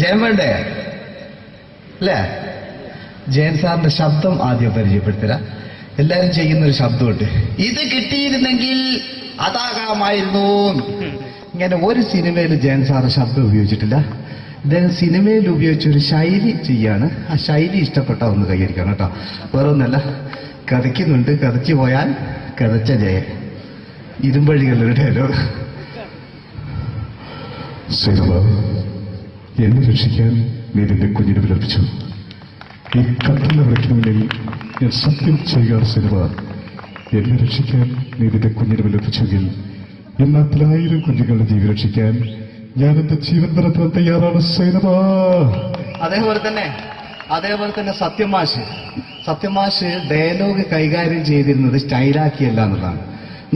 ജയൻ വേണ്ടേ അല്ലേ? ജയൻ സാറിന്റെ ശബ്ദം ആദ്യം പരിചയപ്പെടുത്തരാ. എല്ലാരും ചെയ്യുന്നൊരു ശബ്ദമുണ്ട്, ഇത് കിട്ടിയിരുന്നെങ്കിൽ അതാകാമായിരുന്നു. ഇങ്ങനെ ഒരു സിനിമയിൽ ജയൻ സാറ് ശബ്ദം ഉപയോഗിച്ചിട്ടില്ല. ഇദ്ദേഹം സിനിമയിൽ ഉപയോഗിച്ചൊരു ശൈലി ചെയ്യാണ്. ആ ശൈലി ഇഷ്ടപ്പെട്ട ഒന്ന് കൈകരിക്കണം കേട്ടോ. വേറെ ഒന്നല്ല, കഥയ്ക്കുന്നുണ്ട്, കഥയ്ക്ക് പോയാൽ കഥച്ച ജയൻ. ഇരുമ്പഴികളുടെ ഡയലോഗ്. സൈനബ, എന്നെ രക്ഷിക്കാൻ നീ നിന്റെ കുഞ്ഞിനെ വിലപിച്ചു. ഈ കട്ടല വിളക്കിനുള്ളിൽ ഞാൻ സത്യം ചെയ്യുകയാണ് സൈനബ. എന്നെ രക്ഷിക്കാൻ നീ നിന്റെ കുഞ്ഞിനെ വിലപിച്ചെങ്കിൽ ഈ നാട്ടിലെ 1000 കുഞ്ഞുങ്ങളുടെ ജീവൻ രക്ഷിക്കാൻ ഞാൻ എന്റെ ജീവൻ നടത്താൻ തയ്യാറാണ് സൈനബ. അതേപോലെ തന്നെ സത്യമാഷ് ഡയലോഗ് കൈകാര്യം ചെയ്തിരുന്നത് സ്റ്റൈലാക്കിയല്ല എന്നുള്ളതാണ്.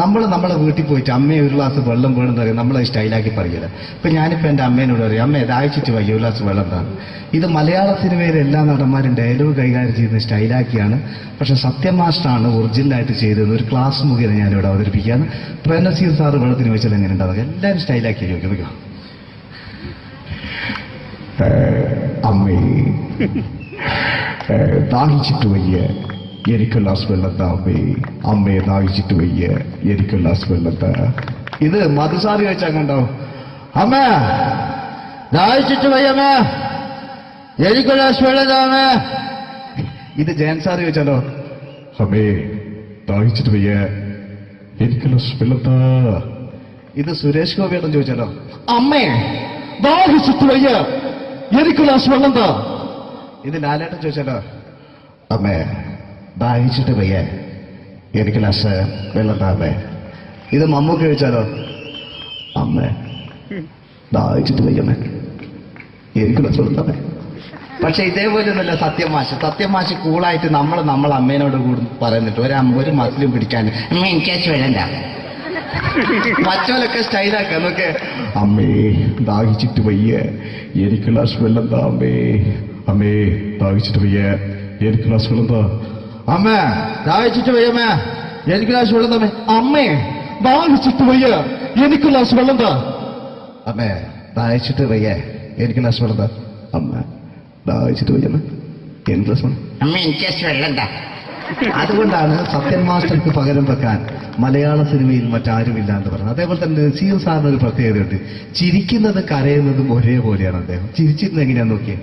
നമ്മളെ വീട്ടിൽ പോയിട്ട് അമ്മയെ ഒരു ഗ്ലാസ് വെള്ളം വേണമെന്ന് പറയും, നമ്മളത് സ്റ്റൈലാക്കി പറയില്ല. ഇപ്പൊ ഞാനിപ്പോ എന്റെ അമ്മേനോട് പറയും, അമ്മ ദാഹിച്ചിട്ട് വയ്യ ഒരു ഗ്ലാസ് വെള്ളം എന്താണ്. ഇത് മലയാള സിനിമയിലെ എല്ലാ നടന്മാരും ഡയലോഗ് കൈകാര്യം ചെയ്യുന്നത് സ്റ്റൈലാക്കിയാണ്. പക്ഷെ സത്യമാഷ്ടാണ് ഒറിജിനലായിട്ട് ചെയ്തത്. ഒരു ക്ലാസ് മുഖേന ഞാനിവിടെ അവതരിപ്പിക്കുകയാണ്. പ്രേംനസീർ സാറ് വെള്ളത്തിന് വെച്ചാൽ എങ്ങനെ ഉണ്ടാവുക? എല്ലാവരും സ്റ്റൈലാക്കി ചോദിക്കും. അമ്മേ, ദാഹിച്ചിട്ട് വയ്യ, എനിക്ക് ഗ്ലാസ് വെള്ളം താ അമ്മേ. അമ്മയെ ദാഹിച്ചിട്ട് വയ്യ, എനിക്ക് ഗ്ലാസ് വെള്ളം താ. ഇത് മധുസാറി ചോദിച്ചാൽ കണ്ടാവും, അമ്മ ദാഹിച്ചിട്ട് വയ്യമ്മ, എനിക്ക് ഗ്ലാസ് വെള്ളം താ അമ്മ. ഇത് ജയൻ സാറ് ചോദിച്ചാലോ, അമ്മേ ദാഹിച്ചിട്ട് വയ്യ, എനിക്ക് ഗ്ലാസ് വെള്ളം താ. ഇത് സുരേഷ് ഗോപിയോടും ചോദിച്ചാലോ, അമ്മേ ദാഹിച്ചിട്ട് വയ്യ, എനിക്ക് ഗ്ലാസ് വെള്ളം താ. ഇത് ലാലേട്ടൻ ചോദിച്ചാലോ, അമ്മേ ദാഹിച്ചിട്ട് വയ്യ, എനിക്ക് ഗ്ലാസ് വെള്ളം താ അമ്മേ. ഇത് മമ്മൂക്ക് ചോദിച്ചാലോ, അമ്മേ ദാഹിച്ചിട്ട് വയ്യമ്മേ, എനിക്ക് ഗ്ലാസ് വെള്ളം താ അമ്മേ. പക്ഷെ ഇതേപോലെ ഒന്നല്ല സത്യമാഷ് കൂളായിട്ട് നമ്മളെ അമ്മേനോട് കൂടി പറയുന്നിട്ട് ഒരു മസിലും പിടിക്കാൻ അമ്മ എനിക്ക് വേണ്ട. മറ്റോലൊക്കെ സ്റ്റൈലാക്കാം നോക്കെ. അമ്മേ ദാഹിച്ചിട്ട് വയ്യ, എനിക്ക് ഗ്ലാസ് വെള്ളം താ അമ്മേ. അമ്മേ ദാഹിച്ചിട്ട് വയ്യ, എനിക്ക് ഗ്ലാസ് വെള്ളം താ. അമ്മ ദാഹിച്ചിട്ട് വയ്യമ്മ, എനിക്ക് ഗ്ലാസ് വെള്ളം തമ്മേ. അമ്മേ ദാഹിച്ചിട്ട് വയ്യ, എനിക്ക് ഗ്ലാസ് വെള്ളം താ. അമ്മേ ദാഹിച്ചിട്ട് വയ്യ, എനിക്ക് ഗ്ലാസ് വെള്ളം താ. അമ്മ ദാഹിച്ചിട്ട് വയ്യമ്മ, എനിക്ക് ഗ്ലാസ് വെള്ളം. അമ്മ എനിക്ക് വെള്ളം താ. അതുകൊണ്ടാണ് സത്യൻ മാസ്റ്റർക്ക് പകരം വെക്കാൻ മലയാള സിനിമയിൽ മറ്റാരുമില്ല എന്ന് പറയുന്നത്. അതേപോലെ തന്നെ നസീർ സാറിന് ഒരു പ്രത്യേകതയുണ്ട്, ചിരിക്കുന്നത് കരയുന്നതും ഒരേപോലെയാണ്. അദ്ദേഹം ചിരിച്ചിരുന്നത് എങ്ങനെയാന്ന് നോക്കിയേ.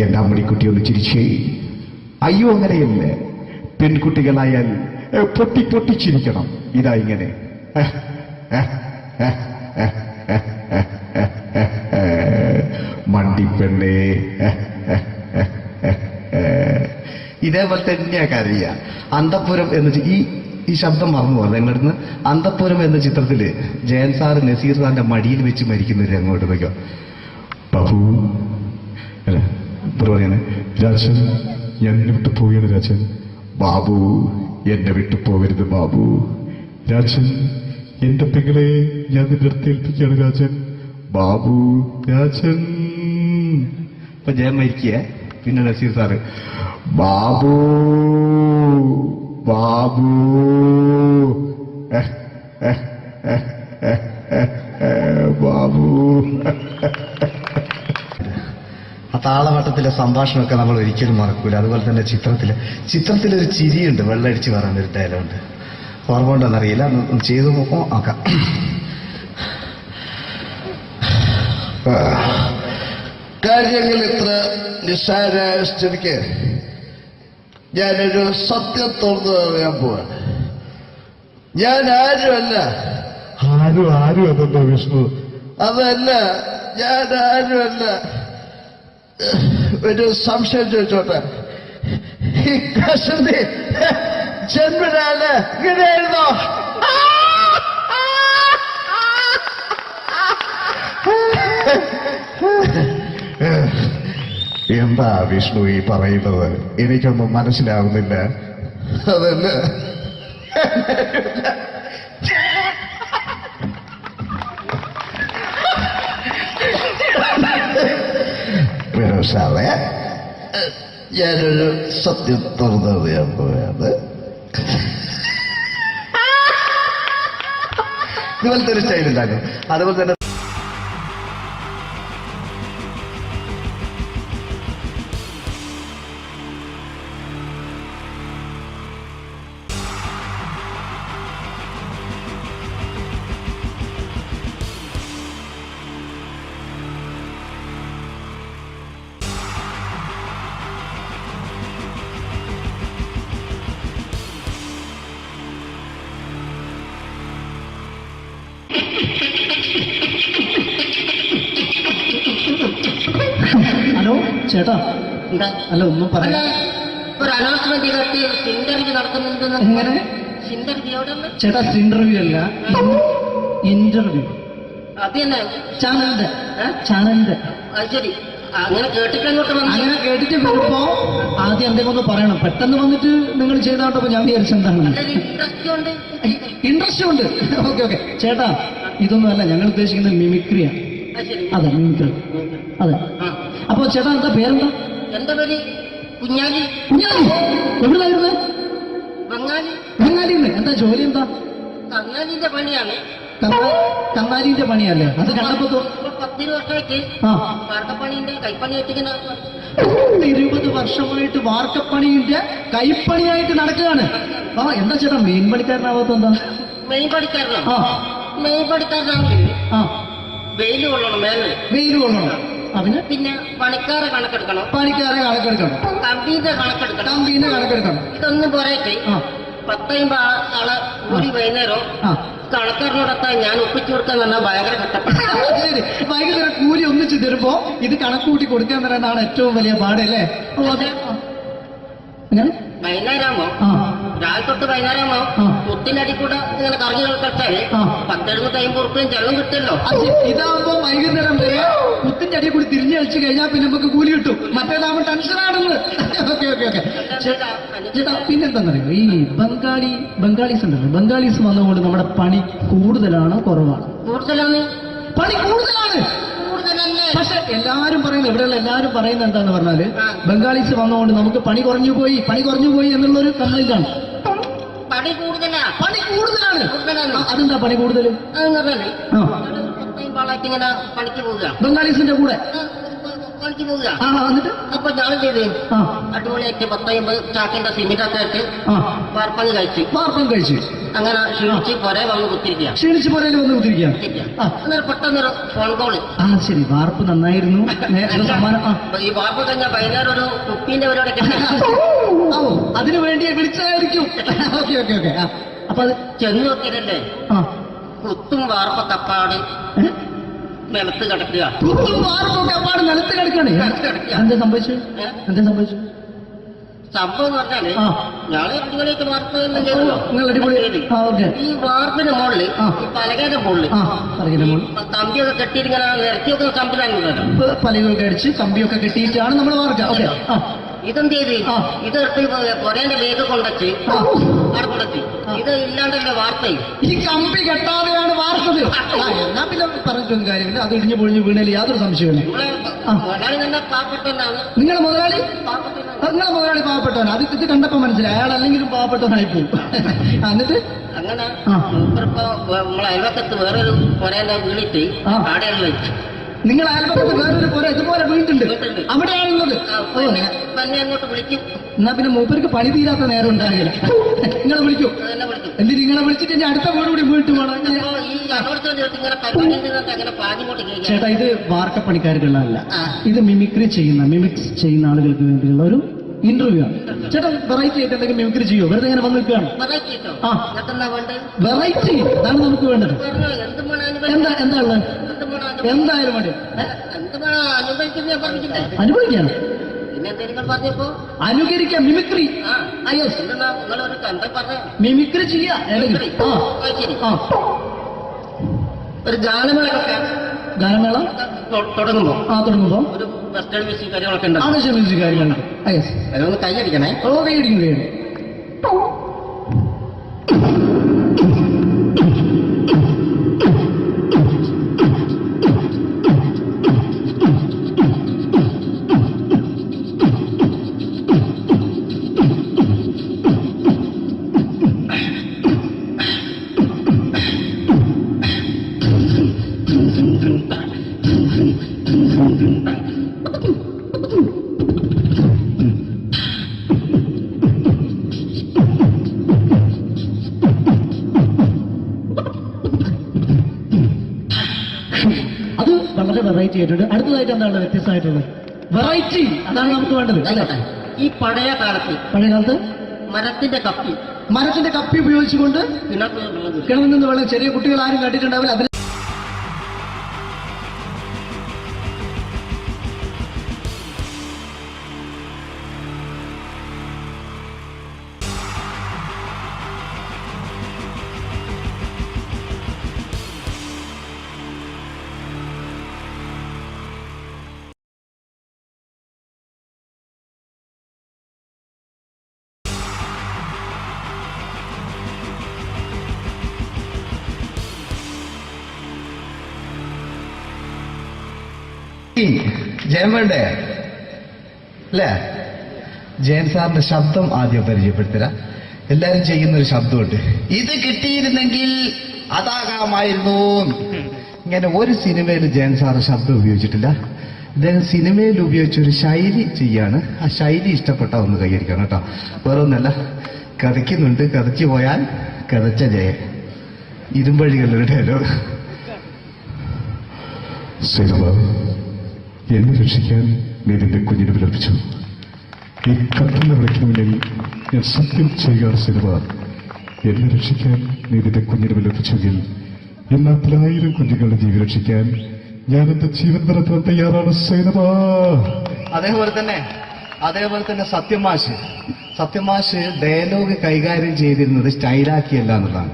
എന്റെ അമ്മടിക്കുട്ടി ഒന്ന് ചിരിച്ചേ. അയ്യോ അങ്ങനെയല്ലേ, പെൺകുട്ടികളായാൽ പൊട്ടി പൊട്ടി ചിരിക്കണം. ഇതാ ഇങ്ങനെ മണ്ടിപ്പെണ്ണേ. ഇതേപോലെ തന്നെയാ കരയ. അന്തപ്പുരം എന്ന ഈ ശബ്ദം മറന്നു പോകുന്നത് നിങ്ങളുടെ അന്തപ്പുരം എന്ന ചിത്രത്തില് ജയൻ സാറ് നസീർ സാറിന്റെ മടിയിൽ വെച്ച് മരിക്കുന്നവര് അങ്ങോട്ട് വയ്ക്കോ. ബാബു പറയാണ്, രാജൻ എന്നെ വിട്ടു പോവുകയാണ് രാജൻ. ബാബു എന്നെ വിട്ടു പോകരുത് ബാബു. രാജൻ എന്റെ പെങ്ങളെ ഞാൻ നിന്റെ അടുത്ത് ഏൽപ്പിക്കുകയാണ് രാജൻ. ബാബു രാജൻ. ഇപ്പൊ ജയൻ മരിക്കുക. പിന്നെ നസീർ സാറ് ബാബു ബാബു ബാബു. ആ താളവട്ടത്തിലെ സംഭാഷണമൊക്കെ നമ്മൾ ഒരിക്കലും മറക്കൂല. അതുപോലെ തന്നെ ചിത്രത്തിലൊരു ചിരിയുണ്ട്, വെള്ളടിച്ച് പറയാനൊരു ഡയലോഗുണ്ട്. ഓർമ്മ ഉണ്ടോന്നറിയില്ല, ഒന്ന് ചെയ്തു നോക്കാം. ആക്കാം. കാര്യങ്ങൾ ഇത്ര നിസ്സാരമായ സ്ഥിതിക്ക് ഞാനൊരു സത്യം തുറന്നു പറയാൻ പോവാണ്. ഞാൻ ആരുമല്ല. ആരും അതല്ലോ വിഷ്ണു. അതല്ല, ഞാൻ ആരുമല്ല. ഒരു സംശയം ചോദിച്ചോട്ടെ, ഈ കസന്തി ജന്മനാണ് ഇങ്ങനെയായിരുന്നോ? എന്താ വിഷ്ണു ഈ പറയുന്നത്? എനിക്കൊന്നും മനസ്സിലാവുന്നില്ല. അതല്ല, സാറേ ഞാനൊരു സത്യം തുറന്നറിയാൻ പോയത്. ഇതുപോലത്തെ ഒരു സ്റ്റൈൽ ഉണ്ടാക്കും. അതുപോലെ തന്നെ ഹലോ ചേട്ടാ, എന്താ അല്ല ഒന്നും അല്ല, പറയാ. ഒരു അനൗൺസ്മെന്റ് ചെയ്തിട്ട് ഇന്റർവ്യൂ നടക്കുന്നുണ്ടെന്ന്. എങ്ങനെ ഇന്റർവ്യൂ എവിടെ? ചേട്ടാ, ഇന്റർവ്യൂ അല്ല, ഇന്റർവ്യൂ. അത് തന്നെ ചാനലിന്റെ ഏ? ചാനലിന്റെ. അത് ശരി, അങ്ങനെ കേട്ടിട്ട് അങ്ങോട്ട് വന്നു. അങ്ങനെ കേട്ടിട്ട് വരുമ്പോ ആദ്യം എന്തെങ്കിലും ഒന്ന് പറയണം. പെട്ടെന്ന് വന്നിട്ട് നിങ്ങൾ ചെയ്താട്ടപ്പോ ഞാൻ വിചാരിച്ച എന്താണ് നല്ലൊരു ഇൻട്രസ്റ്റ് ഉണ്ട്. ഇൻട്രസ്റ്റ് ഉണ്ട്. ഓക്കെ ഓക്കെ ചേട്ടാ, ഇതൊന്നും അല്ല ഞങ്ങൾ ഉദ്ദേശിക്കുന്നത് മിമിക്രിയാണ്. അത് ശരി. അതെ, മിമിക്രി. അതെ. ആ. അപ്പൊ ചേട്ടാ എന്താ പേരെന്താ? എന്റെ പേര് കുഞ്ഞാലി. കുഞ്ഞാലി. എവിടുന്നായിരുന്നു? ബംഗാളി. ബംഗാളിന്ന്. എന്താ ജോലി എന്താ? കന്നാലിന്റെ പണിയാണ്. കന്നാലിന്റെ പണിയല്ലേ? അത് കണ്ടപ്പോ ഇപ്പൊ 10 വർഷമായിട്ട് ആ വാർക്കപ്പണിന്റെ കൈപ്പണിയായിട്ട് ഇങ്ങനെ 20 വർഷമായിട്ട് വാർക്കപ്പണിന്റെ കൈപ്പണിയായിട്ട് നടക്കുകയാണ്. ആ എന്താ ചേട്ടാ മെയിൻ പണിക്കാരനാവാത്ത എന്താ? മെയിൻ പണിക്കാരനാണ്. ആ മെയിൻ പണിക്കാരനാണെങ്കിൽ ആ വെയിൽ കൊള്ളണം മേലെ. വെയിൽ കൊള്ളണം. അതിന് പിന്നെ പണിക്കാരെ കണക്കെടുക്കണം, പണിക്കാരെ കണക്കെടുക്കണം, കമ്പീന്റെ കണക്കെടുക്കണം. കമ്പീന്റെ കണക്കെടുക്കണം. ഇതൊന്നും പോരായിട്ട് ആ 10 ആളെ കൂടി വൈകുന്നേരം ആ കണക്കാരനോടൊത്താൻ ഞാൻ ഒപ്പിച്ചു കൊടുക്കാൻ പറഞ്ഞാൽ ഭയങ്കര കഷ്ടപ്പെട്ടു. ശരി, വൈകുന്നേരം കൂലി ഒന്നിച്ച് തരുമ്പോ ഇത് കണക്കൂട്ടി കൊടുക്കാൻ തരാനാണ് ഏറ്റവും വലിയ പാട് അല്ലേ? ഓ അതെ. എങ്ങനെ? വൈകുന്നേരമാകുമ്പോ ആ രാവിലെ തൊട്ട് വൈകുന്നേരമാകുമ്പോ ആ. മുത്തിനടി കൂടെ ഇങ്ങനെ കറങ്ങി കളിച്ചാല് ആ. 10-50 ഉറുപ്പ്യം ചെള്ളം കിട്ടുമല്ലോ. അത് ഇതാവുമ്പോ വൈകുന്നേരം വരെ കുത്തിന്റെ അടിയിൽ കൂടി തിരിഞ്ഞു കളിച്ച് കഴിഞ്ഞാൽ പിന്നെ നമുക്ക് കൂലി കിട്ടും. മറ്റേതാവുമ്പോ ടെൻഷനാണെന്ന്. ഓക്കെ ഓക്കെ ഓക്കെ ചേട്ടാ, പിന്നെന്താണെന്നറിയോ, ഈ ബംഗാളീസ് ഉണ്ടല്ലോ, ബംഗാളീസ് വന്നുകൊണ്ട് നമ്മുടെ പണി കൂടുതലാണ് കുറവാണ്? കൂടുതലാണ്. പണി കൂടുതലാണ്. കൂടുതലല്ലേ? പക്ഷെ എല്ലാരും പറയുന്നത്, ഇവിടെയുള്ള എല്ലാരും പറയുന്നത് എന്താന്ന് പറഞ്ഞാല് ആ. ബംഗാളീസ് വന്നുകൊണ്ട് നമുക്ക് പണി കുറഞ്ഞു പോയി എന്നുള്ളൊരു കംപ്ലൈന്റ് ആണ്. പണി കൂടുതലാ. പണി കൂടുതലാണ്. കൂടുതലാണ്. അതെന്താ പണി കൂടുതൽ? അതെന്ന് പറഞ്ഞാല് ആ 10 ആളായിട്ട് ഇങ്ങനെ പണിക്ക് പോവുക. ബംഗാളീസിന്റെ കൂടെ. പണിക്ക് പോവുക. ആ എന്നിട്ട് അപ്പൊ ഞാൻ ചെയ്ത് ആ അടിപൊളിയായിട്ട് 10-50 ചാക്കിന്റെ സിമെന്റ് ഒക്കെ ആയിട്ട് ആ വാർപ്പങ്ങ് കഴിച്ചു. വാർപ്പം കഴിച്ച് അങ്ങനെ ക്ഷീണിച്ച് പുറേ വന്ന് കുത്തിരിക്കുക. ക്ഷീണിച്ച് പോരേല് വന്ന് കുത്തിരിക്കുക. ആ അന്നേരം പെട്ടെന്നൊരു ഫോൺ കോള്. ആ ശരി, വാർപ്പ് നന്നായിരുന്നു. സമ്മാനം. ആ ഈ വാർപ്പ് കഴിഞ്ഞാൽ വൈകുന്നേരം ഒരു കുപ്പിന്റെ പരിപാടി ഒക്കെ ഓ അതിനു വേണ്ടി വിളിച്ചതായിരിക്കും. Okay okay okay. ആ അപ്പൊ അത് ചെന്ന് നോക്കിയതല്ലേ ആ കുത്തും വാർപ്പ തപ്പാട് നിലത്ത് കിടക്കുക. കുത്തും വാർപ്പൊക്കെ അപ്പാട് നിലത്ത് കിടക്കണേ. എന്താ സംഭവിച്ചു? എന്താ സംഭവിച്ചു? സംഭവം എന്ന് പറഞ്ഞാല് ആ. ഞാള് അടിപൊളിയായിട്ട് വാർപ്പ് എല്ലാം ചെയ്തല്ലോ. നിങ്ങൾ അടിപൊളി. ആ ഓക്കെ. ഈ വാർപ്പിന്റെ മുകളില് ആ. ഈ പലകയുടെ മുകളില് ആ പറയുന്ന മോൾ കമ്പിയൊക്കെ കെട്ടിയിട്ട് ഇങ്ങനെ നിരത്തി വെക്കുന്ന സംവിധാനം. പലകൊക്കെ അടിച്ച് കമ്പിയൊക്കെ കെട്ടിയിട്ടാണ് നമ്മൾ വാർക്കുക. ഓക്കെ. ആ ഇതെന്ത് ചെയ്ത് ആ. ഇതെടുത്ത് പൊരേന്റെ ലേക്ക് കൊണ്ടച്ച് ആ. അവിടെ കൊണ്ടച്ച് ഇത് ഇല്ലാണ്ടല്ലേ വാർത്തയും. ഈ കമ്പി കെട്ടാതെയാണ് വാർത്തത്. എന്നാ പിന്നെ പറഞ്ഞിട്ടൊന്നും കാര്യമില്ല. അത് ഇടിഞ്ഞു പൊളിഞ്ഞു വീണേൽ യാതൊരു സംശയമില്ല. നമ്മളെ ആ. മുതലാളി തന്നെ പാവപ്പെട്ടവനാണ്. നിങ്ങളെ മുതലാളി പാവപ്പെട്ടവനാണ്. നിങ്ങളെ മുതലാളി പാവപ്പെട്ടവനാണ്. അത് ഇത് കണ്ടപ്പോ മനസ്സിലായി അയാൾ അല്ലെങ്കിലും പാവപ്പെട്ടവനായി പോകും. എന്നിട്ട് അങ്ങനെ ആ. മൂപ്പരിപ്പോ നമ്മളെ അയൽവക്കത്ത് വേറൊരു പൊരേന്റെ വീണിട്ട് ആ. ആടെയാണ് വെച്ചു. നിങ്ങൾ അയൽപക്കത്ത് വേറൊരു പോലെ ഇതുപോലെ വീട്ടുണ്ട്, അവിടെയാണുള്ളത്. ഓ തന്നെ അങ്ങോട്ട് വിളിക്കും. എന്നാ പിന്നെ മൂപ്പർക്ക് പണി തീരാത്ത നേരം ഉണ്ടാകില്ല. നിങ്ങളെ വിളിക്കും. അതെന്നെ വിളിക്കും. എന്തിന് നിങ്ങളെ വിളിച്ചിട്ട് ഇനി അടുത്ത വീട് കൂടി വീട്ടു പോകണം. അപ്പോ ഈ അതോടത്തോടെ ഇങ്ങനെ പരിപാടി അങ്ങനെ പാഞ്ഞുകൊണ്ട് കഴിക്കാം. ചേട്ടാ, ഇത് വാർക്കപ്പണിക്കാർക്കുള്ളതല്ല. ആ. ഇത് മിമിക്സ് ചെയ്യുന്ന ആളുകൾക്ക് വേണ്ടിയുള്ള ഒരു ഇന്റർവ്യൂ ആണ്. ചേട്ടാ, വെറൈറ്റി ആയിട്ട് എന്തെങ്കിലും മിമിക്രി ചെയ്യോ? വെറുതെ ഇങ്ങനെ വന്ന് നിൽക്കുകയാണ്. വെറൈറ്റി കിട്ടോ? ആ. ഇതൊക്കെന്നാ വേണ്ടത്? വെറൈറ്റി അതാണ് നമുക്ക് വേണ്ടത്. പറഞ്ഞോ, എന്ത് വേണം എന്താ ഉള്ളത്? എന്തായാലും മതി. എന്ത് വേണം അനുഭവിക്കുന്ന ഞാൻ പറഞ്ഞില്ലേ? അനുഭവിക്കാം, പിന്നെ എന്തെങ്കിലും പറഞ്ഞപ്പോ അനുകരിക്കാം, മിമിക്രി. ആ യെസ്. എന്തെന്നാ നിങ്ങളൊരു എന്താ പറഞ്ഞ മിമിക്രി ചെയ്യാ. ആ ശരി. ആ ഒരു ഗാനമേളൊക്കെ ഗാനമേള തുടങ്ങുമ്പോ തുടങ്ങുമ്പോ ഒരു വെസ്റ്റേൺ മ്യൂസിക് കാര്യങ്ങളൊക്കെ ഉണ്ട്. ആവശ്യം മ്യൂസിക് കാര്യങ്ങളുണ്ട്. യെസ്. അതൊന്ന് കൈയടിക്കണേ. ഓ കൈയടിക്കും. വെറൈറ്റി ആയിട്ടുണ്ട്. അടുത്തതായിട്ട് എന്താണ് വ്യത്യസ്തമായിട്ടുള്ളത്? വെറൈറ്റി, അതാണ് നമുക്ക് വേണ്ടത് അല്ലേ? ഈ പഴയ കാലത്ത് പഴയ കാലത്ത് മരത്തിന്റെ കപ്പി ഉപയോഗിച്ചുകൊണ്ട് കിണറിൽ നിന്ന് വെള്ളം, ചെറിയ കുട്ടികൾ ആരും കണ്ടിട്ടുണ്ടാവില്ല. അതിന് ജയൻ വേണ്ടേ അല്ലേ? ജയൻ സാറിന്റെ ശബ്ദം ആദ്യം പരിചയപ്പെടുത്തരാം. എല്ലാരും ചെയ്യുന്ന ഒരു ശബ്ദമുണ്ട്, ഇത് കിട്ടിയിരുന്നെങ്കിൽ അതാകാമായിരുന്നു. ഇങ്ങനെ ഒരു സിനിമയിൽ ജയൻ സാറ് ശബ്ദം ഉപയോഗിച്ചിട്ടില്ല. അദ്ദേഹം സിനിമയിൽ ഉപയോഗിച്ചൊരു ശൈലി ചെയ്യാണ്. ആ ശൈലി ഇഷ്ടപ്പെട്ട ഒന്ന് കൈകരിക്കണം കേട്ടോ. വേറെ ഒന്നല്ല, കഥയ്ക്കുന്നുണ്ട്, കഥച്ചു പോയാൽ കഥച്ച ജയൻ. ഇരുമ്പഴികളുടെ ഡയലോഗ്. എന്നെ രക്ഷിക്കാൻ നീ നിന്റെ കുഞ്ഞിനെ വിലപിച്ചു. ഈ കത്തുന്ന വിളക്കിന് മുന്നിൽ ഞാൻ സത്യം ചെയ്യുകയാണ് സിനിമ. എന്നെ രക്ഷിക്കാൻ നീ നിന്റെ കുഞ്ഞിനെ വിലപിച്ചെങ്കിൽ എന്നാൽ 1000 കുഞ്ഞുങ്ങളുടെ ജീവൻ രക്ഷിക്കാൻ ഞാൻ എന്റെ ജീവൻ നടത്താൻ തയ്യാറാണ് സിനിമ. അതേപോലെ തന്നെ സത്യമാഷ് ഡയലോഗ് കൈകാര്യം ചെയ്തിരുന്നത് സ്റ്റൈലാക്കിയല്ല എന്നുള്ളതാണ്.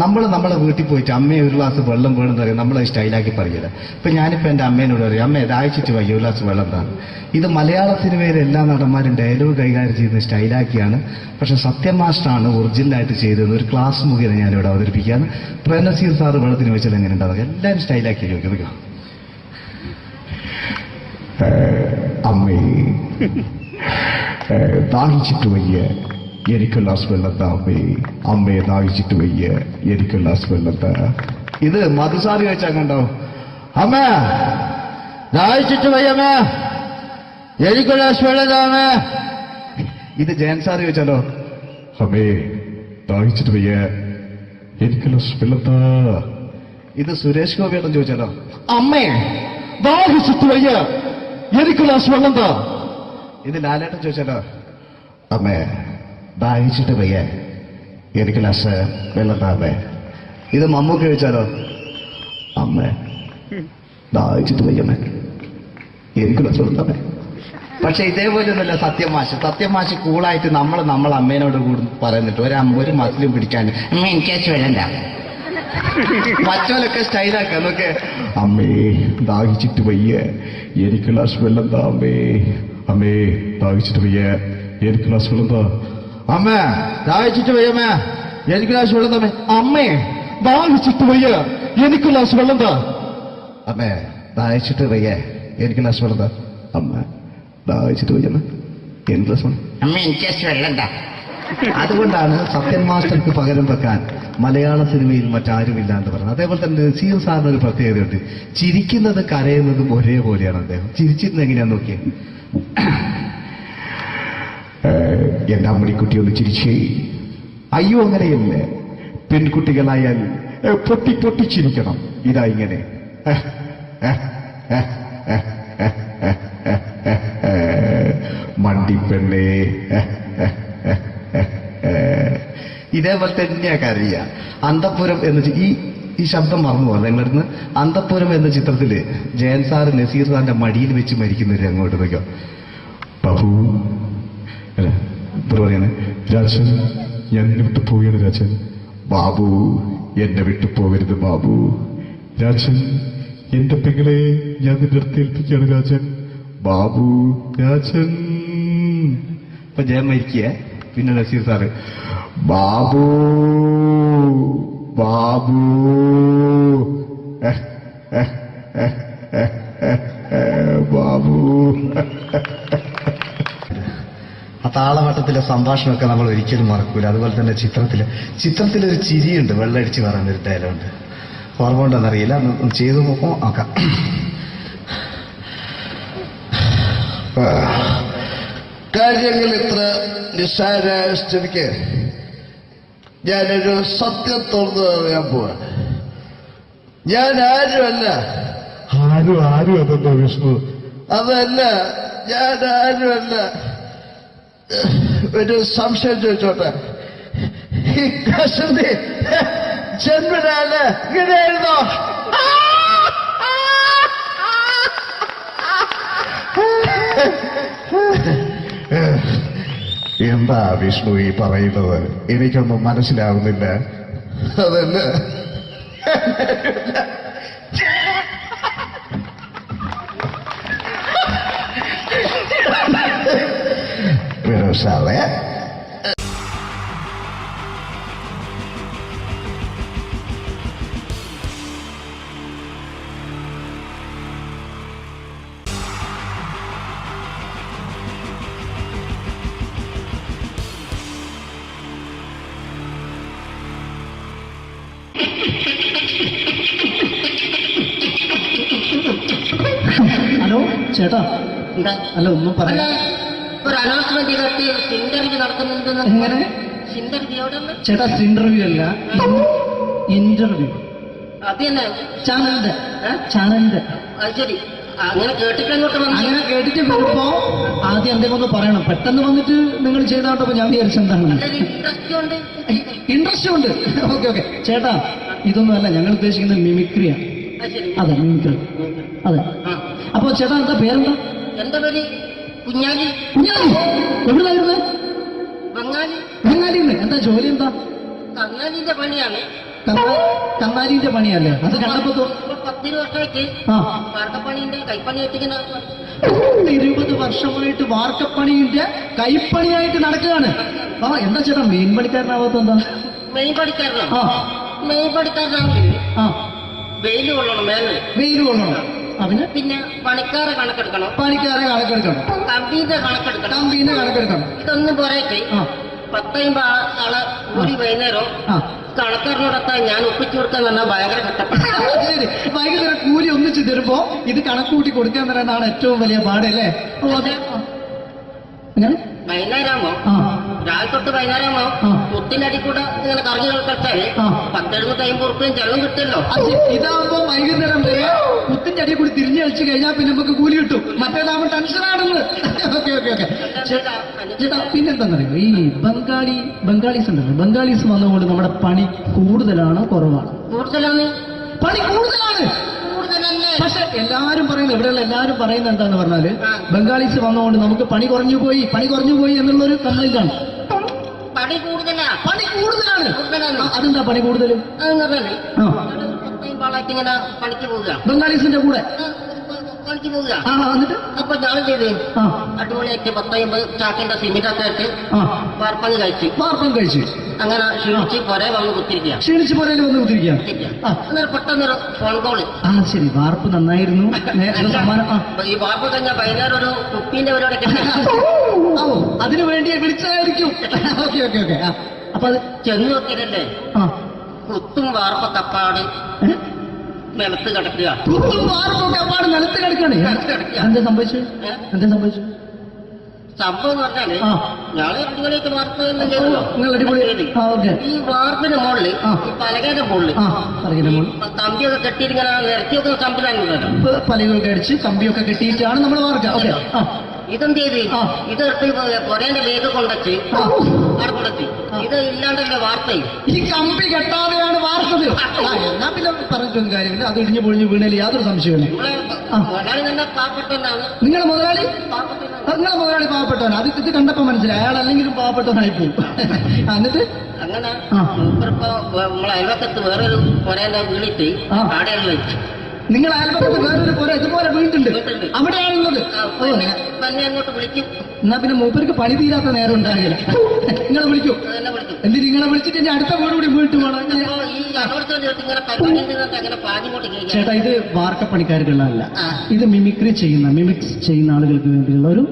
നമ്മളെ വീട്ടിൽ പോയിട്ട് അമ്മയെ ഒരു ഗ്ലാസ് വെള്ളം വേണമെന്ന് പറയും, നമ്മളെ സ്റ്റൈലാക്കി പറയില്ല. ഇപ്പൊ ഞാനിപ്പോ എന്റെ അമ്മേനോട് പറയും, അമ്മ ദാഹിച്ചിട്ട് വയ്യ, ഒരു ഗ്ലാസ് വെള്ളം എന്താണ്. ഇത് മലയാള സിനിമയിലെ എല്ലാ നടന്മാരും ഡയലോഗ് കൈകാര്യം ചെയ്യുന്ന സ്റ്റൈലാക്കിയാണ്. പക്ഷെ സത്യം മാസ്റ്ററാണ് ഒറിജിനലായിട്ട് ചെയ്തത്. ഒരു ക്ലാസ് മുഖേന ഞാനിവിടെ അവതരിപ്പിക്കുകയാണ്. പ്രേംനസീർ സാറ് വെള്ളത്തിന് വെച്ചാൽ എങ്ങനെ ഉണ്ടാവുക? എല്ലാവരും സ്റ്റൈലാക്കി ചോദിക്കുക. അമ്മേ ദാഹിച്ചിട്ട് വയ്യ, എനിക്ക് ഗ്ലാസ് വെള്ളം താ അമ്മേ. അമ്മയെ ദാഹിച്ചിട്ട് വയ്യ, എനിക്ക് ഗ്ലാസ് വെള്ളം താ. ഇത് മധുസാറി ചോദിച്ചാൽ കണ്ടോ? അമ്മ ദാഹിച്ചിട്ട് വയ്യമ്മ, എനിക്ക് ഗ്ലാസ് വെള്ളം താ അമ്മ. ഇത് ജയൻ സാർ ചോദിച്ചാലോ? അമ്മേ ദാഹിച്ചിട്ട് വയ്യ, എനിക്ക് ഗ്ലാസ് വെള്ളം താ. ഇത് സുരേഷ് ഗോപിയോടും ചോദിച്ചാലോ? അമ്മേ ദാഹിച്ചിട്ട് വയ്യ, എനിക്ക് ഗ്ലാസ് വെള്ളം താ. ഇത് ലാലേട്ടൻ ചോദിച്ചാലോ? അമ്മേ ദാഹിച്ചിട്ട് വയ്യ, എനിക്ക് ഗ്ലാസ് വെള്ളം താ അമ്മേ. ഇത് മമ്മൂക്ക് ചോദിച്ചാലോ? അമ്മേ ദാഹിച്ചിട്ട് വയ്യമ്മേ, എനിക്ക് ഗ്ലാസ് വെള്ളം താ അമ്മേ. പക്ഷെ ഇതേപോലെ ഒന്നുമല്ല സത്യമാഷ് കൂളായിട്ട് നമ്മളെ അമ്മേനോട് കൂടി പറയുന്നിട്ട് ഒരു മസിലും പിടിക്കാൻ എനിക്ക് വേണ്ട. മറ്റോലൊക്കെ സ്റ്റൈലാക്കാം നോക്കെ. അമ്മേ ദാഹിച്ചിട്ട് വയ്യ, എനിക്ക് ഗ്ലാസ് വെള്ളം താ അമ്മേ. അമ്മേ ദാഹിച്ചിട്ട് വയ്യ, എനിക്ക് ഗ്ലാസ് വെള്ളം താ. അമ്മ ദാഹിച്ചിട്ട് വയ്യമ്മ, എനിക്ക് ഗ്ലാസ് വെള്ളം താ. അമ്മേ ദാഹിച്ചിട്ട് വയ്യ, എനിക്ക് ഗ്ലാസ് വെള്ളം താ. അമ്മേ ദാഹിച്ചിട്ട് വയ്യ, എനിക്ക് ഗ്ലാസ് വെള്ളം താ. അമ്മ ദാഹിച്ചിട്ട് വയ്യമ്മ, എനിക്ക് ഗ്ലാസ് വെള്ളം. അമ്മ എനിക്ക് വെള്ളം താ. അതുകൊണ്ടാണ് സത്യൻ മാസ്റ്റർക്ക് പകരം വെക്കാൻ മലയാള സിനിമയിൽ മറ്റാരുമില്ല എന്ന് പറയുന്നത്. അതേപോലെ തന്നെ നസീർ സാറിന് ഒരു പ്രത്യേകതയുണ്ട്. ചിരിക്കുന്നത് കരയുന്നതും ഒരേപോലെയാണ് അദ്ദേഹം. ചിരിച്ചിരുന്നത് എങ്ങനെയാന്ന് നോക്കിയേ. എന്റെ അമ്മണിക്കുട്ടി ഒന്ന് ചിരിച്ചേ. അയ്യോ അങ്ങനെയല്ലേ, പെൺകുട്ടികളായാൽ പൊട്ടി പൊട്ടി ചിരിക്കണം. ഇതാ ഇങ്ങനെ മണ്ടിപ്പെണ്ണേ. ഇതേപോലെ തന്നെയാ കരയ. അന്തപ്പുരം എന്ന് ഈ ശബ്ദം മറന്നു പോകാം നിങ്ങളടുന്ന്. അന്തപ്പുരം എന്ന ചിത്രത്തില് ജയൻ സാറ് നസീർ സാറിന്റെ മടിയിൽ വെച്ച് മരിക്കുന്നവര് അങ്ങോട്ട് നോക്കോ. ബാബു അല്ല എന്താ പറയാണ്, രാജൻ ഞാൻ എന്നെ വിട്ടു പോവുകയാണ് രാജൻ. ബാബു എന്നെ വിട്ടു പോകരുത് ബാബു. രാജൻ എന്റെ പെങ്ങളെ ഞാൻ നിന്റെ അടുത്ത് ഏൽപ്പിക്കുകയാണ് രാജൻ. ബാബു രാജൻ. ഇപ്പൊ ജയൻ മരിക്കുക. പിന്നെ നസീർ സാറ് ബാബു ബാബു ബാബു. ആ താളവട്ടത്തിലെ സംഭാഷണമൊക്കെ നമ്മൾ ഒരിക്കലും മറക്കൂല. അതുപോലെ തന്നെ ചിത്രത്തിലൊരു ചിരിയുണ്ട്, വെള്ളടിച്ച് പറയുന്ന ഒരു ഡയലോഗുണ്ട്. ഓർമ്മ ഉണ്ടെന്നറിയില്ല, ഒന്ന് ചെയ്തു നോക്കാം. കാര്യങ്ങൾ ഇത്ര നിസ്സാരമായ സ്ഥിതിക്ക് ഞാനൊരു സത്യം തുറന്നു പറയാൻ പോവാ. ഞാൻ ആരുമല്ല, ഞാനും ആരും അതല്ലോ വിഷ്ണു. അതല്ല, ഞാൻ ആരുമല്ല. ഒരു സംശയം ചോദിച്ചോട്ടെ, ഈ കസന്തി ജന്മനാണ് ഇങ്ങനെയായിരുന്നോ? എന്താ വിഷ്ണു ഈ പറയുന്നത്? എനിക്കൊന്നും മനസ്സിലാവുന്നില്ല. അതല്ല, വിനോദാവേ, ഹലോ ചേട്ടാ, എന്താ അല്ല ഒന്നും അല്ല, പറയാ. ഒരു അനൗൺസ്മെന്റ് ചെയ്തിട്ട് ഇന്റർവ്യൂ നടക്കുന്നുണ്ടെന്ന്. എങ്ങനെ ഇന്റർവ്യൂ എവിടെ ഉണ്ട്? ചേട്ടാ? ഇന്റർവ്യൂ അല്ല, ഇന്റർവ്യൂ. അത് തന്നെ. ചാനലിന്റെ അത് ശരി. അങ്ങനെ കേട്ടിട്ട് അങ്ങോട്ട് വന്നു. അങ്ങനെ കേട്ടിട്ട് വരുമ്പോ ആദ്യം എന്തെങ്കിലും ഒന്ന് പറയണം. പെട്ടെന്ന് വന്നിട്ട് നിങ്ങൾ ചെയ്താട്ടപ്പോ ഞാൻ വിചാരിച്ചെന്താണ് നല്ലൊരു ഇൻട്രസ്റ്റ് ഉണ്ട്. ഇൻട്രസ്റ്റ് ഉണ്ട്. ഓക്കെ ഓക്കെ ചേട്ടാ, ഇതൊന്നും അല്ല ഞങ്ങൾ ഉദ്ദേശിക്കുന്നത് മിമിക്രിയാണ്. അത് ശരി. അതെ, മിമിക്രി. അതെ. ആ. അപ്പൊ ചേട്ടാ എന്താ പേരെന്താ? എന്റെ പേര് കുഞ്ഞാലി. കുഞ്ഞാലി. എവിടുന്നായിരുന്നു? ബംഗാളി. ബംഗാളിന്ന്. എന്താ ജോലി? എന്താ? കങ്ങാലിന്റെ പണിയാണ്. കന്നാലിന്റെ പണിയല്ലേ? അത് കണ്ടപ്പോ ഇപ്പൊ 10 വർഷമായിട്ട് ആ വാർക്കപ്പണിന്റെ കൈപ്പണിയായിട്ട് ഇങ്ങനെ 20 വർഷമായിട്ട് വാർക്കപ്പണിന്റെ കൈപ്പണിയായിട്ട് നടക്കുകയാണ്. ആ എന്താ ചേട്ടാ മെയിൻ പണിക്കാരനാവാത്ത എന്താ? മെയിൻ പണിക്കാരനോ? ആ മെയിൻ പണിക്കാരനാണെങ്കിൽ ആ വെയിൽ കൊള്ളണം മേലെ. വെയിൽ കൊള്ളണം. അതിന് പിന്നെ പണിക്കാരെ കണക്കെടുക്കണം, പണിക്കാരെ കണക്കെടുക്കണം, കമ്പീന്റെ കണക്കെടുക്കണം. കമ്പീന്റെ കണക്കെടുക്കണം. ഇതൊന്നും പോരായിട്ട് ആ 10 ആളെ കൂടി വൈകുന്നേരം ആ കണക്കാരനോടൊത്താൻ ഞാൻ ഒപ്പിച്ചു കൊടുക്കാൻ പറഞ്ഞാൽ ഭയങ്കര കഷ്ടപ്പെട്ടു. ശരി. വൈകുന്നേരം കൂലി ഒന്നിച്ച് തരുമ്പോ ഇത് കണക്കൂട്ടി കൊടുക്കാൻ തരാനാണ് ഏറ്റവും വലിയ പാടല്ലേ? ഓ അതെ. എങ്ങനെ? വൈകുന്നേരമാകുമ്പോ ആ രാവിലെ തൊട്ട് വൈകുന്നേരമാകുമ്പോ ആ. മുത്തിന്റെ അടി കൂടെ ഇങ്ങനെ കറങ്ങി കളിച്ചാല് ആ. 10-70 ഉറുപ്പിയും ചെലവും കിട്ടുമല്ലോ. ഇതാവുമ്പോ വൈകുന്നേരം വരെ കുത്തിന്റെ അടി കൂടി തിരിഞ്ഞു കളിച്ച് കഴിഞ്ഞാൽ പിന്നെ നമുക്ക് കൂലി കിട്ടും. മറ്റേതാവുമ്പോ ടെൻഷനാണെന്ന്. ഓക്കെ ഓക്കെ ഓക്കെ ചേട്ടാ, പിന്നെന്താണെന്നറിയോ, ഈ ബംഗാളീസ് ഉണ്ടല്ലോ, ബംഗാളീസ് വന്നുകൊണ്ട് നമ്മുടെ പണി കൂടുതലാണോ കുറവാണ്? കൂടുതലാണ്. പണി കൂടുതലാണ്. കൂടുതലല്ലേ? പക്ഷെ എല്ലാരും പറയുന്നത്, ഇവിടെയുള്ള എല്ലാരും പറയുന്നത് എന്താന്ന് പറഞ്ഞാല് ബംഗാളീസ് വന്നുകൊണ്ട് നമുക്ക് പണി കുറഞ്ഞു പോയി എന്നുള്ളൊരു കംപ്ലൈന്റാണ്. പണി കൂടുതലാ. പണി കൂടുതലാണ്. കൂടുതലാണ്. അതെന്താ പണി കൂടുതൽ? അതെന്ന് പറഞ്ഞാല് ആ 10 ആളായിട്ട് ഇങ്ങനെ പണിക്ക് പോവുക. ബംഗാളീസിന്റെ കൂടെ പണിക്ക് പോവുക. ആ എന്നിട്ട് അപ്പൊ ഞാൻ ചെയ്ത് ആ അടിപൊളിയായിട്ട് 10-50 ചാക്കിന്റെ സിമെന്റൊക്കെ ആയിട്ട് ആ വാർപ്പങ്ങ് കഴിച്ച് വാർപ്പം കഴിച്ച് അങ്ങനെ ക്ഷീണിച്ച് പുറേ വന്ന് കുത്തിരിക്കുക. ക്ഷീണിച്ച് പോരേല് വന്ന് കുത്തിരിക്കുക. ആ അന്നേരം പെട്ടെന്നൊരു ഫോൺ കോള്. ആ ശരി, വാർപ്പ് നന്നായിരുന്നു. നേരത്തെ സമ്മാനം. ആ ഈ വാർപ്പ് കഴിഞ്ഞാൽ വൈകുന്നേരം ഒരു കുപ്പീന്റെ പരിപാടി ഓ അതിനു വേണ്ടി വിളിച്ചതായിരിക്കും. Okay okay okay. അപ്പൊ അത് ചെന്ന് നോക്കിയതല്ലേ ആ കുത്തും വാർപ്പ തപ്പാട് നിലത്ത് കിടക്കുക. കുത്തും വാർപ്പൊക്കെ അപ്പാട് നിലത്ത് കിടക്കാണ്. എന്താ സംഭവിച്ചു? സംഭവം എന്ന് പറഞ്ഞാല് ആ. ഞാള് അടിപൊളിയായിട്ട് വാർപ്പ് എല്ലാം ചെയ്തല്ലോ. നിങ്ങൾ അടിപൊളി. ആ ഓക്കെ. ഈ വാർപ്പിന്റെ മുകളില് ആ. ഈ പലകയുടെ മുകളില് ആ പറയുന്ന മോൾ കമ്പിയൊക്കെ കെട്ടിയിട്ട് ഇങ്ങനെ നിരത്തി വെക്കുന്ന സംവിധാനം. പലകൊക്കെ അടിച്ച് കമ്പിയൊക്കെ കെട്ടിയിട്ടാണ് നമ്മൾ വാർക്കുക. ഓക്കെ. ആ ഇതെന്ത് ചെയ്ത് ആ. ഇതെടുത്ത് പൊരേന്റെ വേഗം കൊണ്ടച്ച് ആ. അവിടെ കൊണ്ടച്ച് ഇത് ഇല്ലാണ്ടല്ലേ വാർത്തയും. ഈ കമ്പി കെട്ടാതെയാണ് വാർത്തത്. എന്നാ പിന്നെ പറഞ്ഞിട്ടൊന്നും കാര്യമില്ല. അത് ഇടിഞ്ഞു പൊളിഞ്ഞു വീണേൽ യാതൊരു സംശയമില്ല. ആ. മുതലാളി തന്നെ പാവപ്പെട്ടവനാണ്. നിങ്ങളെ മുതലാളി പാവപ്പെട്ടവനാണ്. നിങ്ങളെ മുതലാളി പാവപ്പെട്ടവൻ. അത് ഇത് കണ്ടപ്പോ മനസ്സിലായി അയാൾ അല്ലെങ്കിലും പാവപ്പെട്ടവനായി പോകും. എന്നിട്ട് അങ്ങനെ ആ. മൂപ്പരിപ്പോ നമ്മളെ അയൽവക്കത്ത് വേറൊരു പൊരേന്റെ വീണിട്ട് ആ. ആടെയാണ് വെച്ചു. നിങ്ങൾ അയൽപക്കത്ത് വേറൊരു പുര ഇതുപോലെ വീട്ടുണ്ട്, അവിടെയാണുള്ളത്. ഓ തന്നെ അങ്ങോട്ട് വിളിക്കും. എന്നാ പിന്നെ മൂപ്പർക്ക് പണി തീരാത്ത നേരം ഉണ്ടാകില്ല. നിങ്ങളെ വിളിക്കും. അതെന്നെ വിളിക്കും. എന്തിന് നിങ്ങളെ വിളിച്ചിട്ട് ഇനി അടുത്ത വീട് കൂടി വീട്ടു പോകണം. അപ്പോ ഈ അനോടത്ത് ഇങ്ങനെ പരിപാടി ഉണ്ടെന്നൊക്കെ അങ്ങനെ പാഞ്ഞുകൊണ്ട് കേൾക്കാം. ചേട്ടാ, ഇത് വാർക്കപ്പണിക്കാർക്കുള്ളതല്ല. ആ. ഇത് മിമിക്സ് ചെയ്യുന്ന ആളുകൾക്ക് വേണ്ടിയുള്ള ഒരു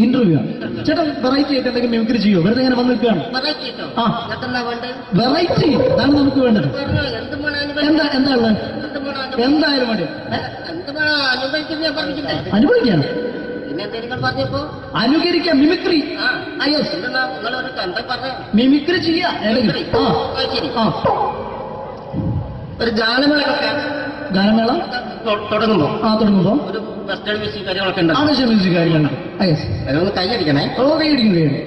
ഇന്റർവ്യൂ ആണ്. ചേട്ടാ വെറൈറ്റി ആയിട്ട് എന്തെങ്കിലും മിമിക്രി ചെയ്യോ? വെറുതെ ഇങ്ങനെ വന്ന് നിൽക്കുകയാണ്. വെറൈറ്റി കിട്ടോ? ആ. ഇതൊക്കെന്നാ വേണ്ടത്? വെറൈറ്റി അതാണ് നമുക്ക് വേണ്ടത്. പറഞ്ഞോ, എന്ത് വേണം എന്താ അനുഭവിക്കാൻ? എന്താ ഉള്ളത്? എന്ത് വേണം എന്തായാലും മതി. എന്ത് വേണം അനുഭവിക്കുന്നത് ഞാൻ പറഞ്ഞിട്ടില്ലേ? അനുഭവിക്കാണ്. പിന്നെ എന്തെങ്കിലും പറഞ്ഞപ്പോ അനുകരിക്കാം. മിമിക്രി. ആ യെസ്. എന്തെന്നാ നിങ്ങളൊരു എന്താ പറഞ്ഞ മിമിക്രി ചെയ്യാ. ആ ശരി. ആ ഒരു ഗാനമേളൊക്കെ ഗാനമേള തുടങ്ങുമ്പോ തുടങ്ങുമ്പോ ഒരു വെസ്റ്റേൺ മ്യൂസിക് കാര്യങ്ങളൊക്കെ ഉണ്ട്. ആവശ്യം മ്യൂസിക് കാര്യങ്ങളുണ്ട്. അതൊന്ന് കൈയടിക്കണേ. കൈയടിക്കും കൈയടി.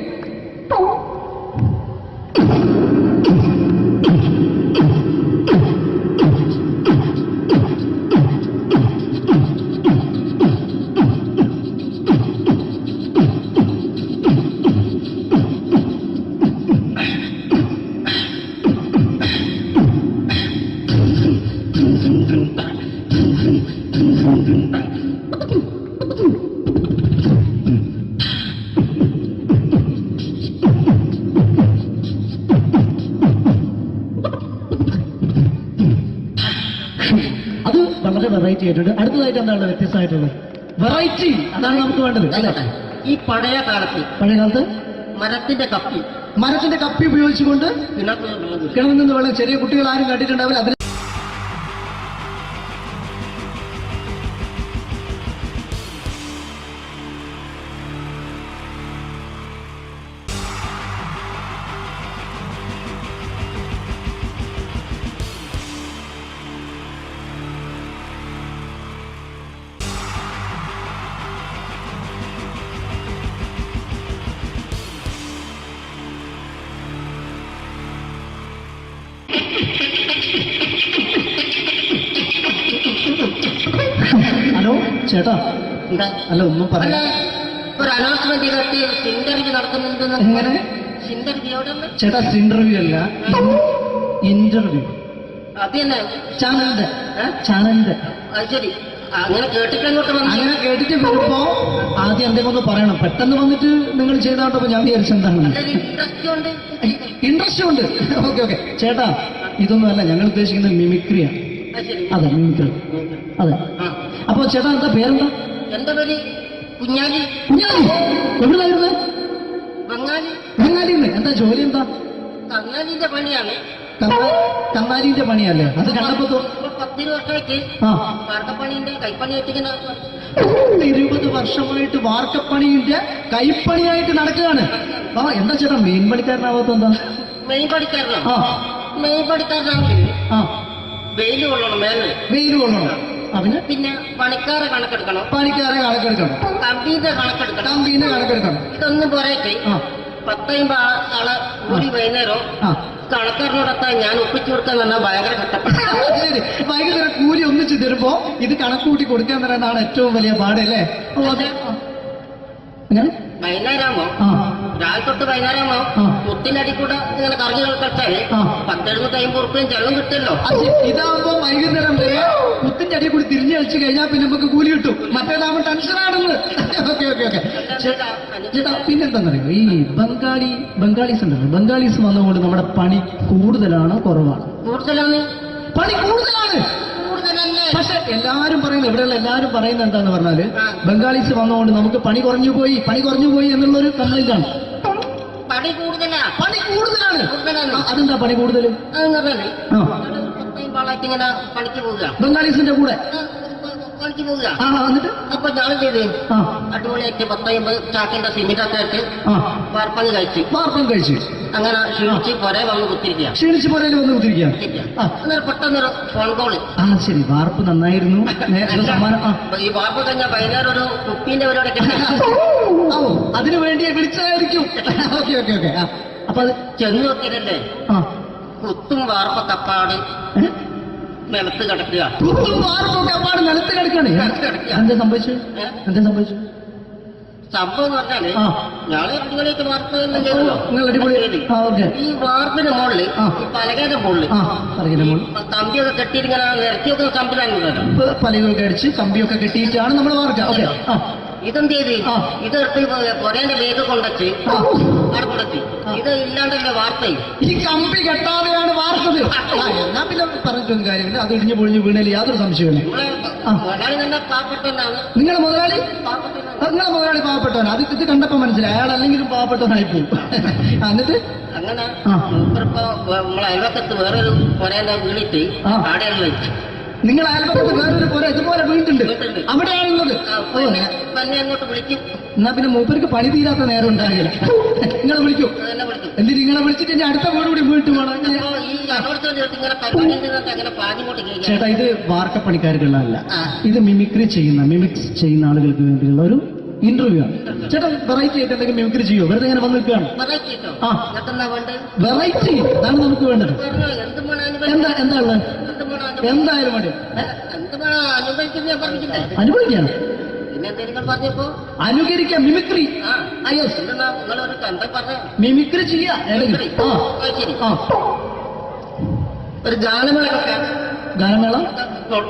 അത് വളരെ വെറൈറ്റി ആയിട്ടുണ്ട്. അടുത്തതായിട്ട് എന്താണ് വ്യത്യസ്തമായിട്ടുള്ളത്? വെറൈറ്റി, അതാണ് നമുക്ക് വേണ്ടത് അല്ലേ? ഈ പഴയ കാലത്ത് പഴയ കാലത്ത് മരത്തിന്റെ കപ്പി ഉപയോഗിച്ചുകൊണ്ട് ഇതിനകത്ത് കിണറിൽ നിന്ന് വെള്ളം ചെറിയ കുട്ടികൾ ആരും കണ്ടിട്ടുണ്ടാവില്ല. അതിൽ ഹലോ ചേട്ടാ, എന്താ അല്ല ഒന്നും അല്ല, പറയാ. ഒരു അനൗൺസ്മെന്റ് ചെയ്തിട്ട് ഇന്റർവ്യൂ നടക്കുന്നുണ്ടെന്ന്. എങ്ങനെ ഇന്റർവ്യൂ ചേട്ടാ? ഇന്റർവ്യൂ അല്ല, ഇന്റർവ്യൂ. അത് തന്നെ ചാനലിന്റെ ഏ? ചാനലിന്റെ. അത് ശരി. അങ്ങനെ കേട്ടിട്ട് അങ്ങോട്ട് വന്നു. അങ്ങനെ കേട്ടിട്ട് വരുമ്പോ ആദ്യം എന്തെങ്കിലും ഒന്ന് പറയണം. പെട്ടെന്ന് വന്നിട്ട് നിങ്ങൾ ചെയ്താട്ടപ്പോ ഞാൻ വിചാരിച്ചെന്താണ് ഇൻട്രസ്റ്റ് ഉണ്ട്. ഇൻട്രസ്റ്റ് ഉണ്ട്. ഓക്കെ ഓക്കെ ചേട്ടാ, ഇതൊന്നും അല്ല ഞങ്ങൾ ഉദ്ദേശിക്കുന്നത് മിമിക്രിയാണ്. അത് ശരി. അതെ മിമിക്രി, അതെ. ആ. അപ്പൊ ചേട്ടാ എന്താ പേരെന്താ? എന്റെ പേര് കുഞ്ഞാലി. കുഞ്ഞാലി. എവിടുന്നായിരുന്നു? ബംഗാളി. ബംഗാലിന്ന്. എന്താ ജോലി എന്താ? കങ്ങാലിന്റെ പണിയാണ്. കന്നാലിന്റെ പണിയല്ലേ? അത് കണ്ടപ്പോ ഇപ്പൊ 10 വർഷമായിട്ട് ആ വാർക്കപ്പണിന്റെ കൈപ്പണിയായിട്ട് ഇങ്ങനെ 20 വർഷമായിട്ട് വാർക്കപ്പണിന്റെ കൈപ്പണിയായിട്ട് നടക്കുകയാണ്. എന്താ ചേട്ടാ മെയിൻ പണിക്കാരനാവാത്ത എന്താ? മെയിൻ പണിക്കാരനാണ്. ആ മെയിൻ പണിക്കാരനാണെങ്കിൽ ആ വെയിൽ കൊള്ളണം മേലെ. വെയിൽ കൊള്ളണം. അവന് പിന്നെ പണിക്കാരെ കണക്കെടുക്കണം. പണിക്കാരെ കണക്കെടുക്കണം. കമ്പീന്റെ കണക്കെടുക്കണം. കമ്പീന്റെ കണക്കെടുക്കണം. ഇതൊന്നും പോരേക്ക് ആ 10 ആളെ കൂടി വൈകുന്നേരം ആ കണക്കാരനോടൊക്കെ ഞാൻ ഒപ്പിച്ചു കൊടുക്കാൻ പറഞ്ഞാൽ ഭയങ്കര കഷ്ടപ്പെട്ടു. ശരി. വൈകുന്നേരം കൂലി ഒന്നിച്ച് തരുമ്പോ ഇത് കണക്കൂട്ടി കൊടുക്കാൻ തരാനാണ് ഏറ്റവും വലിയ പാട് അല്ലേ? ഓ അതെ. അങ്ങനെ വൈകുന്നേരമാകുമ്പോ ആ രാവിലെ തൊട്ട് വൈകുന്നേരമാകുമ്പോ ആ. മുത്തിനടി കൂടെ ഇങ്ങനെ കറങ്ങി കളിച്ചാല് ആ. 10-50 ഉറുപ്പ്യം ചെലവും കിട്ടുമല്ലോ. ഇതാകുമ്പോ വൈകുന്നേരം വരെ കുത്തിന്റെ അടിയിൽ കൂടി തിരിഞ്ഞു കളിച്ച് കഴിഞ്ഞാൽ പിന്നെ നമുക്ക് കൂലി കിട്ടും. മറ്റേതാകുമ്പോ ടെൻഷനാണെന്ന്. ഓക്കെ ഓക്കെ ഓക്കെ ചേട്ടാ, പിന്നെന്താണെന്നറിയോ, ഈ ബംഗാളീസ് ഉണ്ടല്ലോ, ബംഗാളീസ് വന്നുകൊണ്ട് നമ്മുടെ പണി കൂടുതലാണ് കുറവാണ്? കൂടുതലാണ്. പണി കൂടുതലാണ്. കൂടുതലല്ലേ? പക്ഷെ എല്ലാരും പറയുന്നത്, ഇവിടെയുള്ള എല്ലാരും പറയുന്നത് എന്താന്ന് പറഞ്ഞാല് ആ. ബംഗാളീസ് വന്നുകൊണ്ട് നമുക്ക് പണി കുറഞ്ഞു പോയി എന്നുള്ളൊരു കംപ്ലൈന്റ് ആണ്. പണി കൂടുതലാ. പണി കൂടുതലാണ്. കൂടുതലാണ്. അതെന്താ പണി കൂടുതൽ? അതെന്ന് പറഞ്ഞാല് ആ 10 ആളായിട്ട് ഇങ്ങനെ പണിക്ക് പോവുക. ബംഗാളീസിന്റെ കൂടെ പണിക്ക് പോവുക. എന്നിട്ട് അപ്പൊ ഞാൻ ചെയ്ത് ആ അടിപൊളിയായിട്ട് 10-50 ചാക്കിന്റെ സിമെന്റൊക്കെ ആയിട്ട് ആ വാർപ്പങ്ങ് കഴിച്ച് വാർപ്പം കഴിച്ച് അങ്ങനെ ക്ഷീണിച്ച് കുറെ വന്ന് കുത്തിരിക്കുക. ക്ഷീണിച്ച് പുറയിൽ വന്ന് കുത്തിരിക്കുക. ആ അന്നേരം പെട്ടെന്നൊരു ഫോൺ കോള്. ശരി. വാർപ്പ് നന്നായിരുന്നു. സമ്മാനം ഈ വാർപ്പ് കഴിഞ്ഞ വൈകുന്നേരം ഒരു കുപ്പീന്റെ പരിപാടി അതിനു വേണ്ടി വിളിച്ചതായിരിക്കും. Okay okay okay. അപ്പൊ അത് ചെന്ന് നോക്കിയതല്ലേ ആ കുത്തും വാർപ്പ കപ്പാട് നിലത്ത് കിടക്കുക. കുത്തും വാർപ്പൊക്കെ അപ്പാട് നിലത്ത് കിടക്കാണ്. എന്താ സംഭവിച്ചു? സംഭവം എന്ന് പറഞ്ഞാല് ആ. ഞാള് അടിപൊളിയായിട്ട് വാർപ്പ് എല്ലാം ചെയ്തല്ലോ. നിങ്ങൾ അടിപൊളി. ഓക്കെ. ഈ വാർപ്പിന് മുകളില് ആ. ഈ പലകയുടെ മുകളില് പറഞ്ഞ കമ്പിയൊക്കെ കെട്ടിയിട്ട് ഇങ്ങനെ നിരത്തി വെക്കുന്ന സംവിധാനങ്ങളല്ലോ. പലകൊക്കെ അടിച്ച് കമ്പിയൊക്കെ കെട്ടിയിട്ടാണ് നമ്മൾ വാർക്കുക. ഓക്കെ. ഇതെന്ത് ചെയ്ത് ആ. ഇതെടുത്ത് പൊരേന്റെ വേഗ കൊണ്ടച്ച് അവിടെ കൊണ്ടച്ച് ഇത് ഇല്ലാണ്ടല്ലേ വാർത്തയും. ഈ കമ്പി കെട്ടാതെയാണ് വാർത്തത്. എന്നാ പിന്നെ പറഞ്ഞിട്ടൊന്നും കാര്യമില്ല. അത് ഇടിഞ്ഞു പൊളിഞ്ഞു വീണേൽ യാതൊരു സംശയമില്ല. മുതലാളി തന്നെ പാവപ്പെട്ടവനാണ്. നിങ്ങളെ മുതലാളി പാവപ്പെട്ടവനാണ്. ഇത് കണ്ടപ്പോ മനസ്സിലായി അയാൾ അല്ലെങ്കിലും പാവപ്പെട്ടവനായി പോകും. എന്നിട്ട് അങ്ങനെ മൂപ്പറിപ്പോ നമ്മളെ അയൽവക്കത്ത് വേറൊരു പൊരേന്റെ വീണിട്ട് ആടെയാണ് വെച്ചു. നിങ്ങൾ അയൽപക്കത്ത് വേറൊരു പുര ഇതുപോലെ വീട്ടുണ്ട്, അവിടെയാണുള്ളത്. തന്നെ അങ്ങോട്ട് വിളിക്കും. എന്നാ പിന്നെ മൂപ്പർക്ക് പണി തീരാത്ത നേരം ഉണ്ടാകില്ല. നിങ്ങളെ വിളിക്കും. അതെന്നെ വിളിക്കും. എന്നിട്ട് നിങ്ങളെ വിളിച്ചിട്ട് ഇനി അടുത്ത വീട് കൂടി വീട്ടു പോകണം. അപ്പൊ ഈ പറഞ്ഞോടത്ത് ഇങ്ങനെ പരിപാടിയിൽ നിന്നൊക്കെ അങ്ങനെ പാഞ്ഞുകൊണ്ട് കേൾക്കാം. ചേട്ടാ ഇത് വാർക്കപ്പണിക്കാർക്കുള്ളതല്ല, ആ. ഇത് മിമിക്സ് ചെയ്യുന്ന ആളുകൾക്ക് വേണ്ടിയുള്ള ഒരു ഇന്റർവ്യൂ ആണ്. ചേട്ടാ വെറൈറ്റി ആയിട്ട് എന്തെങ്കിലും മിമിക്രി ചെയ്യോ? വെറുതെ ഇങ്ങനെ വന്ന് നിൽക്കുകയാണ്. വെറൈറ്റി കിട്ടോ? ആ. ഇതൊക്കെന്താ വേണ്ടത്? വെറൈറ്റി അതാണ് നമുക്ക് വേണ്ടത്. പറഞ്ഞോ, എന്ത് വേണം എന്താ അനുഭവിക്കാൻ? എന്താ ഉള്ളത്? എന്ത് വേണം അനുഭവിക്കാൻ? എന്തായാലും മതി, എന്ത് വേണം അനുഭവിക്കുന്നത് ഞാൻ പറഞ്ഞില്ലേ? അനുഭവിക്കാണ്, പിന്നെ എന്തെങ്കിലും പറഞ്ഞപ്പോ അനുകരിക്കാം, മിമിക്രി. ആ യെസ്, എന്നാ നിങ്ങളൊരു എന്താ പറഞ്ഞ മിമിക്രി ചെയ്യാ. മിമിക്രി. ആ ശരി. ആ ഒരു ഗാനമേളൊക്കെ ഗാനമേള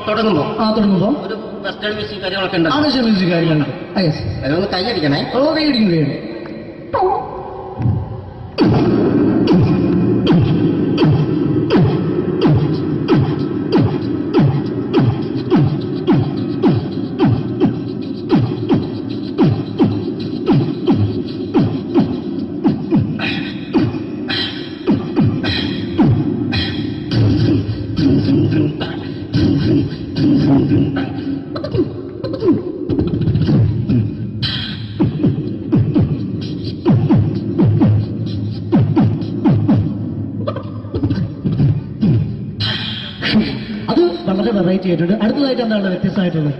തുടങ്ങുമ്പോ തുടങ്ങുമ്പോ ഒരു വെസ്റ്റേൺ മ്യൂസിക് കാര്യങ്ങളൊക്കെ ഉണ്ട്. ആവശ്യം മ്യൂസിക് കാര്യങ്ങളുണ്ട്. യെസ്, അതൊന്ന് കൈയടിക്കണേ. കൈയടിക്കും കൈയടി. അത് വളരെ വെറൈറ്റി ആയിട്ടുണ്ട്. അടുത്തതായിട്ട് എന്താണ് വ്യത്യസ്തമായിട്ടുള്ളത്?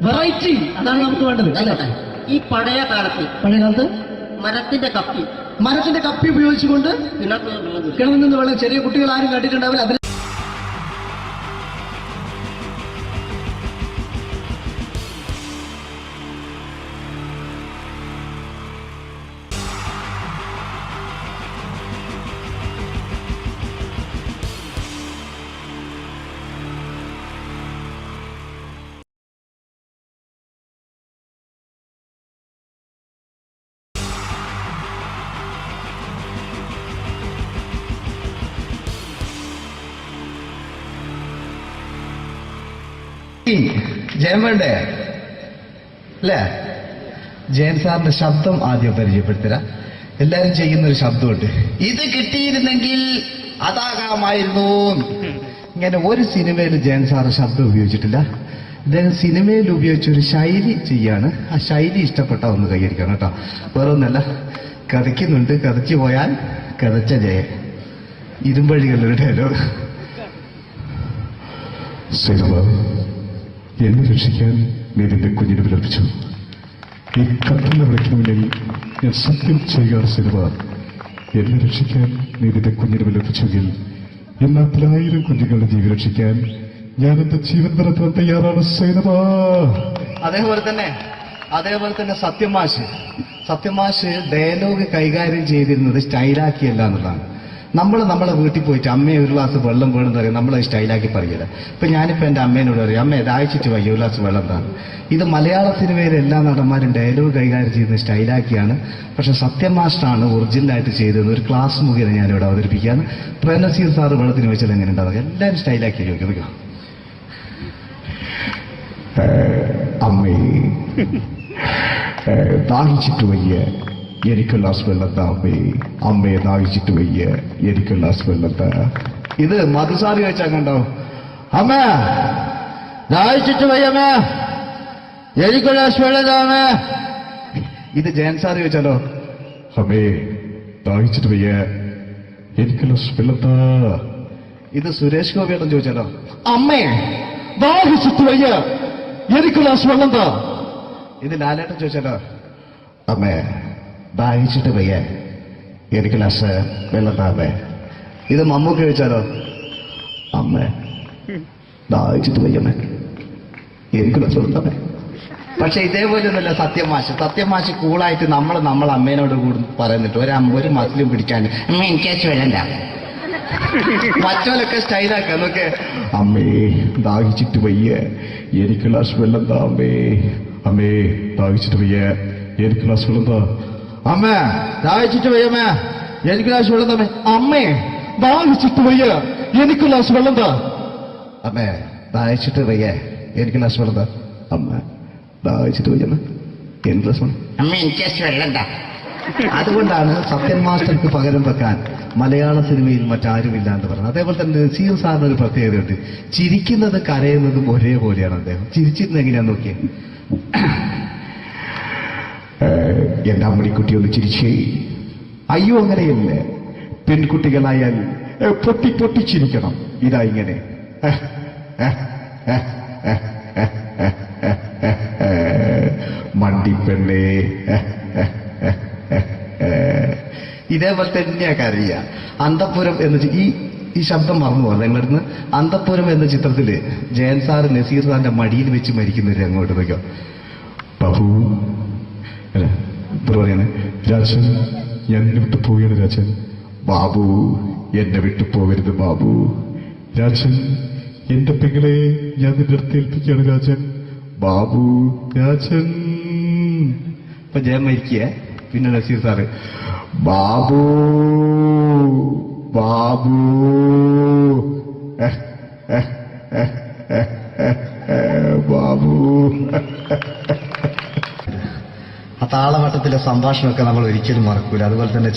വെറൈറ്റി, അതാണ് നമുക്ക് വേണ്ടത് അല്ലേ? ഈ പഴയ കാലത്ത് പഴയ കാലത്ത് മരത്തിന്റെ കപ്പി ഉപയോഗിച്ചുകൊണ്ട് കിണറ്റിൽ വെള്ളം കുടിക്കും. കിണറിൽ നിന്ന് വെള്ളം, ചെറിയ കുട്ടികൾ ആരും കണ്ടിട്ടുണ്ടാവില്ല. അതിൽ ജയൻ വേണ്ടേ അല്ലേ? ജയൻ സാറിന്റെ ശബ്ദം ആദ്യം പരിചയപ്പെടുത്തരാ. എല്ലാരും ചെയ്യുന്നൊരു ശബ്ദമുണ്ട്, ഇത് കിട്ടിയിരുന്നെങ്കിൽ അതാകാമായിരുന്നു. ഇങ്ങനെ ഒരു സിനിമയിൽ ജയൻ സാറ് ശബ്ദം ഉപയോഗിച്ചിട്ടില്ല. അദ്ദേഹം സിനിമയിൽ ഉപയോഗിച്ച ഒരു ശൈലി ചെയ്യാണ്. ആ ശൈലി ഇഷ്ടപ്പെട്ട ഒന്ന് കൈകരിക്കണം കേട്ടോ. വേറെ ഒന്നല്ല, കഥയ്ക്കുന്നുണ്ട്, കഥച്ചു പോയാൽ കഥച്ച ജയൻ. ഇരുമ്പഴികളുടെ ഡയലോഗ്. സൈനബ, എന്നെ രക്ഷിക്കാൻ നീ നിന്റെ കുഞ്ഞിനെ വിലപിച്ചു. ഈ കത്തുന്ന വിളക്കിന് മുന്നിൽ ഞാൻ സത്യം ചെയ്യുകയാണ് സൈനബ. എന്നെ രക്ഷിക്കാൻ നീ നിന്റെ കുഞ്ഞിനെ വിലപിച്ചെങ്കിൽ എന്നാൽ 10,000 കുഞ്ഞുങ്ങളുടെ ജീവൻ രക്ഷിക്കാൻ ഞാൻ എന്റെ ജീവൻ നടത്താൻ തയ്യാറാണ് സൈനബ. അതേപോലെ തന്നെ സത്യമാഷ് ഡയലോഗ് കൈകാര്യം ചെയ്തിരുന്നത് സ്റ്റൈലാക്കിയല്ല എന്നുള്ളതാണ്. നമ്മൾ നമ്മളെ വീട്ടിൽ പോയിട്ട് അമ്മയെ ഒരു ഗ്ലാസ് വെള്ളം വേണമെന്ന് പറയും, നമ്മളത് സ്റ്റൈലാക്കി പറയില്ല. ഇപ്പൊ ഞാനിപ്പോ എന്റെ അമ്മേനോട് പറയും, അമ്മ ദാഹിച്ചിട്ട് വയ്യ ഒരു ഗ്ലാസ് വെള്ളം എന്താണ്. ഇത് മലയാള സിനിമയിലെ എല്ലാ നടന്മാരും ഡയലോഗ് കൈകാര്യം ചെയ്യുന്നത് സ്റ്റൈലാക്കിയാണ്. പക്ഷെ സത്യമാഷ്ടാണ് ഒറിജിനലായിട്ട് ചെയ്തത്. ഒരു ക്ലാസ് മുഖേന ഞാനിവിടെ അവതരിപ്പിക്കുകയാണ്. പ്രേംനസീർ സാറ് വെള്ളത്തിന് വെച്ചാൽ എങ്ങനെ ഉണ്ടാവുക? എല്ലാവരും സ്റ്റൈലാക്കി ചോദിക്കുക. അമ്മേ, ദാഹിച്ചിട്ട് വയ്യ, എനിക്ക് ഗ്ലാസ് വെള്ളം താ അമ്മേ. അമ്മയെ ദാഹിച്ചിട്ട് വയ്യ, എനിക്ക് ഗ്ലാസ് വെള്ളം താ. ഇത് മധുസാരി വെച്ചാൽ കണ്ടോ? അമ്മ ദാഹിച്ചിട്ട് വയ്യമ്മേ, എനിക്ക് ഗ്ലാസ് വെള്ളം താ അമ്മേ. ഇത് ജയൻ സാറി വെച്ചാലോ? അമ്മേ, ദാഹിച്ചിട്ട് വയ്യ, എനിക്ക് ഗ്ലാസ് വെള്ളം താ. ഇത് സുരേഷ് ഗോപിയേട്ടൻ ചോദിച്ചാലോ? അമ്മേ ദാഹിച്ചിട്ട് വയ്യ, എനിക്ക് ഗ്ലാസ് വെള്ളം താ. ഇത് ലാലേട്ടൻ ചോദിച്ചാലോ? അമ്മേ, ദാഹിച്ചിട്ട് വയ്യ, എനിക്ക് ഗ്ലാസ് വെള്ളം താ അമ്മേ. ഇത് മമ്മൂക്ക് ചോദിച്ചാലോ? അമ്മേ, ദാഹിച്ചിട്ട് വയ്യമ്മേ, എനിക്ക് ഗ്ലാസ് വെള്ളം താ അമ്മേ. പക്ഷെ ഇതേപോലെയൊന്നുമല്ല സത്യമാഷ് കൂളായിട്ട് നമ്മളെ അമ്മേനോട് കൂടി പറയുന്നിട്ട് ഒരു മസിലും പിടിക്കാൻ അമ്മ എനിക്ക് വേണ്ട. മറ്റോലൊക്കെ സ്റ്റൈലാക്കാം നോക്കെ. അമ്മേ, ദാഹിച്ചിട്ട് വയ്യ, എനിക്ക് ഗ്ലാസ് വെള്ളം താ അമ്മേ. അമ്മേ, ദാഹിച്ചിട്ട് വയ്യ, എനിക്ക് ഗ്ലാസ് വെള്ളം താ. അമ്മ ദാഹിച്ചിട്ട് വയ്യമ്മേ, എനിക്ക് ഗ്ലാസ് വെള്ളം താ. അമ്മേ, ദാഹിച്ചിട്ട് വയ്യ, എനിക്ക് ഗ്ലാസ് വെള്ളം താ. അമ്മേ ദാഹിച്ചിട്ട് വയ്യ, എനിക്ക് ഗ്ലാസ് വെള്ളം താ. അമ്മ, ദാഹിച്ചിട്ട് വയ്യമ്മ, എനിക്ക് ഗ്ലാസ് വെള്ളം. അമ്മ എനിക്ക് വെള്ളം താ. അതുകൊണ്ടാണ് സത്യൻ മാസ്റ്റർക്ക് പകരം വെക്കാൻ മലയാള സിനിമയിൽ മറ്റാരുമില്ല എന്ന് പറയുന്നത്. അതേപോലെ തന്നെ നസീർ സാറിന് ഒരു പ്രത്യേകതയുണ്ട്. ചിരിക്കുന്നത് കരയുന്നതും ഒരേപോലെയാണ് അദ്ദേഹം. ചിരിച്ചിരുന്നത് എങ്ങനെയാന്ന് നോക്കിയേ. എന്റെ അമ്മണിക്കുട്ടി ഒന്ന് ചിരിച്ചേ. അയ്യോ അങ്ങനെയല്ല, പെൺകുട്ടികളായാൽ പൊട്ടിച്ചിരിക്കണം. ഇതാ ഇങ്ങനെ. മണ്ടിപ്പെണ്ണേ. ഇതേപോലെ തന്നെയാ കരയ. അന്തപ്പുരം എന്ന ഈ ശബ്ദം മറന്നു പോകാം നിങ്ങളടുന്ന്. അന്തപ്പുരം എന്ന ചിത്രത്തില് ജയൻ സാറ് നസീർ സാറിന്റെ മടിയിൽ വെച്ച് മരിക്കുന്നവര് അങ്ങോട്ട് നോക്കാം. ബാബു അല്ല പറയാണ്, രാജൻ ഞാൻ എന്നെ വിട്ടു പോവുകയാണ് രാജൻ. ബാബു എന്നെ വിട്ടു പോകരുത് ബാബു. രാജൻ എന്റെ പെങ്ങളെ ഞാൻ നിന്റെ അടുത്ത് ഏൽപ്പിക്കുകയാണ് രാജൻ. ബാബു രാജൻ. ഇപ്പൊ ജയൻ മരിക്കുക. പിന്നെ നസീർ സാറ് ബാബു ബാബു. ബാബു. ആ താളവട്ടത്തിലെ സംഭാഷണമൊക്കെ നമ്മൾ ഒരിക്കലും മറക്കൂല. അതുപോലെ തന്നെ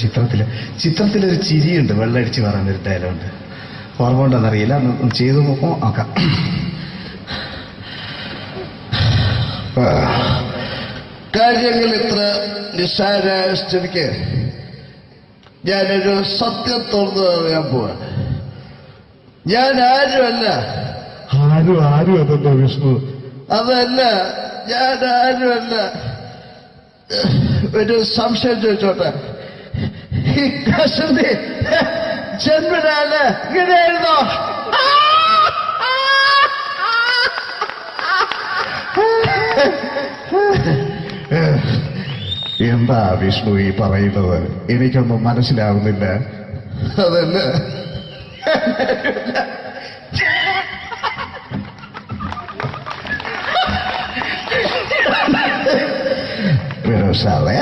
ചിത്രത്തിലൊരു ചിരിയുണ്ട്, വെള്ളടിച്ച് പറയുന്നൊരു ഡയലോഗുണ്ട്. ഓർമ്മ ഉണ്ടെന്നറിയില്ല, ഒന്ന് ചെയ്തു നോക്കാം. കാര്യങ്ങൾ ഇത്ര നിസ്സാരമായ സ്ഥിതിക്ക് ഞാനൊരു സത്യം തുറന്നു പറയാൻ പോവാ. ഞാൻ ആരുമല്ല. ആരും അതെന്താ വിഷ്ണു? അതല്ല, ഞാൻ ആരുമല്ല. ഒരു സംശയം ചോദിച്ചോട്ടെ, ഈ കസന്തി ജന്മനാണ് ഇങ്ങനെയായിരുന്നോ? എന്താ വിഷ്ണു ഈ പറയുന്നത്? എനിക്കൊന്നും മനസ്സിലാവുന്നില്ല. അതല്ല, Pero sabe.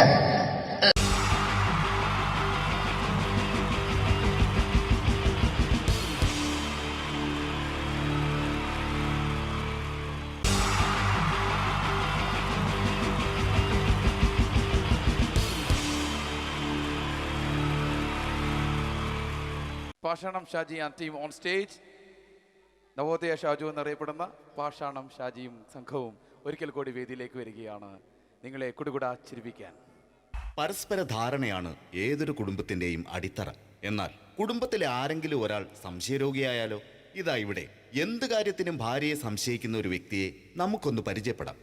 Pashanam Shaji and team on stage. Navodaya Shaju എന്നറിയപ്പെടുന്ന പാഷാണം ഷാജിയും സംഘവും ഒരിക്കൽ കൂടി വേദിയിലേക്ക് വരികയാണ് നിങ്ങളെ കുടുകുടാ ചിരിപ്പിക്കാൻ. പരസ്പര ധാരണയാണ് ഏതൊരു കുടുംബത്തിന്റെയും അടിത്തറ. എന്നാൽ കുടുംബത്തിലെ ആരെങ്കിലും ഒരാൾ സംശയരോഗിയായാലോ? ഇതാ ഇവിടെ എന്ത് കാര്യത്തിനും ഭാര്യയെ സംശയിക്കുന്ന ഒരു വ്യക്തിയെ നമുക്കൊന്ന് പരിചയപ്പെടാം.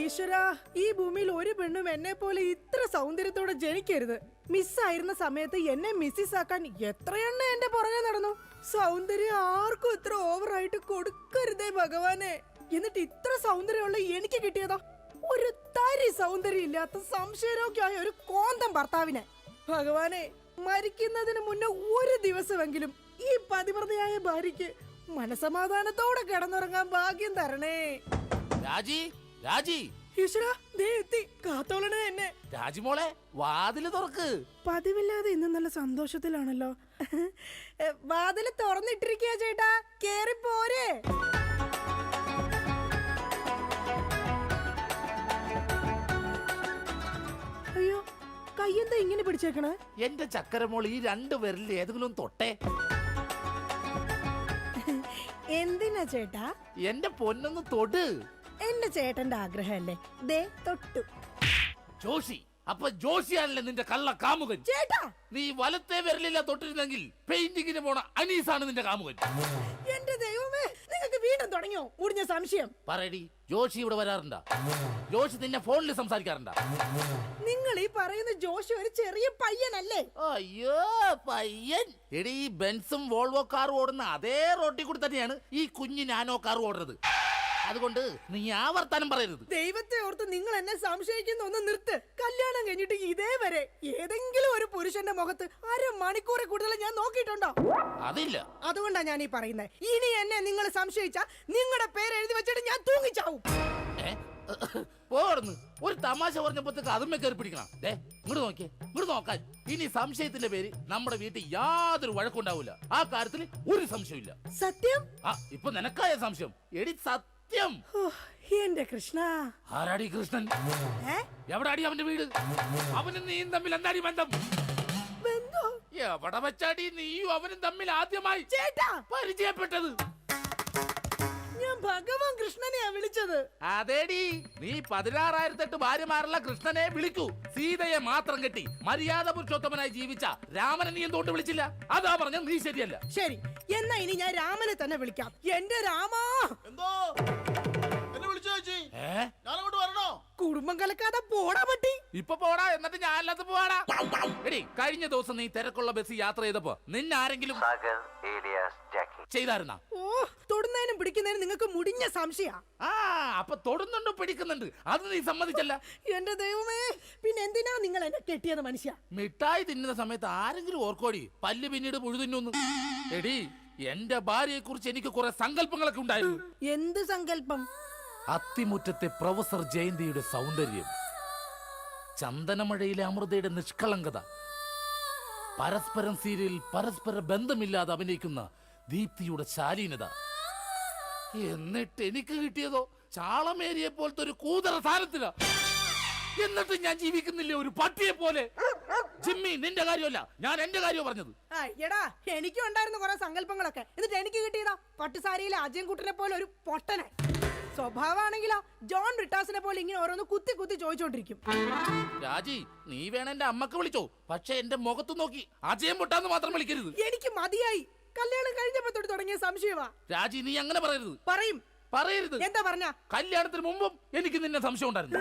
ഈശ്വരാ, ഈ ഭൂമിയിൽ ഒരു പെണ്ണും എന്നെ പോലെ ഇത്ര സൗന്ദര്യത്തോടെ ജനിക്കരുത്. മിസ്സായിരുന്ന സമയത്ത് എന്നെ മിസ്സിസ് ആക്കാൻ എത്രയെണ്ണ എന്റെ പുറകെ നടന്നു. സൗന്ദര്യം ആർക്കും ഇത്ര ഓവറായിട്ട് കൊടുക്കരുതേ ഭഗവാനെ. എന്നിട്ട് ഇത്ര സൗന്ദര്യമുള്ള എനിക്ക് കിട്ടിയതോ ഒരു തരി സൗന്ദര്യം ഇല്ലാത്ത സംശയരോഗ്യമായ ഒരു കോന്തം ഭർത്താവിനെ. ഭഗവാനെ, മരിക്കുന്നതിന് മുന്നേ ഒരു ദിവസമെങ്കിലും ഈ പതിവ്രതയായ ഭാര്യയ്ക്ക് മനസമാധാനത്തോടെ കിടന്നുറങ്ങാൻ ഭാഗ്യം തരണേ. രാജി, രാജി, ഈശ്വരാ, ദേ എത്തി. കാത്തോളണേ എന്നെ. രാജിമോളെ, വാതില് തുറക്ക്. പതിവില്ലാതെ ഇന്ന് നല്ല സന്തോഷത്തിലാണല്ലോ. വാതില് തുറന്നിട്ടിരിക്കുക ചേട്ടാ, കേറി പോരെ. അയ്യോ, കയ്യെന്താ ഇങ്ങനെ പിടിച്ചേക്കണേ? എന്റെ ചക്കരമോൾ ഈ രണ്ടു പേരിൽ ഏതെങ്കിലും തൊട്ടേ. എന്തിനാ ചേട്ടാ? എന്റെ പൊന്നൊന്ന് തൊട്. എന്റെ ചേട്ടന്റെ ആഗ്രഹമല്ലേ, ദേ തൊട്ടു. ജോഷി, അപ്പൊ ജോഷിയാണല്ലേ നിന്റെ കള്ള കാമുകൻ? ചേട്ടാ, നീ വലത്തെ വിരലില്ല തൊട്ടിരുന്നെങ്കിൽ പെയിന്റിങ്ങിന് പോണ അനീസാണ് നിന്റെ കാമുകൻ. എന്റെ ദൈവമേ, നിങ്ങൾക്ക് വീണ്ടും തുടങ്ങിയോ മുടിഞ്ഞ സംശയം? പറയടി, ജോഷി ഇവിടെ വരാറുണ്ടാ? ജോഷി നിന്നെ ഫോണിൽ സംസാരിക്കാറുണ്ടാ? നിങ്ങൾ ഈ പറയുന്ന ജോഷി ഒരു ചെറിയ പയ്യനല്ലേ? അയ്യോ, പയ്യൻ. എടി, ഈ ബെൻസും വോൾവോ കാറും ഓടുന്ന അതേ റോട്ടിൽ കൂടി തന്നെയാണ് ഈ കുഞ്ഞു നാനോ കാർ ഓടുന്നത്. അതുകൊണ്ട് നീ ആ വർത്താനം പറയരുത്. ദൈവത്തെ ഓർത്ത് നിങ്ങൾ എന്നെ സംശയിക്കുന്ന ഒന്ന് നിർത്ത്. കല്യാണം കഴിഞ്ഞിട്ട് ഇതേവരെ ഏതെങ്കിലും ഒരു പുരുഷന്റെ മുഖത്ത് അരമണിക്കൂറെ കൂടുതൽ ഞാൻ നോക്കിയിട്ടുണ്ടോ? അതില്ല. അതുകൊണ്ടാ ഞാൻ ഈ പറയുന്നത്. ഇനി എന്നെ നിങ്ങൾ സംശയിച്ചാ നിങ്ങളുടെ പേര് എഴുതി വെച്ചിട്ട് ഞാൻ തൂങ്ങിച്ചാവും. പോർന്ന് ഒരു തമാശ പറഞ്ഞപ്പോഴത്തേക്ക് അതുമ്മേ കയറി പിടിക്കണം. ഇങ്ങോട്ട് നോക്കിയേ, ഇങ്ങോട്ട് നോക്കാൻ. ഇനി സംശയത്തിന്റെ പേര് നമ്മുടെ വീട്ടിൽ യാതൊരു വഴക്കുണ്ടാവില്ല. ആ കാര്യത്തിൽ ഒരു സംശയമില്ല. സത്യം? ആ, ഇപ്പൊ നിനക്കായ സംശയം. എടി സത്യം. എന്റെ കൃഷ്ണ. ആരാടി കൃഷ്ണൻ? എവിടാടി അവന്റെ വീട്? അവനും നീയും തമ്മിൽ എന്താടി ബന്ധം? എവിടെ വെച്ചാടി നീയും അവനും തമ്മിൽ ആദ്യമായി പരിചയപ്പെട്ടത്? ഞാൻ ഞാൻ ഭഗവാൻ കൃഷ്ണനെയാ വിളിച്ചത്. അതേടി, നീ 16,008 ഭാര്യമാരുള്ള കൃഷ്ണനെ വിളിക്കൂ. സീതയെ മാത്രം കെട്ടി മര്യാദ പുരുഷോത്തമനായി ജീവിച്ച രാമനെ നീ എന്തുകൊണ്ട് വിളിച്ചില്ല? അതാ പറഞ്ഞ നീ ശരിയല്ല. ശരി, എന്നാ ഇനി ഞാൻ രാമനെ തന്നെ വിളിക്കാം. എന്റെ രാമാ. എന്തോ എന്നെ വിളിച്ചു ചേച്ചി, ഞാനങ്ങോട്ട് വരണോ? കുടുംബം കലക്കാതെ പോടാ പട്ടി. ഇപ്പൊ പോടാ, എന്നിട്ട് ഞാൻ അല്ലാത്ത പോവാടാ. എടി, കഴിഞ്ഞ ദിവസം നീ തിരക്കുള്ള ബസ് യാത്ര ചെയ്തപ്പോ നിന്നെ ആരെങ്കിലും ചെയ്തായിരുന്ന? ഓ, തൊടുന്നതിനും പിടിക്കുന്നതിനും നിങ്ങൾക്ക് മുടിഞ്ഞ സംശയ. ആ, അപ്പൊ തൊടുന്നുണ്ട് പിടിക്കുന്നുണ്ട്, അത് നീ സമ്മതിച്ചല്ല. എന്റെ ദൈവമേ, പിന്നെ എന്തിനാ നിങ്ങൾ എന്നെ കെട്ടിയത് മനുഷ്യ? മിഠായി തിന്നുന്ന സമയത്ത് ആരെങ്കിലും ഓർക്കോടി പല്ല് പിന്നീട് പുഴു തിന്നു? എടി, എന്റെ ഭാര്യയെ കുറിച്ച് എനിക്ക് കുറെ സങ്കല്പങ്ങളൊക്കെ ഉണ്ടായിരുന്നു. എന്ത് സങ്കല്പം? അത്തിമുറ്റത്തെ പ്രൊഫസർ ജയന്തിയുടെ സൗന്ദര്യം, ചന്ദനമഴയിലെ അമൃതയുടെ നിഷ്കളങ്കത, പരസ്പരം സീരിയൽ പരസ്പര ബന്ധമില്ലാതെ അഭിനയിക്കുന്ന ദീപ്തിയുടെ ശാലീനത. എന്നിട്ട് എനിക്ക് കിട്ടിയതോ ചാളമേരിയെ പോലത്തെ ഒരു കൂതറ സാധനത്തില. എന്നിട്ട് ഞാൻ ജീവിക്കുന്നില്ലേ ഒരു പട്ടിയെ പോലെ? ജിമ്മി, നിന്റെ കാര്യമല്ല, ഞാൻ എന്റെ കാര്യം പറഞ്ഞത്. എടാ, എനിക്കും ഉണ്ടായിരുന്നു കുറെ സങ്കല്പങ്ങളൊക്കെ. എന്നിട്ട് എനിക്ക് കിട്ടിയതാ പട്ടുസാരിയിലെ അജയൻകുട്ടനെ പോലെ ഒരു പൊട്ടനെ. സ്വഭാവമാണെങ്കിലോ ജോൺ ബ്രിട്ടാസിനെ പോലെ ഇങ്ങനെ ഓരോന്ന് കുത്തി കുത്തി ചോദിച്ചോണ്ടിരിക്കും. രാജി, നീ വേണം എന്റെ അമ്മക്ക് വിളിച്ചോ, പക്ഷെ എന്റെ മുഖത്ത് നോക്കി അജയം പൊട്ടാന്ന് മാത്രം വിളിക്കരുത്. എനിക്ക് മതിയായി. കല്യാണം കഴിഞ്ഞപ്പോ തൊട്ട് തുടങ്ങിയ സംശയമാ. രാജി, നീ അങ്ങനെ പറയരുത്. പറയരുത്. എന്താ പറഞ്ഞ? കല്യാണത്തിന് മുമ്പും എനിക്ക് നിന്നെ സംശയം ഉണ്ടായിരുന്നു.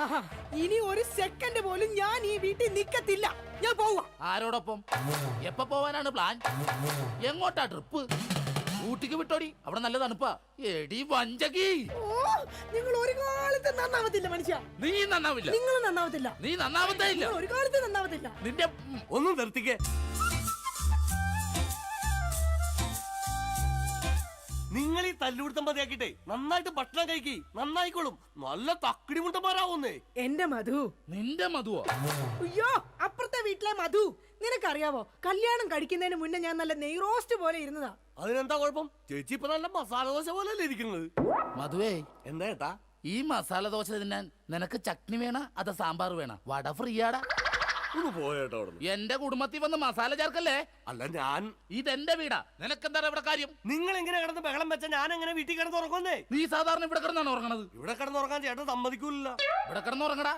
ആഹാ, ഇനി ഒരു സെക്കൻഡ് പോലും ഞാൻ ഈ വീട്ടിൽ നിക്കത്തില്ല. ഞാൻ പോവാ. ആരോടൊപ്പം? എപ്പ പോവാനാണ് പ്ലാൻ? എങ്ങോട്ടാ ട്രിപ്പ്? ഊട്ടിക്ക് വിട്ടോടി, അവിടെ നല്ല തണുപ്പാ. എടി വഞ്ചകി, നിങ്ങൾ ഒരു കാലത്ത് നന്നാവത്തില്ല മനുഷ്യ. നീ നന്നാവില്ല. നിങ്ങൾ നന്നാവത്തില്ല. നീ നന്നാവത്തേ ഇല്ല. ഒരു കാലത്ത് നന്നാവത്തില്ല. നിന്റെ ഒന്നും നിർത്തിക്കേ. നിങ്ങൾ ഈ തല്ലുപിടുത്തം മതിയാക്കിട്ടെ നന്നായിട്ട് ഭക്ഷണം കഴിക്കി, നന്നായിക്കോളും. നല്ല തക്കിടി മുണ്ടന്മാരാവുന്നേ. എന്റെ മധു. നിന്റെ മധുവോ? അയ്യോ, അപ്പുറത്തെ വീട്ടിലെ മധു. നിനക്കറിയാവോ, കല്യാണം കഴിക്കുന്നതിന് മുന്നേ ഞാൻ നല്ല നെയ് റോസ്റ്റ് പോലെ ഇരുന്നതാ. അതിനെന്താ കുഴപ്പം? ചേച്ചി ഇപ്പൊ നല്ല മസാല ദോശ പോലല്ലേ ഇരിക്കുന്നത്. മധുവേ, എന്താ ഏട്ടാ? ഈ മസാല ദോശ തിന്നാൻ നിനക്ക് ചട്നി വേണ അതോ സാമ്പാർ വേണ? വട ഫ്രീയാടാ. ഒന്ന് പോയേട്ടോ. എന്റെ കുടുംബത്തിൽ വന്ന് മസാല ചേർക്കല്ലേ. അല്ല, ഞാൻ ഇതെന്റെ വീടാ, നിനക്കെന്താ ഇവിടെ കാര്യം? നിങ്ങൾ എങ്ങനെ കിടന്ന് ബഹളം വെച്ച ഞാൻ എങ്ങനെ വീട്ടിൽ കിടന്ന് ഉറങ്ങുന്നേ? നീ സാധാരണ ഇവിടെ കിടന്നാണ് ഉറങ്ങണത്. ഇവിടെ കിടന്ന് ഉറങ്ങാൻ ചേട്ടൻ സമ്മതിക്കൂല. ഇവിടെ കിടന്ന് ഉറങ്ങടാ.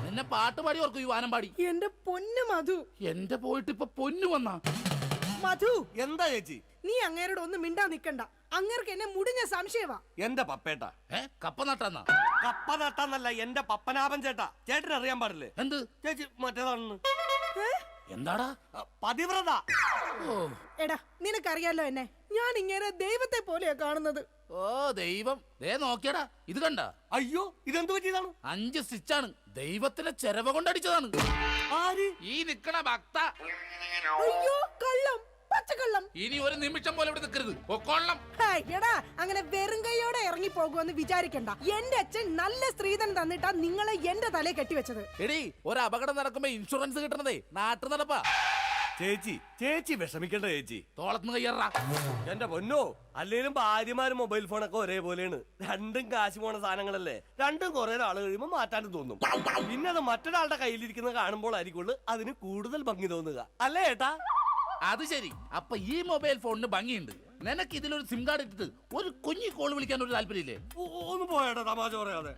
നിന്നെ പാട്ട് പാടി ഓർക്കും, ഈ വാനം പാടി. എന്റെ പൊന്നു മധു. എന്റെ പോയിട്ട് ഇപ്പൊ പൊന്നു വന്നാ. മധു, എന്താ ചേച്ചി? നീ അങ്ങേരോട് ഒന്നും മിണ്ടാ നിക്കണ്ട. അങ്ങേർക്ക് എന്നെ മുടിഞ്ഞ സംശയവാ. എന്റെ പപ്പേട്ട കപ്പ നട്ടാന്നാ? കപ്പ നട്ടാന്നല്ല, എന്റെ പപ്പനാഭൻ ചേട്ടാ. ചേട്ടന് അറിയാൻ പാടില്ലേ? എന്ത്? ചേച്ചി മറ്റേതാണെന്ന്. എന്താടാ? പതിവ്രത. എടാ, നിനക്കറിയാലോ എന്നെ. ഞാൻ ഇങ്ങനെ ദൈവത്തെ പോലെയാ കാണുന്നത്. ഓ ദൈവം, ദേ നോക്കിയടാ, ഇത് കണ്ട? അയ്യോ, ഇതെന്ത് പറ്റിയതാണ്? 5 സ്റ്റിച്ചാണ്. ദൈവത്തിന്റെ ചെരവ കൊണ്ടടിച്ചതാണ്. ആര്? ഈ നിക്കണ ഭക്ത. അയ്യോ, കള്ളം, പച്ചക്കള്ളം. ഇനി ഒരു നിമിഷം പോലെ ഇവിടെ നിൽക്കരുത്, പൊക്കോളണം. എടാ, അങ്ങനെ വെറും കൈയോടെ ഇറങ്ങി പോകുമെന്ന് വിചാരിക്കണ്ട. എന്റെ അച്ഛൻ നല്ല സ്ത്രീധനം തന്നിട്ടാ നിങ്ങളെ എന്റെ തലയെ കെട്ടിവെച്ചത്. എടി, ഒരു അപകടം നടക്കുമ്പോ ഇൻഷുറൻസ് കിട്ടണതേ നാട്ടു നടപ്പാ. ചേച്ചി വിഷമിക്കണ്ട ചേച്ചി. തോളത്തുനിന്ന് കയ്യറാ. എന്റെ പൊന്നോ, അല്ലേലും ഭാര്യമാരും മൊബൈൽ ഫോണൊക്കെ ഒരേപോലെയാണ്. രണ്ടും കാശ് പോണ സാധനങ്ങളല്ലേ. രണ്ടും കുറെ നാൾ കഴിയുമ്പോൾ മാറ്റാൻ തോന്നും. പിന്നെ അത് മറ്റൊരാളുടെ കയ്യിലിരിക്കുന്നത് കാണുമ്പോൾ ആയിരിക്കുള്ളൂ അതിന് കൂടുതൽ ഭംഗി തോന്നുക, അല്ലേ ഏട്ടാ? അത് ശരി. അപ്പൊ ഈ മൊബൈൽ ഫോണിന് ഭംഗിയുണ്ട്. നിനക്ക് ഇതിലൊരു സിം കാർഡ് ഇട്ടിട്ട് ഒരു കുഞ്ഞി കോൾ വിളിക്കാൻ ഒരു താല്പര്യമില്ലേ? ഒന്ന് പോയേട്ടാ, തമാശ പറയാതെ.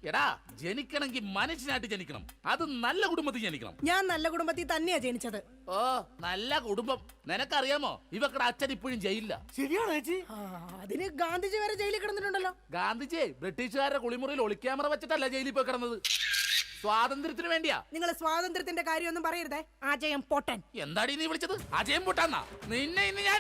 എടാ, ജനിക്കണമെങ്കിൽ മനുഷ്യനായിട്ട് ജനിക്കണം. അത് നല്ല കുടുംബത്തിൽ ജനിക്കണം. ഞാൻ നല്ല കുടുംബത്തിൽ തന്നെയാ ജനിച്ചത്. ഓ, നല്ല കുടുംബം. നിനക്കറിയാമോ, ഇവക്കടെ അച്ഛൻ ഇപ്പോഴും ജയിലില്ല. ശരിയാണോ ചേച്ചി? അതിന് ഗാന്ധിജി വരെ ജയിലിൽ കിടന്നിട്ടുണ്ടല്ലോ. ഗാന്ധിജി ബ്രിട്ടീഷുകാരുടെ കുളിമുറിയിൽ ഒളിക്യാമറ വെച്ചിട്ടല്ല ജയിലിൽ പോയി കിടന്നത്. സ്വാതന്ത്ര്യത്തിന് വേണ്ടിയാ. നിങ്ങൾ സ്വാതന്ത്ര്യത്തിന്റെ കാര്യമൊന്നും പറയരുതേ. അജയം പൊട്ടൻ. എന്താടി നീ വിളിച്ചത്? അജയം പൊട്ടാന്നാ? നിന്നെ ഇന്ന് ഞാൻ.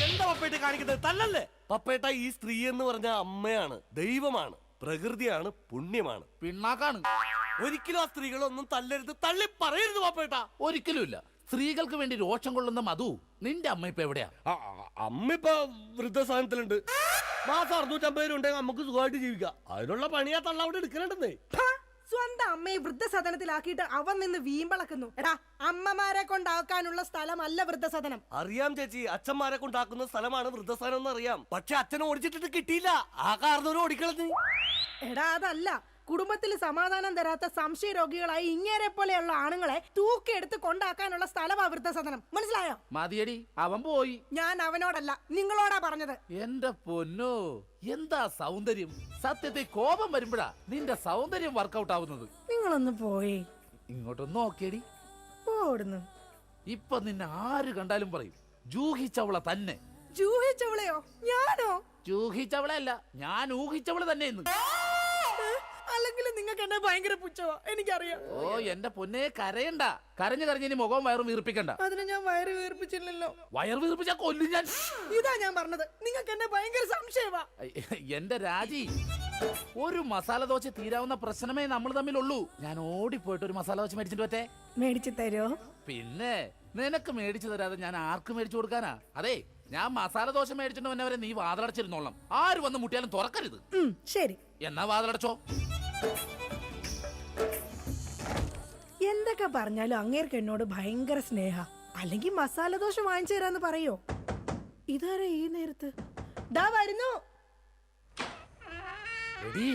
എന്താ പപ്പേട്ട കാണിക്കുന്നത്? തല്ലല്ലേ പപ്പേട്ട. ഈ സ്ത്രീ എന്ന് പറഞ്ഞ അമ്മയാണ്, ദൈവമാണ്, പ്രകൃതിയാണ്, പുണ്യമാണ്, പിണ്ണാക്കാണ്. ഒരിക്കലും ആ സ്ത്രീകളൊന്നും തല്ലരുത്, തള്ളി പറയരുത് പപ്പേട്ട. ഒരിക്കലുമില്ല. സ്ത്രീകൾക്ക് വേണ്ടി രോഷം കൊള്ളുന്ന മധു, നിന്റെ അമ്മ ഇപ്പൊ എവിടെയാ? അമ്മ ഇപ്പൊ വൃദ്ധസാധനത്തിലുണ്ട്. മാസം 650 രൂപ ഉണ്ടെങ്കിൽ നമുക്ക് സുഖമായിട്ട് ജീവിക്കാം. അതിനുള്ള പണിയാ തള്ള അവിടെ എടുക്കണുണ്ടെന്നേ. സ്വന്തം അമ്മയെ വൃദ്ധസദനത്തിലാക്കിയിട്ട് അവൻ നിന്ന് വീമ്പളക്കുന്നു. എടാ, അമ്മമാരെ കൊണ്ടാക്കാനുള്ള സ്ഥലമല്ല വൃദ്ധസദനം. അറിയാം ചേച്ചി, അച്ഛന്മാരെ കൊണ്ടാക്കുന്ന സ്ഥലമാണ് വൃദ്ധസദനം എന്ന് അറിയാം. പക്ഷെ അച്ഛനെ ഓടിച്ചിട്ടിട്ട് കിട്ടിയില്ല. ആ കാരണവരും ഓടിക്കളഞ്ഞു. എടാ, അതല്ല, കുടുംബത്തിൽ സമാധാനം തരാത്ത സംശയ രോഗികളായി ഇങ്ങേരെ പോലെയുള്ള ആണുങ്ങളെ തൂക്കിയെടുത്ത് കൊണ്ടാക്കാനുള്ള സ്ഥലമാ വൃദ്ധസദനം. മനസ്സിലായോ? മതിയടി, അവൻ പോയി. ഞാൻ അവനോടല്ല നിങ്ങളോടാ പറഞ്ഞത്. എന്റെ പൊന്നോ, എന്താ സൗന്ദര്യം! സത്യത്തെ കോപം വരുമ്പോഴാ നിന്റെ സൗന്ദര്യം വർക്കൗട്ട് ആവുന്നത്. നിങ്ങളൊന്ന് പോയി ഇങ്ങോട്ടൊന്ന് നോക്കിയടി. പോടുന്നു. ഇപ്പൊ നിന്നെ ആര് കണ്ടാലും പറയും ജൂഹിച്ചവളെ തന്നെ. ജൂഹിച്ചവളെയോ? ഞാനോ? ജൂഹിച്ചവളല്ല, ഞാൻ ഊഹിച്ചവള് തന്നെ ഇന്ന്. അല്ലെങ്കിൽ നിങ്ങൾക്ക് എന്നെ ഭയങ്കര പുച്ഛമാ, എനിക്കറിയാം. ഓ എന്റെ പൊന്നെ, കരയണ്ട. കരഞ്ഞു കരഞ്ഞ് ഇനി മുഖവും വയറും വീർപ്പിക്കണ്ട. അതിന് ഞാൻ വയറ് വീർപ്പിച്ചില്ലല്ലോ. വയർ വീർപ്പിച്ചാ കൊല്ലും ഞാൻ. ഇതാ ഞാൻ പറഞ്ഞത്, നിങ്ങൾക്ക് എന്നെ ഭയങ്കര സംശയമാ. എന്റെ രാജി, ഒരു മസാല ദോശ തീരാവുന്ന പ്രശ്നമേ നമ്മൾ തമ്മിലുള്ളൂ. ഞാൻ ഓടിപ്പോയിട്ട് ഒരു മസാല ദോശ മേടിച്ചിട്ട് പറ്റേ? മേടിച്ചു തരോ? പിന്നെ നിനക്ക് മേടിച്ചു തരാതെ ഞാൻ ആർക്ക് മേടിച്ചു കൊടുക്കാനാ? അതെ, ഞാൻ മസാല ദോശ മേടിച്ചിട്ട് വന്നവരെ നീ വാതിലടച്ചിരുന്നോളാം. ആര് വന്ന് മുട്ടിയാലും തുറക്കരുത്. ശരി, എന്നാ വാതിലടച്ചോ. എന്തൊക്കെ പറഞ്ഞാലും അങ്ങേർക്ക് എന്നോട് ഭയങ്കര സ്നേഹ. അല്ലെങ്കിൽ മസാല ദോശ വാങ്ങിച്ചു തരാന്ന് പറയോ? ഇതാരാ ഈ നേരത്ത്? ദാ വരുന്നു. എടീ,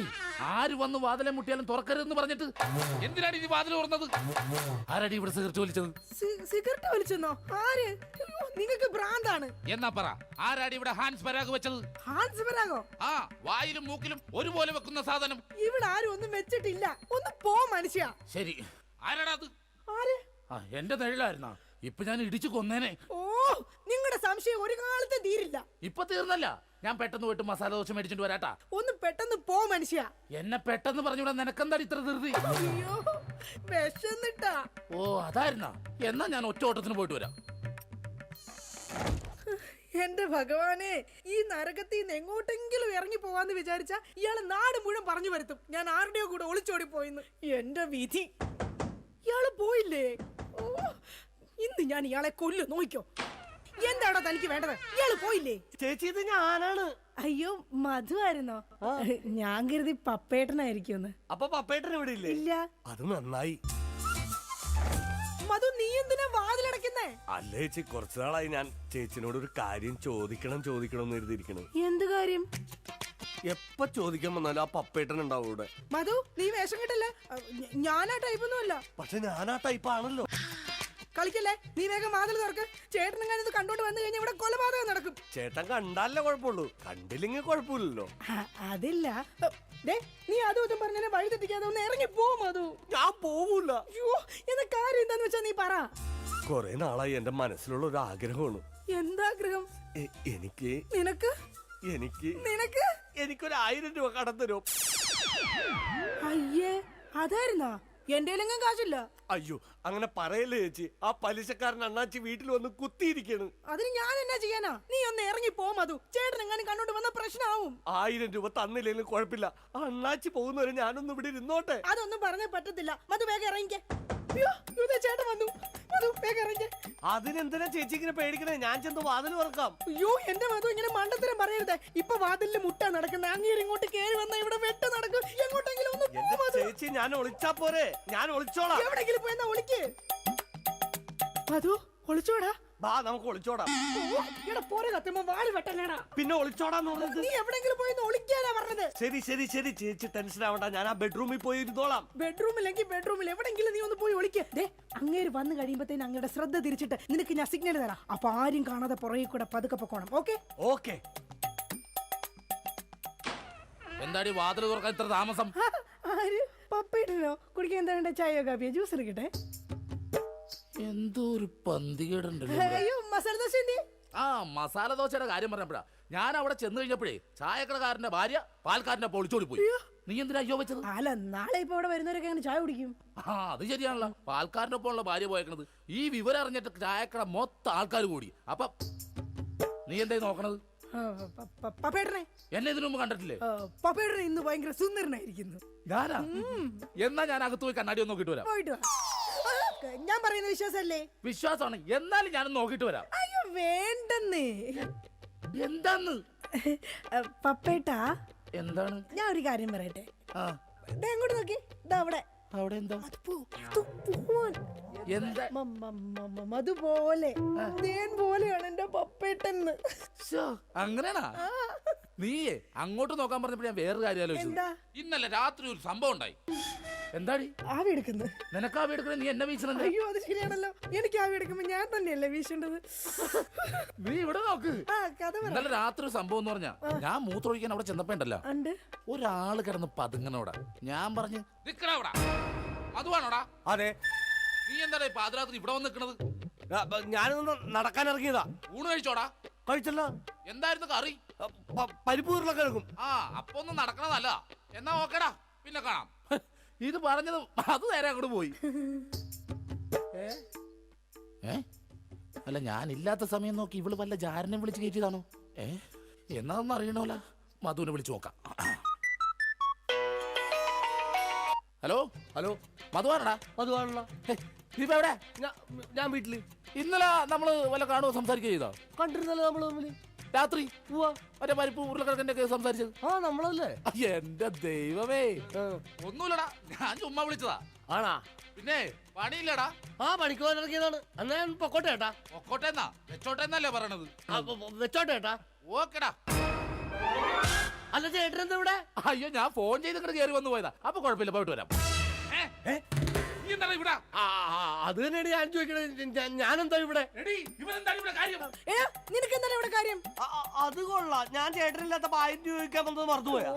ആര് വന്ന് വാതിലെ മുട്ടിയാലും തുറക്കരുതെന്ന് പറഞ്ഞിട്ട് എന്തിനാണ് ഈ വാതിൽ തുറന്നത്? ആരടി ഇവിടെ സിഗരറ്റ് വലിച്ചത്? സിഗരറ്റ് വലിച്ചെന്നോ? ആര്? നിങ്ങൾക്ക് ഭ്രാന്താണ്. എന്നാ പറ, ആരാടി ഇവിടെ ഹാൻസ് പരാഗ് വെച്ചത്? ഹാൻസ് പരാഗോ? ആ, വായിലും മൂക്കിലും ഒരുപോലെ വെക്കുന്ന സാധനം. ഇവിടെ ആരും ഒന്നും വെച്ചിട്ടില്ല. ഒന്ന് പോ മനുഷ്യ. ശരി, ആരാടാ അത്? ആര്? എന്റെ നിഴലായിരുന്നാ? ഇപ്പൊ ഞാൻ ഇടിച്ചു കൊന്നേനെ. ഓ, നിങ്ങളുടെ സംശയം ഒരു കാലത്ത് തീരില്ല. ഇപ്പൊ തീർന്നല്ല, ഞാൻ പെട്ടെന്ന് പോയിട്ട് മസാല ദോശ മേടിച്ചിട്ട് വരാട്ടാ. ഒന്ന് പെട്ടെന്ന് പോ മനുഷ്യ. എന്നെ പെട്ടെന്ന് പറഞ്ഞൂടാ, നിനക്കെന്താടി ഇത്ര ധൃതി? അയ്യോ, വിശന്നിട്ടാ. ഓ അതായിരുന്നാ? എന്നാ ഞാൻ ഒറ്റ ഓട്ടത്തിന് പോയിട്ട് വരാം. എന്റെ ഭഗവാനെ, ഈ നരകത്തിൽ നിന്ന് എങ്ങോട്ടെങ്കിലും ഇറങ്ങി പോവാന്ന് വിചാരിച്ച ഇയാള് നാട് മുഴുവൻ പറഞ്ഞു വരുത്തും ഞാൻ ആരുടെയോ കൂടെ ഒളിച്ചോടി പോയിന്ന്. എന്റെ വിധി, ഇയാള് പോയില്ലേ? ഓ, ഇന്ന് ഞാൻ ഇയാളെ കൊല്ലു, നോക്കിക്കോ. എന്താണോ തനിക്ക് വേണ്ടത്? ഇയാള് പോയില്ലേ? ചേച്ചി, ഇത് ഞാനാണ്. അയ്യോ, മധു ആയിരുന്നോ? ഞാൻ കരുതി പപ്പേട്ടനായിരിക്കും. അപ്പൊ പപ്പേട്ടൻ ഇവിടെ ഇല്ലേ? ഇല്ല. അത് നന്നായി. മധു, നീ എന്തിനാ വാതിലടക്കുന്നേ? അല്ല ചേച്ചി, കുറച്ചു നാളായി ഞാൻ ചേച്ചിനോട് ഒരു കാര്യം ചോദിക്കണം എന്ന് എഴുതിയിരിക്കണേ. എന്ത് കാര്യം? എപ്പ ചോദിക്കാൻ വന്നാലും ആ പപ്പേട്ടൻ ഉണ്ടാവും ഇവിടെ. മധു, നീ വേഷം കിട്ടല്ലേ? ഞാനാ ടൈപ്പൊന്നും അല്ല. പക്ഷെ ഞാൻ ആ ടൈപ്പ് ആണല്ലോ. കളിക്കല്ലേ, നീ വേഗം വാതിൽ തുറക്ക്. ചേട്ടനും ഇത് കണ്ടോണ്ട് വന്നു കഴിഞ്ഞാൽ ഇവിടെ കൊലപാതകം നടക്കും. ചേട്ടൻ കണ്ടാലേ കുഴപ്പമുള്ളൂ, കണ്ടില്ലെങ്കിൽ കുഴപ്പമില്ലല്ലോ. അതില്ല. നീ അതും ഇതും പറഞ്ഞാൽ വഴി തെറ്റിക്കാതെ ഒന്ന് ഇറങ്ങി പോ മധു. ഞാൻ പോവൂല. അയ്യോ, എന്ന കാര്യം എന്താന്ന് വെച്ചാ നീ പറ. കൊറേ നാളായി എന്റെ മനസ്സിലുള്ള ഒരു ആഗ്രഹമാണ്. എന്താഗ്രഹം? എനിക്ക് നിനക്ക് എനിക്ക് നിനക്ക് എനിക്കൊരു 1000 രൂപ കടം തരോ? അയ്യേ, അതായിരുന്നാ? എന്റെ കാശില്ല. അയ്യോ, അങ്ങനെ പറയല്ലേ ചേച്ചി. ആ പലിശക്കാരൻ അണ്ണാച്ചി വീട്ടിൽ വന്ന് കുത്തിയിരിക്കാണ്. അതിന് ഞാൻ എന്നാ ചെയ്യാനാ? നീ ഒന്ന് ഇറങ്ങി പോ മധു. ചേട്ടൻ എങ്ങാനും കണ്ടോണ്ട് വന്ന പ്രശ്നമാവും. 1000 രൂപ തന്നില്ലെങ്കിലും കുഴപ്പമില്ല. അണ്ണാച്ചി പോകുന്നവരെ ഞാനൊന്നും ഇവിടെ ഇരുന്നോട്ടെ. അതൊന്നും പറഞ്ഞേ പറ്റത്തില്ല. മധു വേഗം ഇറങ്ങിക്കേ. അയ്യോ, ചേട്ടൻ വന്നു. മധു വേഗം ഇറങ്ങിക്കേ. അതിനെന്തിനാ ചേച്ചി ഇങ്ങനെ പേടിക്കണേ? ഞാൻ ചെന്ന് വാതിൽ തുറക്കാം. അയ്യോ, എന്റെ മധു ഇങ്ങനെ മണ്ടത്തരം പറയരുത്. ഇപ്പൊ വാതിലിൽ മുട്ട നടക്കുന്ന അങ്ങേര് ഇങ്ങോട്ട് കേറി വന്ന ഇവിടെ വെട്ട നടക്കും. എങ്ങോട്ടെങ്കിലും ഒന്ന് പോ മധു. ചേച്ചി, ഞാൻ ഒളിച്ചാ പോരെ? ഞാൻ ഒളിച്ചോളാം. എവിടെങ്കിലും പോയെന്നാ ഒളിക്ക്. മധു, ഒളിച്ചോടാ. ബാ, നമുക്ക് ഒളിച്ചോടാം. പോരെ കത്തുമ്പോ വാല് വെട്ടല്ലേടാ. പിന്നെ ഒളിച്ചോടാന്ന് പറഞ്ഞത്? നീ എവിടെങ്കിലും പോയി ഒളിക്കാനാ പറഞ്ഞത്. ശരി ശരി ശരി, ചേച്ചി ടെൻഷൻ ആവണ്ട. ഞാൻ ആ ബെഡ്റൂമിൽ പോയി ഇരുന്നോളാം. ബെഡ്റൂമിലെങ്കിൽ ബെഡ്റൂമിൽ എവിടെങ്കിലും നീ ഒന്ന് പോയി ഒളിക്ക്. അങ്ങേര് വന്നു കഴിയുമ്പോഴത്തേന് അങ്ങയുടെ ശ്രദ്ധ തിരിച്ചിട്ട് നിനക്ക് ഞാൻ സിഗ്നൽ തരാം. അപ്പൊ ആരും കാണാതെ പുറകെ കൂടെ പതുക്കെ പൊക്കോണം. ഓക്കെ? ഓക്കെ. എന്താടി വാതിൽ തുറക്കാൻ ഇത്ര താമസം? ആര്? പപ്പയിട്ടോ? കുടിക്കാൻ എന്താ വേണ്ട? ചായയോ കാപ്പിയോ? ജ്യൂസ് എടുക്കട്ടെ? എന്തോ ഒരു പന്തികേടുണ്ടല്ലോ. അയ്യോ, മസാല ദോശ എന്തി? ആ, മസാല ദോശയുടെ കാര്യം പറഞ്ഞപ്പോഴാ ഞാൻ അവിടെ ചെന്ന് കഴിഞ്ഞപ്പോഴേ ചായക്കടക്കാരന്റെ ഭാര്യ പാൽക്കാരന്റെ പൊളിച്ചോടി പോയി. നീ എന്തിനാ അയ്യോ വെച്ചത്? അല്ല, നാളെ ഇപ്പൊ ഇവിടെ വരുന്നവരൊക്കെ അങ്ങനെ ചായ കുടിക്കും. ആ, അത് ശരിയാണല്ലോ. പാൽക്കാരന്റെ ഒപ്പമുള്ള ഭാര്യ പോയേക്കണത്. ഈ വിവരം അറിഞ്ഞിട്ട് ചായക്കട മൊത്തം ആൾക്കാർ കൂടി. അപ്പൊ നീ എന്തായി നോക്കണത്? പപ്പേട്ടനെ എന്നെ ഇതിനു മുമ്പ് കണ്ടിട്ടില്ലേ? പപ്പേട്ടനെ ഇന്ന് ഭയങ്കര സുന്ദരനായിരിക്കുന്നു. ഞാനാ? എന്നാ ഞാൻ അകത്ത് പോയി കണ്ണാടി ഒന്ന് നോക്കിട്ട് വരാം. പോയിട്ട് വാ. ഞാൻ പറയുന്ന വിശ്വാസല്ലേ? വിശ്വാസമാണ്. എന്നാലും ഞാനൊന്ന് നോക്കിട്ട് വരാം. അയ്യോ, വേണ്ടെന്നേ. എന്താന്ന്? പപ്പേട്ടാ, എന്താണ്? ഞാൻ ഒരു കാര്യം പറയട്ടെ. എങ്ങോട്ട് നോക്കി? ഇതാ അവിടെ. അവിടെ എന്താ? എന്താ? മധുപോലെ തേൻ പോലെയാണ് എന്റെ പപ്പേട്ടെന്ന്. അങ്ങനെയാണാ? നീയേ അങ്ങോട്ട് നോക്കാൻ പറഞ്ഞപ്പോ ഞാൻ വേറൊരു കാര്യം ആലോചിച്ചു. എന്താ? ഇന്നലെ രാത്രി ഒരു സംഭവം ഉണ്ടായി. എന്താടി ആവി എടുക്കുന്നു? നിനക്ക് ആവി എടുക്കണേ, നീ എന്നെ വീശണത്? അയ്യോ അത് ശരിയാണല്ലോ, എനിക്ക് ആവി എടുക്കുമ്പോ ഞാൻ തന്നെയല്ലേ വീശേണ്ടത്. നീ ഇവിടെ നോക്ക്. ആ കഥ പറ. ഇന്നലെ രാത്രി ഒരു സംഭവം എന്ന് പറഞ്ഞാ, ഞാൻ മൂത്രമൊഴിക്കാൻ അവിടെ ചെന്നപ്പോ ഉണ്ടല്ലോ, ഉണ്ട്. ഒരാള് കിടന്ന് പതുങ്ങനോടാ. ഞാൻ പറഞ്ഞു നിക്കടാ, അതുവാണോടാ? അതെ. നീ എന്താടാ പാതിരാത്രി ഇവിടെ വന്ന് നിക്കണത്? ഞാനൊന്ന് നടക്കാൻ ഇറങ്ങിയതാ. ഊണ് കഴിച്ചോടാ? കഴിച്ചല്ലോ. എന്തായിരുന്നു കറി? പരിപ്പ് ഉരുളൊക്കെ എടുക്കും. ആ അപ്പൊ ഒന്നും നടക്കണതല്ല. എന്നാ ഓക്കേടാ, പിന്നെ കാണാം. ഇത് പറഞ്ഞത് അത് നേരെ അങ്ങോട്ട് പോയി. അല്ല ഞാൻ ഇല്ലാത്ത സമയം നോക്കി ഇവള് വല്ല ജാരനെ വിളിച്ച് കയറ്റിയതാണോ? എന്നാന്ന് അറിയണോല. മധുവിനെ വിളിച്ചു നോക്കാം. ഹലോ ഹലോ, മധുവാണടാ? അതുവാണല്ലോ. നീ ഇപ്പൊ എവിടെ? ഞാൻ വീട്ടില്. ഇന്നലെ നമ്മള് വല്ല കാണുമോ സംസാരിക്കുക ചെയ്തോ? കണ്ടിരുന്നല്ലോ നമ്മള് തമ്മില് രാത്രി മറ്റേ പരിപ്പ് ഉരുളക്കിഴക്കിന്റെ ഒക്കെ സംസാരിച്ചത്. ആ നമ്മളല്ലേ? എന്റെ ദൈവമേ, ഒന്നുമില്ലടാ, ഞാൻ ചുമ്മാ വിളിച്ചതാ. ആണാ? പിന്നെ പണിയില്ലടാ. ആ പണിക്ക് പോകാൻ ഇറങ്ങിയതാണ്. എന്നാ ഞാൻ പൊക്കോട്ടെ ഏട്ടാ. പൊക്കോട്ടെന്നാ വെച്ചോട്ടെന്നല്ലേ പറയണത്? വെച്ചോട്ടെ ഏട്ടാ. ഓക്കെടാ. അല്ല ചേട്ടൻ എന്താ ഇവിടെ? അയ്യോ ഞാൻ ഫോൺ ചെയ്ത് ഇങ്ങോട്ട് കയറി വന്നു പോയതാ. അപ്പൊ കുഴപ്പമില്ല, പോയിട്ട് വരാം. ഇവിടെ അത് തന്നെയാണ് ഞാൻ ചോദിക്കണത്. ഞാനെന്താ ഇവിടെ? നിനക്ക് എന്താണ് ഇവിടെ കാര്യം? അത് കൊള്ളാം. ഞാൻ ചേട്ടനില്ലാത്തപ്പോ 1000 രൂപ ചോദിക്കാൻ വന്നത് മറന്നുപോയാ?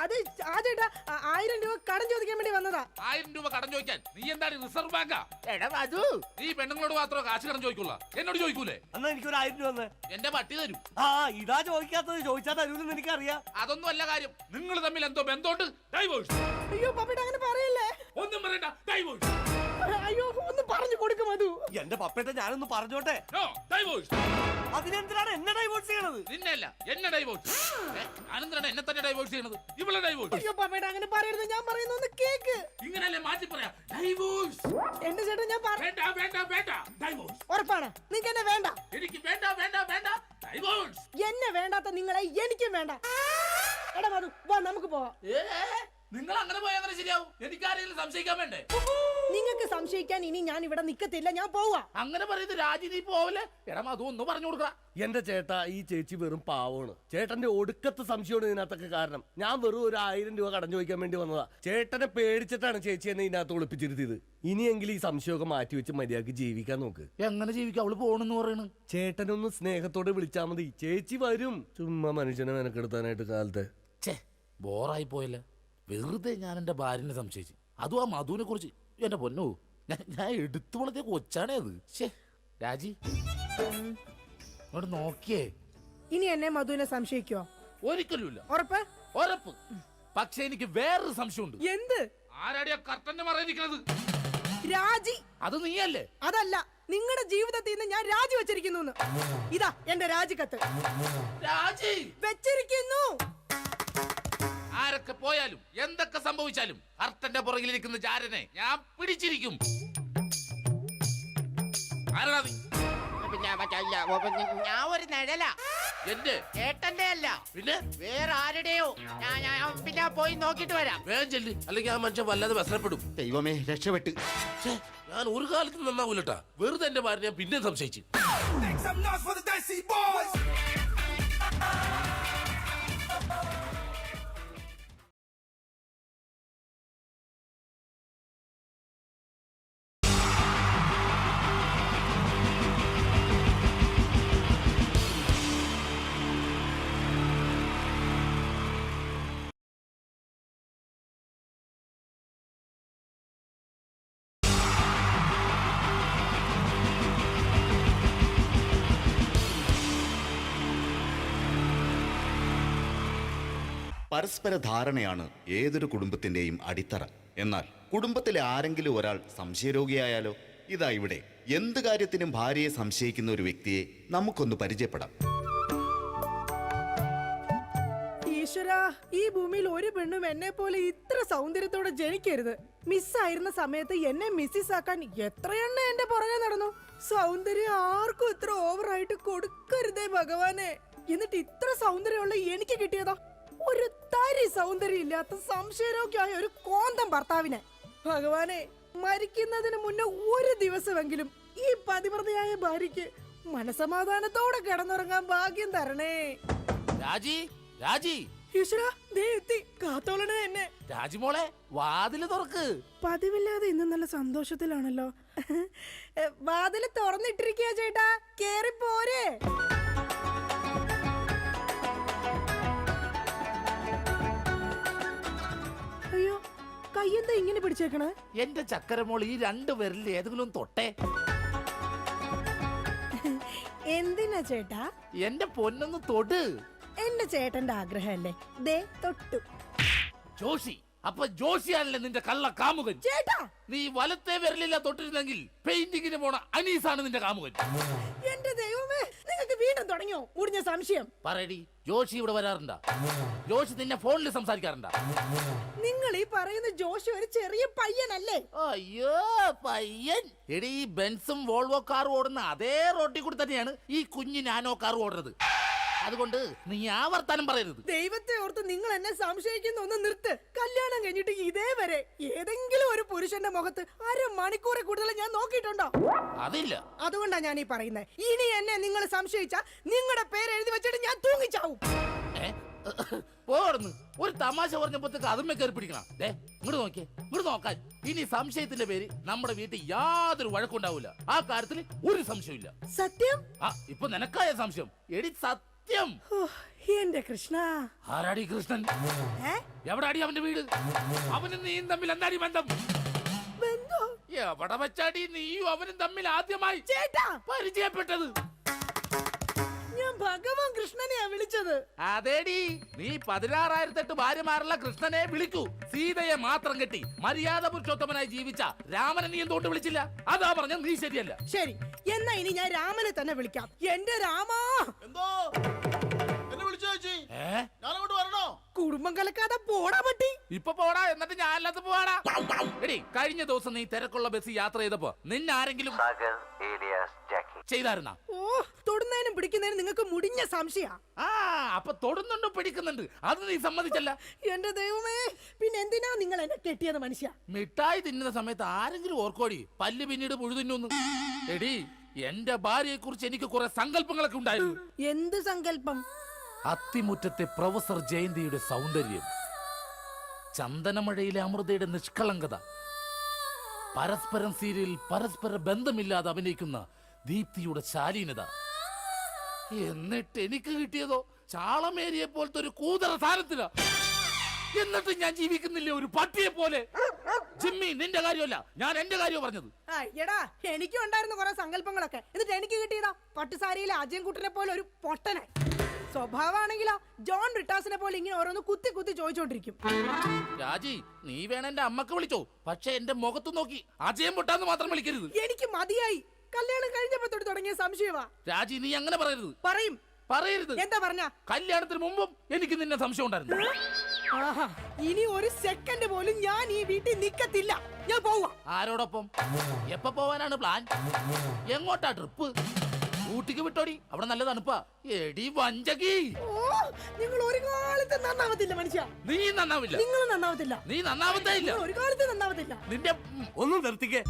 അത് ആ ചേട്ടാ 1000 രൂപ കടം ചോദിക്കാൻ വേണ്ടി വന്നതാ. 1000 രൂപ കടം ചോദിക്കാൻ? നീ എന്താണ് റിസർവ് ബാങ്കാ? എടാ അത് നീ പെണ്ണുങ്ങളോട് മാത്രമേ കാശ് കടം ചോദിക്കുള്ള, എന്നോട് ചോദിക്കൂലേ? എന്നാ എനിക്കൊരു 1000 രൂപ തന്നെ. എന്റെ പട്ടി തരും. ആ ഇതാ ചോദിക്കാത്തത്. ചോദിച്ചാൽ തരൂലെന്ന് എനിക്കറിയാം. അതൊന്നും അല്ല കാര്യം. നിങ്ങൾ തമ്മിൽ എന്തോ ബന്ധമുണ്ട്. ഡൈവോഴ്സ്. അയ്യോ പപ്പേട്ട അങ്ങനെ പറയല്ലേ. ഒന്നും പറയണ്ട, ഡൈവോഴ്സ്. അയ്യോ ഒന്ന് പറഞ്ഞു കൊടുക്കും അത്. എന്റെ പപ്പേട്ട ഞാനൊന്ന് പറഞ്ഞോട്ടെ. ഡൈവോഴ്സ്. അതിനെന്തിനാണ് എന്നെ ഡൈവോഴ്സ് ചെയ്യണത്? നിന്നല്ല, എന്നെ ഡൈവോഴ്സ്. ഞാനെന്തിനാണ് എന്നെ തന്നെ ഡൈവോഴ്സ് ചെയ്യണത്? ഇവളെ ഡൈവോഴ്സ്. അയ്യോ പപ്പേട്ട അങ്ങനെ പറയരുത്, ഞാൻ പറയുന്ന ഒന്ന് കേക്ക്. ഇങ്ങനല്ലേ മാറ്റി പറയാ? ഡൈവോഴ്സ്. എന്റെ ചേട്ടൻ ഞാൻ വേണ്ട വേണ്ട വേണ്ട, ഡൈവോഴ്സ്. ഉറപ്പാണ് നിങ്ങൾക്ക് എന്നെ വേണ്ട? എനിക്ക് വേണ്ട വേണ്ട വേണ്ട, ഡൈവോഴ്സ്. എന്നെ വേണ്ടാത്ത നിങ്ങളെ എനിക്കും വേണ്ട. എടാ മധു വാ നമുക്ക് പോവാം. നിങ്ങൾ അങ്ങനെ പോയാൽ അങ്ങനെ ശരിയാവും. എനിക്കാരെങ്കിലും സംശയിക്കാൻ വേണ്ടേ? നിങ്ങൾക്ക് സംശയിക്കാൻ ഇനി ഞാൻ ഇവിടെ നിക്കത്തില്ല, ഞാൻ പോവാ. അങ്ങനെ പറയുന്നത് രാജി, നീ പോവല്ലേ? എടാ അത് ഒന്ന് പറഞ്ഞു കൊടുക്കടാ. എന്റെ ചേട്ടാ, ഈ ചേച്ചി വെറും പാവമാണ്. ചേട്ടന്റെ ഒടുക്കത്തെ സംശയമാണ് ഇതിനകത്തൊക്കെ കാരണം. ഞാൻ വെറും ഒരു 1000 രൂപ കടം ചോദിക്കാൻ വേണ്ടി വന്നതാ. ചേട്ടനെ പേടിച്ചിട്ടാണ് ചേച്ചി എന്നെ ഇതിനകത്ത് ഒളിപ്പിച്ചിരുത്തിയത്. ഇനിയെങ്കിലും ഈ സംശയമൊക്കെ മാറ്റി വെച്ച് മര്യാദക്ക് ജീവിക്കാൻ നോക്ക്. എങ്ങനെ ജീവിക്കാം? അവള് പോണെന്ന് പറയണ്. ചേട്ടനൊന്ന് സ്നേഹത്തോടെ വിളിച്ചാൽ മതി, ചേച്ചി വരും. ചുമ്മാ മനുഷ്യനെ മെനക്കെടുത്താനായിട്ട് കാലത്തെ. ബോറായി പോയല്ലേ. വെറുതെ ഞാൻ എന്റെ ഭാര്യനെ സംശയിച്ചു. അതും ആ മധുവിനെ കുറിച്ച്. എന്റെ പൊന്നോ, ഞാൻ എടുത്തു വളർത്തിയ കൊച്ചാണേ അത്. രാജി ഇങ്ങോട്ട് നോക്കിയേ. ഇനി എന്നെ മധുവിനെ സംശയിക്കോ? ഒരിക്കലുമില്ല. ഉറപ്പ്? ഉറപ്പ്. പക്ഷെ എനിക്ക് വേറൊരു സംശയമുണ്ട്. എന്ത്? ആരാടിയാ കർട്ടന്റെ മറയിരിക്കുന്നത്? രാജി. അത് നീയല്ലേ? അതല്ല, നിങ്ങളുടെ ജീവിതത്തിൽ നിന്ന് ഞാൻ രാജി വെച്ചിരിക്കുന്നു. ഇതാ എന്റെ രാജിക്കത്ത്. രാജി വെച്ചിരിക്കുന്നു. ആരൊക്കെ പോയാലും എന്തൊക്കെ സംഭവിച്ചാലും കർട്ടന്റെ പുറകിലിരിക്കുന്ന ജാരനെ ഞാൻ പിടിച്ചിരിക്കും. ആരാ നീ? ഞാൻ ഒരു നിഴല. എന്റെ ചേട്ടന്റെ അല്ല, പിന്നെ വേറെ ആരുടെയോ. പിന്നെ പോയി നോക്കിട്ട് വരാം. വേഗം ചെല്ലി, അല്ലെങ്കിൽ ആ മനുഷ്യൻ വല്ലാതെ വ്യസനപ്പെടും. ദൈവമേ, രക്ഷപ്പെട്ടു. ഞാൻ ഒരു കാലത്ത് നന്നാവൂലട്ടാ. വെറുതെ എന്റെ ഭാര്യ ഞാൻ പിന്നെ സംശയിച്ചു. പരസ്പര ധാരണയാണ് ഏതൊരു കുടുംബത്തിന്റെയും അടിത്തറ. എന്നാൽ കുടുംബത്തിലെ ആരെങ്കിലും ഒരാൾ സംശയരോഗിയായാലോ? ഇതാ ഇവിടെ എന്ത് കാര്യത്തിനും ഭാര്യയെ സംശയിക്കുന്ന ഒരു വ്യക്തിയെ നമുക്കൊന്ന് പരിചയപ്പെടാം. ഈശ്വരാ, ഈ ഭൂമിയിൽ ഒരു പെണ്ണും എന്നെ പോലെ ഇത്ര സൗന്ദര്യത്തോടെ ജനിക്കരുത്. മിസ്സായിരുന്ന സമയത്ത് എന്നെ മിസ്സിസ് ആക്കാൻ എത്രയെണ്ണ എന്റെ പുറകെ നടന്നു. സൗന്ദര്യം ആർക്കും ഇത്ര ഓവറായിട്ട് കൊടുക്കരുതേ ഭഗവാനെ. എന്നിട്ട് ഇത്ര സൗന്ദര്യമുള്ള എനിക്ക് കിട്ടിയതോ ഒരു തരി സൗന്ദര്യം ഇല്ലാത്ത സംശയരോഗ്യമായ ഒരു കോന്തം ഭർത്താവിനെ. ഭഗവാനെ, മരിക്കുന്നതിന് മുന്നേ ഒരു ദിവസമെങ്കിലും ഈ പതിവ്രതയായ ഭാര്യയ്ക്ക് മനസമാധാനത്തോടെ കിടന്നുറങ്ങാൻ ഭാഗ്യം തരണേ. രാജി, രാജി, ഈശ്വരാ, ദേ എത്തി. കാത്തോളണേ എന്നെ. രാജിമോളെ വാതില് തുറക്ക്. പതിവില്ലാതെ ഇന്ന് നല്ല സന്തോഷത്തിലാണല്ലോ. വാതില് തുറന്നിട്ടിരിക്കുക ചേട്ടാ, കേറി പോരെ. അയ്യോ, കയ്യെന്താ ഇങ്ങനെ പിടിച്ചേക്കണേ? എന്റെ ചക്കരമോൾ ഈ 2 വിരലിൽ ഏതെങ്കിലും തൊട്ടേ. എന്തിനാ ചേട്ടാ? എന്റെ പൊന്നൊന്ന് തൊട്. എന്റെ ചേട്ടന്റെ ആഗ്രഹമല്ലേ, ദേ തൊട്ടു. ജോഷി, അപ്പൊ ജോഷിയാണല്ലേ നിന്റെ കള്ള കാമുകൻ? ചേട്ടാ, നീ വലത്തെ വിരലില്ല തൊട്ടിരുന്നെങ്കിൽ പെയിന്റിങ്ങിന് പോണ അനീസാണ് നിന്റെ കാമുകൻ. എന്റെ ദൈവമേ, നിങ്ങൾക്ക് വീണ്ടും തുടങ്ങിയോ മുടിഞ്ഞ സംശയം? പറയടി, ജോഷി ഇവിടെ വരാറുണ്ടാ? ജോഷി നിന്നെ ഫോണിൽ സംസാരിക്കാറുണ്ടാ? നിങ്ങൾ ഈ പറയുന്ന ജോഷി ഒരു ചെറിയ പയ്യനല്ലേ? അയ്യോ പയ്യൻ. എടി, ഈ ബെൻസും വോൾവോ കാറും ഓടുന്ന അതേ റോട്ടിൽ കൂടി തന്നെയാണ് ഈ കുഞ്ഞു നാനോ കാർ ഓടുന്നത്. അതുകൊണ്ട് നീ ആ വർത്താനം പറയരുത്. ദൈവത്തെ ഓർത്ത് നിങ്ങൾ എന്നെ സംശയിക്കുന്ന ഒന്ന് നിർത്ത്. കല്യാണം കഴിഞ്ഞിട്ട് ഇതേവരെ ഏതെങ്കിലും ഒരു പുരുഷന്റെ മുഖത്ത് 1/2 മണിക്കൂറെ കൂടുതൽ ഞാൻ നോക്കിയിട്ടുണ്ടോ? അതില്ല. അതുകൊണ്ടാ ഞാൻ ഈ പറയുന്നത്. ഇനി എന്നെ നിങ്ങൾ സംശയിച്ച നിങ്ങളുടെ പേര് എഴുതി വെച്ചിട്ട് ഞാൻ തൂങ്ങിച്ചാവും. പോടുന്നു. ഒരു തമാശ പറഞ്ഞപ്പോഴത്തേക്ക് അതുമ്മ കയറി പിടിക്കണം. ഇങ്ങോട്ട് നോക്കിയേ, ഇങ്ങോട്ട് നോക്കാൻ. ഇനി സംശയത്തിന്റെ പേര് നമ്മുടെ വീട്ടിൽ യാതൊരു വഴക്കുണ്ടാവില്ല. ആ കാര്യത്തിൽ ഒരു സംശയമില്ല. സത്യം? ഇപ്പൊ നിനക്കായ സംശയം. എടി സത്യം. എന്റെ കൃഷ്ണ. ആരാടി കൃഷ്ണൻ? എവിടാടി അവന്റെ വീട്? അവനും നീയും തമ്മിൽ എന്താടി ബന്ധം? എവിടെ വെച്ചാടി നീയും അവനും തമ്മിൽ ആദ്യമായി പരിചയപ്പെട്ടത്? ഞാൻ ഭഗവാൻ കൃഷ്ണനെയാ വിളിച്ചത്. അതേടി, നീ 16,008 ഭാര്യമാരുള്ള കൃഷ്ണനെ വിളിക്കൂ. സീതയെ മാത്രം കെട്ടി മര്യാദ പുരുഷോത്തമനായി ജീവിച്ച രാമനെ നീ എന്തുകൊണ്ട് വിളിച്ചില്ല? അതാ പറഞ്ഞ നീ ശരിയല്ല. ശരി, എന്നാ ഇനി ഞാൻ രാമനെ തന്നെ വിളിക്കാം. എന്റെ രാമാ. എന്തോ എന്നെ വിളിച്ചു ചേച്ചി? ഞാനങ്ങോട്ട് വരണോ? കുടുംബം കലക്കാതെ പോടാ പറ്റി. ഇപ്പൊ പോടാ, എന്നിട്ട് ഞാൻ അല്ലാത്ത പോടാ. എടി, കഴിഞ്ഞ ദിവസം നീ തിരക്കുള്ള ബസ് യാത്ര ചെയ്തപ്പോ നിന്നെ ആരെങ്കിലും ചെയ്തായിരുന്ന? ഓ, തൊടുന്നതിനും പിടിക്കുന്നതിനും നിങ്ങൾക്ക് മുടിഞ്ഞ സംശയ. അപ്പൊ തൊടുന്നുണ്ടോ പിടിക്കുന്നുണ്ട്, അത് നീ സമ്മതിച്ചല്ല. എന്റെ ദൈവമേ, പിന്നെ എന്തിനാ നിങ്ങൾ എന്നെ കെട്ടിയത് മനുഷ്യ? മിഠായി തിന്നുന്ന സമയത്ത് ആരെങ്കിലും ഓർക്കോടി പല്ല് പിന്നീട് പുഴു തിന്നു? എടി, എന്റെ ഭാര്യയെ കുറിച്ച് എനിക്ക് കുറെ സങ്കല്പങ്ങളൊക്കെ ഉണ്ടായിരുന്നു. എന്ത് സങ്കല്പം? അത്തിമുറ്റത്തെ പ്രൊഫസർ ജയന്തിയുടെ സൗന്ദര്യം, ചന്ദനമഴയിലെ അമൃതയുടെ നിഷ്കളങ്കത, പരസ്പരം സീരിയൽ പരസ്പര ബന്ധമില്ലാതെ അഭിനയിക്കുന്ന ദീപ്തിയുടെ ശാലീനത. എന്നിട്ട് എനിക്ക് കിട്ടിയതോ ചാളമേരിയെ പോലത്തെ ഒരു കൂതറ സാധനത്തില. എന്നിട്ട് ഞാൻ ജീവിക്കുന്നില്ലേ ഒരു പട്ടിയെ പോലെ? ജിമ്മി, നിന്റെ കാര്യമല്ല, ഞാൻ എന്റെ കാര്യം പറഞ്ഞത്. എടാ, എനിക്കും ഉണ്ടായിരുന്നു കുറെ സങ്കല്പങ്ങളൊക്കെ. എന്നിട്ട് എനിക്ക് കിട്ടിയതാ പട്ടുസാരിയിലെ അജയൻകുട്ടനെ പോലെ ഒരു പൊട്ടനെ. സ്വഭാവമാണെങ്കിലോ ജോൺ റിട്ടാസിനെ പോലെ ഇങ്ങനെ ഓരോന്ന് കുത്തി കുത്തി ചോദിച്ചോണ്ടിരിക്കും. രാജി, നീ വേണം എന്റെ അമ്മക്ക് വിളിച്ചോ, പക്ഷെ എന്റെ മുഖത്ത് നോക്കി അജയം പൊട്ടാന്ന് മാത്രം വിളിക്കരുത്. എനിക്ക് മതിയായി. കല്യാണം കഴിഞ്ഞപ്പോ തൊട്ട് തുടങ്ങിയ സംശയമാ. രാജി, നീ അങ്ങനെ പറയരുത്. പറയരുത്. എന്താ പറഞ്ഞ? കല്യാണത്തിന് മുമ്പും എനിക്ക് നിന്നെ സംശയം ഉണ്ടായിരുന്നു. ഇനി ഒരു സെക്കൻഡ് പോലും ഞാൻ ഈ വീട്ടിൽ നിക്കത്തില്ല. ഞാൻ പോവാ. ആരോടൊപ്പം? എപ്പോ പോവാനാണ് പ്ലാൻ? എങ്ങോട്ടാ ട്രിപ്പ്? ഊട്ടിക്ക് വിട്ടോടി, അവിടെ നല്ല തണുപ്പാ. എടി വഞ്ചകി, നിങ്ങൾ ഒരു കാലത്ത് നന്നാവത്തില്ല മനുഷ്യ. നീ നന്നാവില്ല. നിങ്ങൾ നന്നാവത്തില്ല. നീ നന്നാവത്തേ ഇല്ല. ഒരു കാലത്ത് നന്നാവത്തില്ല. നിന്റെ ഒന്നും നിർത്തിക്കേ.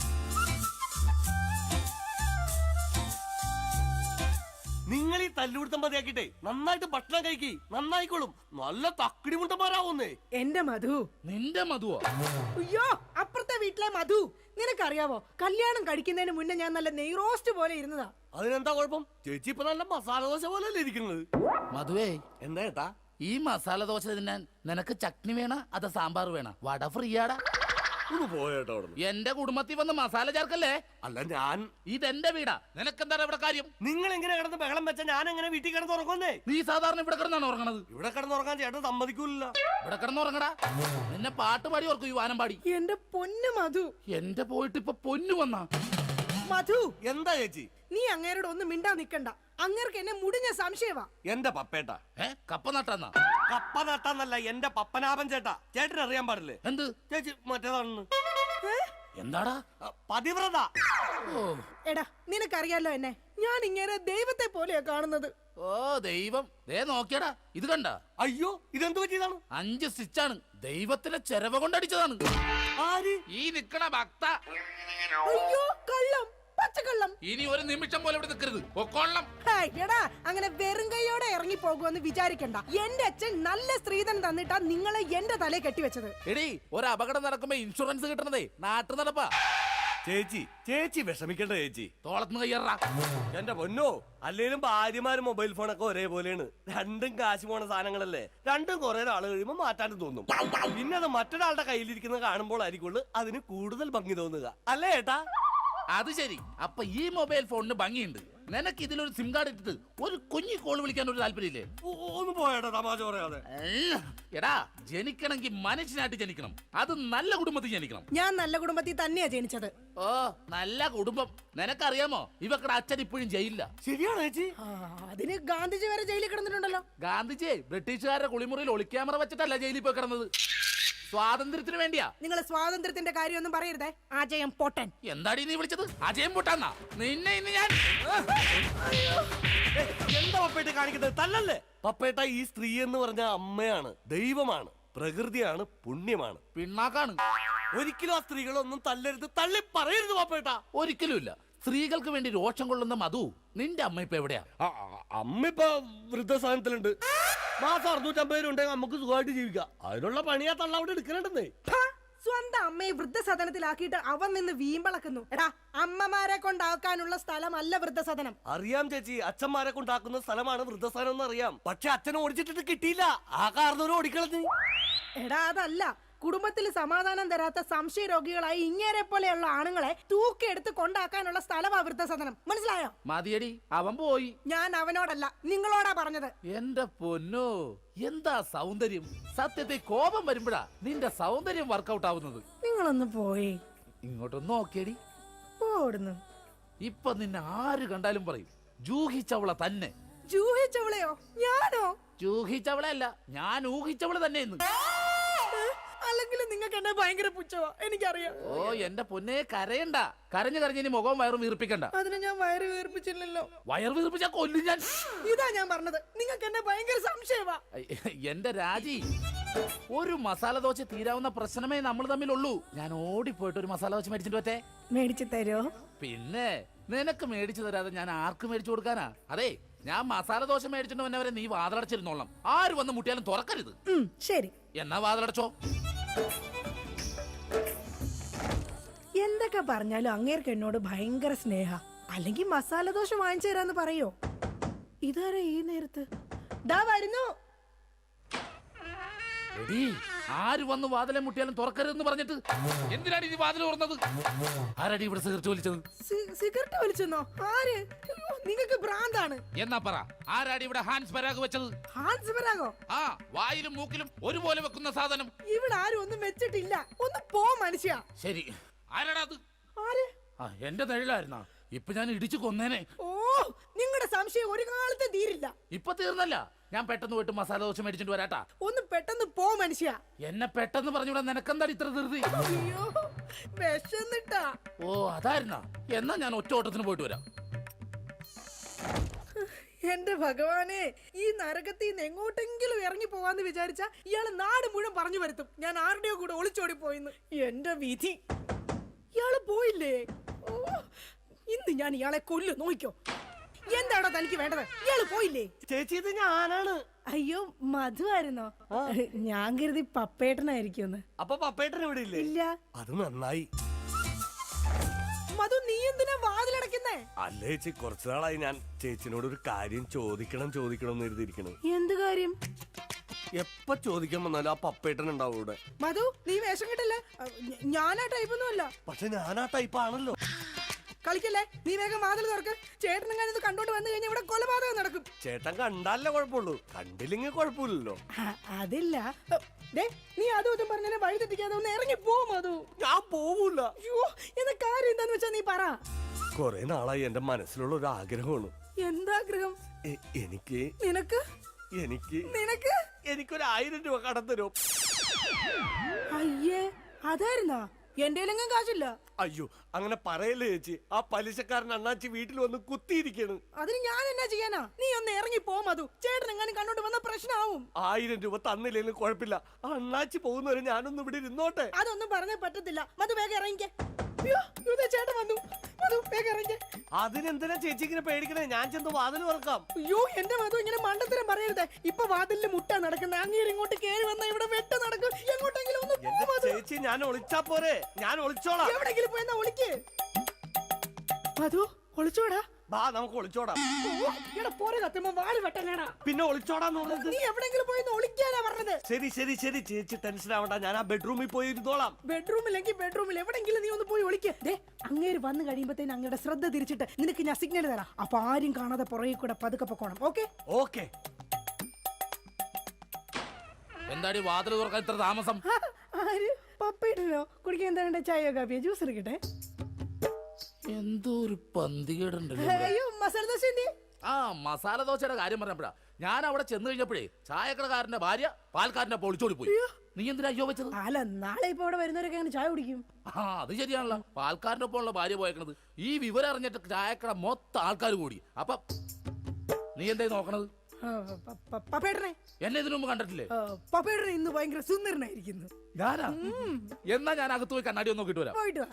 നിങ്ങൾ ഈ തല്ലുപിടുത്തം മതിയാക്കിട്ടെ നന്നായിട്ട് ഭക്ഷണം കഴിക്കി, നന്നായിക്കോളും. നല്ല തക്കിടി മുണ്ടന്മാരാവുന്നേ. എന്റെ മധു. നിന്റെ മധുവോ? അയ്യോ, അപ്പുറത്തെ വീട്ടിലെ മധു. നിനക്കറിയാവോ, കല്യാണം കഴിക്കുന്നതിന് മുന്നേ ഞാൻ നല്ല നെയ് റോസ്റ്റ് പോലെ ഇരുന്നതാ. അതിനെന്താ കുഴപ്പം? ചേച്ചി ഇപ്പൊ നല്ല മസാല ദോശ പോലല്ലേ ഇരിക്കുന്നത്. മധുവേ, എന്താ ഏട്ടാ? ഈ മസാല ദോശ തിന്നാൻ നിനക്ക് ചട്നി വേണ അതോ സാമ്പാർ വേണ? വട ഫ്രീയാടാ. പോയേട്ടോ. എന്റെ കുടുംബത്തിൽ വന്ന് മസാല ചേർക്കല്ലേ. അല്ല, ഞാൻ ഇതെന്റെ വീടാ, നിനക്കെന്താണ് ഇവിടെ കാര്യം? നിങ്ങൾ എങ്ങനെ കിടന്ന് ബഹളം വെച്ച ഞാൻ എങ്ങനെ വീട്ടിൽ കിടന്ന് ഉറങ്ങുന്നേ? നീ സാധാരണ ഇവിടെ കിടന്നാണ് ഉറങ്ങണത്. ഇവിടെ കിടന്നുറങ്ങാൻ ചേട്ടൻ സമ്മതിക്കൂല. ഇവിടെ കിടന്നുറങ്ങടാ. നിന്നെ പാട്ട് പാടി ഓർക്കും, ഈ വാനം പാടി. എന്റെ പൊന്നു മധു. എന്റെ പോയിട്ട് ഇപ്പൊ പൊന്നു വന്നാ. മധു, എന്താ ചേച്ചി? നീ അങ്ങേരോട് ഒന്നും മിണ്ടാ നിക്കണ്ട. അങ്ങേർക്ക് എന്നെ മുടിഞ്ഞ സംശയവാ. എന്റെ പപ്പേട്ടാ. കപ്പ നട്ടാന്നാ? കപ്പ നട്ടാന്നല്ല, എന്റെ പപ്പനാഭൻ ചേട്ടാ. ചേട്ടന് അറിയാൻ പാടില്ലേ? എന്ത്? ചേച്ചി മറ്റേതാണെന്ന്. എന്താടാ? പതിവ്രത. എടാ, നിനക്കറിയാലോ എന്നെ. ഞാൻ ഇങ്ങനെ ദൈവത്തെ പോലെയാ കാണുന്നത്. ഓ ദൈവം, ദേ നോക്കിയടാ, ഇത് കണ്ട? അയ്യോ, ഇതെന്ത് പറ്റിയതാണ്? 5 സ്റ്റിച്ചാണ്. ദൈവത്തിന്റെ ചെരവ കൊണ്ടടിച്ചതാണ്. ആര്? ഈ നിക്കണ ഭക്ത. അയ്യോ, കള്ളം. പച്ചക്കള്ളം. ഇനി ഒരു നിമിഷം പോലെ ഇവിടെ നിൽക്കരുത്. പൊക്കോളണം. എടാ അങ്ങനെ വെറും കൈയോടെ ഇറങ്ങി പോകുമെന്ന് വിചാരിക്കണ്ട. എന്റെ അച്ഛൻ നല്ല സ്ത്രീധനം തന്നിട്ടാ നിങ്ങളെ എന്റെ തലയെ കെട്ടിവെച്ചത്. എടീ, ഒരു അപകടം നടക്കുമ്പോ ഇൻഷുറൻസ് കിട്ടണതേ നാട്ടു നടപ്പാ. ചേച്ചി വിഷമിക്കണ്ട ചേച്ചി. തോളത്തുനിന്ന് കയ്യറാ. എന്റെ പൊന്നോ, അല്ലേലും ഭാര്യമാരും മൊബൈൽ ഫോണൊക്കെ ഒരേപോലെയാണ്. രണ്ടും കാശ് പോണ സാധനങ്ങളല്ലേ. രണ്ടും കുറെ നാൾ കഴിയുമ്പോൾ മാറ്റാൻ തോന്നും. പിന്നെ അത് മറ്റൊരാളുടെ കയ്യിലിരിക്കുന്നത് കാണുമ്പോൾ ആയിരിക്കുള്ളൂ അതിന് കൂടുതൽ ഭംഗി തോന്നുക, അല്ലേ ഏട്ടാ? അത് ശരി. അപ്പൊ ഈ മൊബൈൽ ഫോണിന് ഭംഗിയുണ്ട്. നിനക്ക് ഇതിലൊരു സിം കാർഡ് ഇട്ടിട്ട് ഒരു കുഞ്ഞി കോൾ വിളിക്കാൻ ഒരു താല്പര്യമില്ലേ? ഒന്ന് പോയേട്ടാ, തമാശ പറയാതെ. എടാ, ജനിക്കണമെങ്കിൽ മനുഷ്യനായിട്ട് ജനിക്കണം. അത് നല്ല കുടുംബത്തിൽ ജനിക്കണം. ഞാൻ നല്ല കുടുംബത്തിൽ തന്നെയാ ജനിച്ചത്. ഓ, നല്ല കുടുംബം. നിനക്കറിയാമോ ഇവക്കടെ അച്ഛൻ ഇപ്പോഴും ജയിലില്ല. ശരിയാണോ ചേച്ചി? അതിന് ഗാന്ധിജി വരെ ജയിലിൽ കിടന്നിട്ടുണ്ടല്ലോ. ഗാന്ധിജി ബ്രിട്ടീഷുകാരുടെ കുളിമുറിയിൽ ഒളിക്യാമറ വെച്ചിട്ടല്ല ജയിലിൽ പോയി കിടന്നത്. സ്വാതന്ത്ര്യത്തിന് വേണ്ടിയാ. നിങ്ങൾ സ്വാതന്ത്ര്യത്തിന്റെ കാര്യമൊന്നും പറയരുതേ. അജയം പൊട്ടൻ. എന്താടി നീ വിളിച്ചത്? അജയം പൊട്ടാന്നാ? നിന്നെ ഇന്ന് ഞാൻ എന്താ പപ്പേട്ട കാണിക്കുന്നത്? തല്ലല്ലേ പപ്പേട്ട. ഈ സ്ത്രീ എന്ന് പറഞ്ഞ അമ്മയാണ്, ദൈവമാണ്, പ്രകൃതിയാണ്, പുണ്യമാണ്, പിണ്ണാക്കാണ്. ഒരിക്കലും ആ സ്ത്രീകളൊന്നും തല്ലരുത്, തള്ളി പറയരുത് പപ്പേട്ട. ഒരിക്കലും ഇല്ല. സ്ത്രീകൾക്ക് വേണ്ടി രോഷം കൊള്ളുന്ന മധു, നിന്റെ അമ്മ ഇപ്പൊ എവിടെയാ? അമ്മ ഇപ്പൊ വൃദ്ധസാധനത്തിലുണ്ട്. മാസം 650 രൂപ ഉണ്ടെങ്കിൽ നമുക്ക് സുഖമായിട്ട് ജീവിക്കാം. അതിനുള്ള പണിയാ തള്ള അവിടെ എടുക്കലുണ്ടെന്നേ. സ്വന്തം അമ്മയെ വൃദ്ധസദനത്തിലാക്കിയിട്ട് അവൻ നിന്ന് വീമ്പളക്കുന്നു. എടാ, അമ്മമാരെ കൊണ്ടാക്കാനുള്ള സ്ഥലമല്ല വൃദ്ധസദനം. അറിയാം ചേച്ചി, അച്ഛന്മാരെ കൊണ്ടാക്കുന്ന സ്ഥലമാണ് വൃദ്ധസ്ഥാനം എന്ന് അറിയാം. പക്ഷെ അച്ഛനെ ഓടിച്ചിട്ട് കിട്ടിയില്ല. ആ കാരണവരും ഓടിക്കളഞ്ഞ്. എടാ, അതല്ല. കുടുംബത്തിൽ സമാധാനം തരാത്ത സംശയ രോഗികളായി ഇങ്ങേരെ പോലെയുള്ള ആണുങ്ങളെ തൂക്കിയെടുത്ത് കൊണ്ടാക്കാനുള്ള സ്ഥലമാ വൃദ്ധസദനം. മനസ്സിലായോ? മതിയടി, അവൻ പോയി. ഞാൻ അവനോടല്ല, നിങ്ങളോടാ പറഞ്ഞത്. എന്റെ പൊന്നോ, എന്താ സൗന്ദര്യം! സത്യത്തിൽ കോപം വരുമ്പോഴാ നിന്റെ സൗന്ദര്യം വർക്കൗട്ട് ആവുന്നത്. നിങ്ങളൊന്ന് പോയി ഇങ്ങോട്ടൊന്ന് നോക്കിയടി. പോടുന്നു. ഇപ്പൊ നിന്നെ ആര് കണ്ടാലും പറയും ജൂഹിച്ചവള തന്നെ. ജൂഹിച്ചവളെയോ? ഞാനോ? ജൂഹിച്ചവളല്ല, ഞാൻ ഊഹിച്ചവള് തന്നെ. അല്ലെങ്കിൽ നിങ്ങൾക്ക് എന്നെ ഭയങ്കര പുച്ഛമാ, എനിക്കറിയാം. ഓ എന്റെ പൊന്നെ, കരയണ്ട. കരഞ്ഞു കരഞ്ഞ് ഇനി മുഖവും വയറും വീർപ്പിക്കണ്ട. അതിനെ ഞാൻ വയറ് വീർപ്പിച്ചില്ലല്ലോ. വയർ വീർപ്പിച്ചാ കൊല്ലും ഞാൻ. ഇതാ ഞാൻ പറഞ്ഞത്, നിങ്ങൾക്ക് എന്നെ ഭയങ്കര സംശയമാ. എന്റെ രാജി, ഒരു മസാല ദോശ തീരാവുന്ന പ്രശ്നമേ നമ്മൾ തമ്മിലുള്ളൂ. ഞാൻ ഓടിപ്പോയിട്ട് ഒരു മസാല ദോശ മേടിച്ചിട്ട് പറ്റേ? മേടിച്ചു തരോ? പിന്നെ നിനക്ക് മേടിച്ചു തരാതെ ഞാൻ ആർക്ക് മേടിച്ചു കൊടുക്കാനാ? അതെ, ഞാൻ മസാല ദോശ മേടിച്ചിട്ട് വന്നവരെ നീ വാതിലടച്ചിരുന്നോളാം. ആര് വന്ന് മുട്ടിയാലും തുറക്കരുത്. ശരി, എന്നാ വാതിലടച്ചോ. എന്തൊക്കെ പറഞ്ഞാലും അങ്ങേർക്ക് എന്നോട് ഭയങ്കര സ്നേഹ. അല്ലെങ്കിൽ മസാല ദോശ വാങ്ങിച്ചു തരാന്ന് പറയോ? ഇതാരാ ഈ നേരത്ത്? ദാ വരുന്നു. എടീ, ആര് വന്ന് വാതിലെ മുട്ടിയാലും തുറക്കരുതെന്ന് പറഞ്ഞിട്ട് എന്തിനാണ് ഈ വാതിൽ തുറന്നത്? ആരടി ഇവിടെ സിഗരറ്റ് വലിച്ചത്? സിഗരറ്റ് വലിച്ചെന്നോ? ആര്? നിങ്ങൾക്ക് ഭ്രാന്താണ്. എന്നാ പറ, ആരാടി ഇവിടെ ഹാൻസ് പരാഗ് വെച്ചത്? ഹാൻസ് പരാഗോ? ആ, വായിലും മൂക്കിലും ഒരുപോലെ വെക്കുന്ന സാധനം. ഇവിടെ ആരും ഒന്നും വെച്ചിട്ടില്ല. ഒന്ന് പോ മനുഷ്യ. ശരി, ആരാടാ അത്? ആര്? എന്റെ നിഴലായിരുന്നാ? ഇപ്പൊ ഞാൻ ഇടിച്ചു കൊന്നേനെ. ഓ, നിങ്ങളുടെ സംശയം ഒരു കാലത്ത് തീരില്ല. ഇപ്പൊ തീർന്നല്ല, ഞാൻ പെട്ടെന്ന് പോയിട്ട് മസാല ദോശ മേടിച്ചിട്ട് വരാട്ടാ. ഒന്ന് പെട്ടെന്ന് പോ മനുഷ്യ. എന്നെ പെട്ടെന്ന് പറഞ്ഞൂടാ, നിനക്കെന്താ ഇത്ര ധൃതി? അയ്യോ, വിശന്നിട്ടാ. ഓ അതായിരുന്നാ? എന്നാ ഞാൻ ഒറ്റ ഓട്ടത്തിന് പോയിട്ട് വരാം. എന്റെ ഭഗവാനെ, ഈ നരകത്തിൽ നിന്ന് എങ്ങോട്ടെങ്കിലും ഇറങ്ങി പോവാന്ന് വിചാരിച്ച ഇയാള് നാട് മുഴുവൻ പറഞ്ഞു വരുത്തും ഞാൻ ആരുടെയോ കൂടെ ഒളിച്ചോടി പോയിന്ന്. എന്റെ വിധി, ഇയാള് പോയില്ലേ? ഓ, ഇന്ന് ഞാൻ ഇയാളെ കൊല്ലു, നോക്കിക്കോ. എന്താണോ തനിക്ക് വേണ്ടത്? ഇയാള് പോയില്ലേ? ചേച്ചി, ഇത് ഞാനാണ്. അയ്യോ, മധു ആയിരുന്നോ? ഞാൻ കരുതി പപ്പേട്ടനായിരിക്കും. അപ്പൊ പപ്പേട്ടൻ ഇവിടെ ഇല്ലേ? ഇല്ല. അത് നന്നായി. മധു, നീ എന്തിനാ വാതിലടക്കുന്നേ? അല്ല ചേച്ചി, കുറച്ചു നാളായി ഞാൻ ചേച്ചിനോട് ഒരു കാര്യം ചോദിക്കണം എന്ന് എഴുതിയിരിക്കണം. എന്ത് കാര്യം? എപ്പ ചോദിക്കാൻ വന്നാലും ആ പപ്പേട്ടൻ ഉണ്ടാവും ഇവിടെ. മധു, നീ വേഷം കിട്ടില്ല. ഞാനാ ടൈപ്പൊന്നും അല്ല. പക്ഷെ ഞാൻ ആ ടൈപ്പ് ആണല്ലോ. കളിക്കല്ലേ, നീ വേഗം വാതിൽ തുറക്ക്. ചേട്ടനും ഞാൻ ഇത് കണ്ടോണ്ട് വന്നു കഴിഞ്ഞാൽ ഇവിടെ കൊലപാതകം നടക്കും. ചേട്ടൻ കണ്ടാലേ കുഴപ്പമുള്ളൂ, കണ്ടില്ലെങ്കിൽ കുഴപ്പമില്ലല്ലോ. അതില്ല. നീ അതും ഇതും പറഞ്ഞാൽ വഴി തെറ്റിക്കാതെ ഒന്ന് ഇറങ്ങി പോ മധു. ഞാൻ പോവൂല. അയ്യോ, എന്ന കാര്യം എന്താന്ന് വെച്ചാ നീ പറ. കൊറേ നാളായി എന്റെ മനസ്സിലുള്ള ഒരു ആഗ്രഹമാണ്. എന്താഗ്രഹം? എനിക്ക് നിനക്ക് എനിക്ക് നിനക്ക് എനിക്കൊരു 1000 രൂപ കടം തരും. അയ്യേ, അതായിരുന്നാ? എന്റെ കാശില്ല. അയ്യോ അങ്ങനെ പറയല്ലേ ചേച്ചി. ആ പലിശക്കാരൻ അണ്ണാച്ചി വീട്ടിൽ വന്ന് കുത്തിയിരിക്കാണ്. അതിന് ഞാൻ എന്നാ ചെയ്യാനാ? നീ ഒന്ന് ഇറങ്ങി പോ മധു. ചേട്ടൻ എങ്ങാനും കണ്ടോണ്ട് വന്ന പ്രശ്നമാവും. 1000 രൂപ തന്നില്ലെങ്കിലും കുഴപ്പമില്ല. അണ്ണാച്ചി പോകുന്നവരെ ഞാനൊന്നും ഇവിടെ ഇരുന്നോട്ടെ. അതൊന്നും പറഞ്ഞേ പറ്റത്തില്ല. മധു വേഗം ഇറങ്ങിക്കേ. അയ്യോ ഇതാ ചേട്ടൻ വന്നു. മധു വേഗം ഇറങ്ങിക്കേ. അതിനെന്തിനാ ചേച്ചി ഇങ്ങനെ പേടിക്കണേ? ഞാൻ ചെന്ന് വാതിൽ തുറക്കാം. അയ്യോ എന്റെ മധു ഇങ്ങനെ മണ്ടത്തരം പറയരുത്. ഇപ്പൊ വാതിലിൽ മുട്ട നടക്കുന്നത്. അങ്ങേര് ഇങ്ങോട്ട് കേറി വന്ന ഇവിടെ വെട്ട നടക്കും. എങ്ങോട്ടെങ്കിലും ഒന്ന് പോ എന്റെ മധു. ചേച്ചി ഞാൻ ഒളിച്ചാ പോരെ? ഞാൻ ഒളിച്ചോളാം. എവിടെങ്കിലും പോയെന്നാ ഒളിക്ക്. മധു ഒളിച്ചോടാ. ബാ നമുക്ക് ഒളിച്ചോടാം. ഇവിടെ പോരെ കത്തുമ്പോ വാല് വെട്ടല്ലേടാ. പിന്നെ ഒളിച്ചോടാന്ന് പറഞ്ഞത്? നീ എവിടെങ്കിലും പോയി ഒളിക്കാനാ പറഞ്ഞത്. ശരി ശരി ശരി ചേച്ചി ടെൻഷൻ ആവണ്ട. ഞാൻ ആ ബെഡ്റൂമിൽ പോയി ഇരുന്നോളാം. ബെഡ്റൂമിലെങ്കിൽ ബെഡ്റൂമിൽ എവിടെങ്കിലും നീ ഒന്ന് പോയി ഒളിക്ക്. ദേ അങ്ങേര് വന്നു കഴിയുമ്പോഴത്തേന് അങ്ങയുടെ ശ്രദ്ധ തിരിച്ചിട്ട് നിനക്ക് ഞാൻ സിഗ്നൽ തരാം. അപ്പൊ ആരും കാണാതെ പുറകെ കൂടെ പതുക്കെ പൊക്കോണം. Okay okay. എന്താടി വാതിൽ തുറക്കാൻ ഇത്ര താമസം? ആര് പപ്പയിട്ടല്ലോ കുടിക്കാൻ എന്താ വേണ്ട? ചായയോ കാപ്പിയോ ജ്യൂസ് എടുക്കട്ടെ? എന്തോ ഒരു പന്തികേടുണ്ടല്ലോ. അയ്യോ മസാല ദോശ എന്തി? ആ മസാല ദോശയുടെ കാര്യം പറഞ്ഞപ്പോഴാ ഞാൻ അവിടെ ചെന്ന് കഴിഞ്ഞപ്പോഴേ ചായക്കടക്കാരന്റെ ഭാര്യ പാൽക്കാരന്റെ പൊളിച്ചോടി പോയി. നീ എന്തിനാ അയ്യോ വെച്ചത്? അല്ല നാളെ ഇപ്പൊ ഇവിടെ വരുന്നവരൊക്കെ അങ്ങനെ ചായ കുടിക്കും. ആ അത് ശരിയാണല്ലോ. പാൽക്കാരന്റെ ഒപ്പമുള്ള ഭാര്യ പോയേക്കണത്. ഈ വിവരം അറിഞ്ഞിട്ട് ചായക്കട മൊത്തം ആൾക്കാർ കൂടി. അപ്പൊ നീ എന്തായി നോക്കണത്? പപ്പേട്ടനെ എന്നെ ഇതിനു മുമ്പ് കണ്ടിട്ടില്ലേ? പപ്പേട്ടനെ ഇന്ന് ഭയങ്കര സുന്ദരനായിരിക്കുന്നു. ഞാനാ? എന്നാ ഞാൻ അകത്ത് പോയി കണ്ണാടി ഒന്ന് നോക്കിട്ട് വരാം. പോയിട്ട് വാ.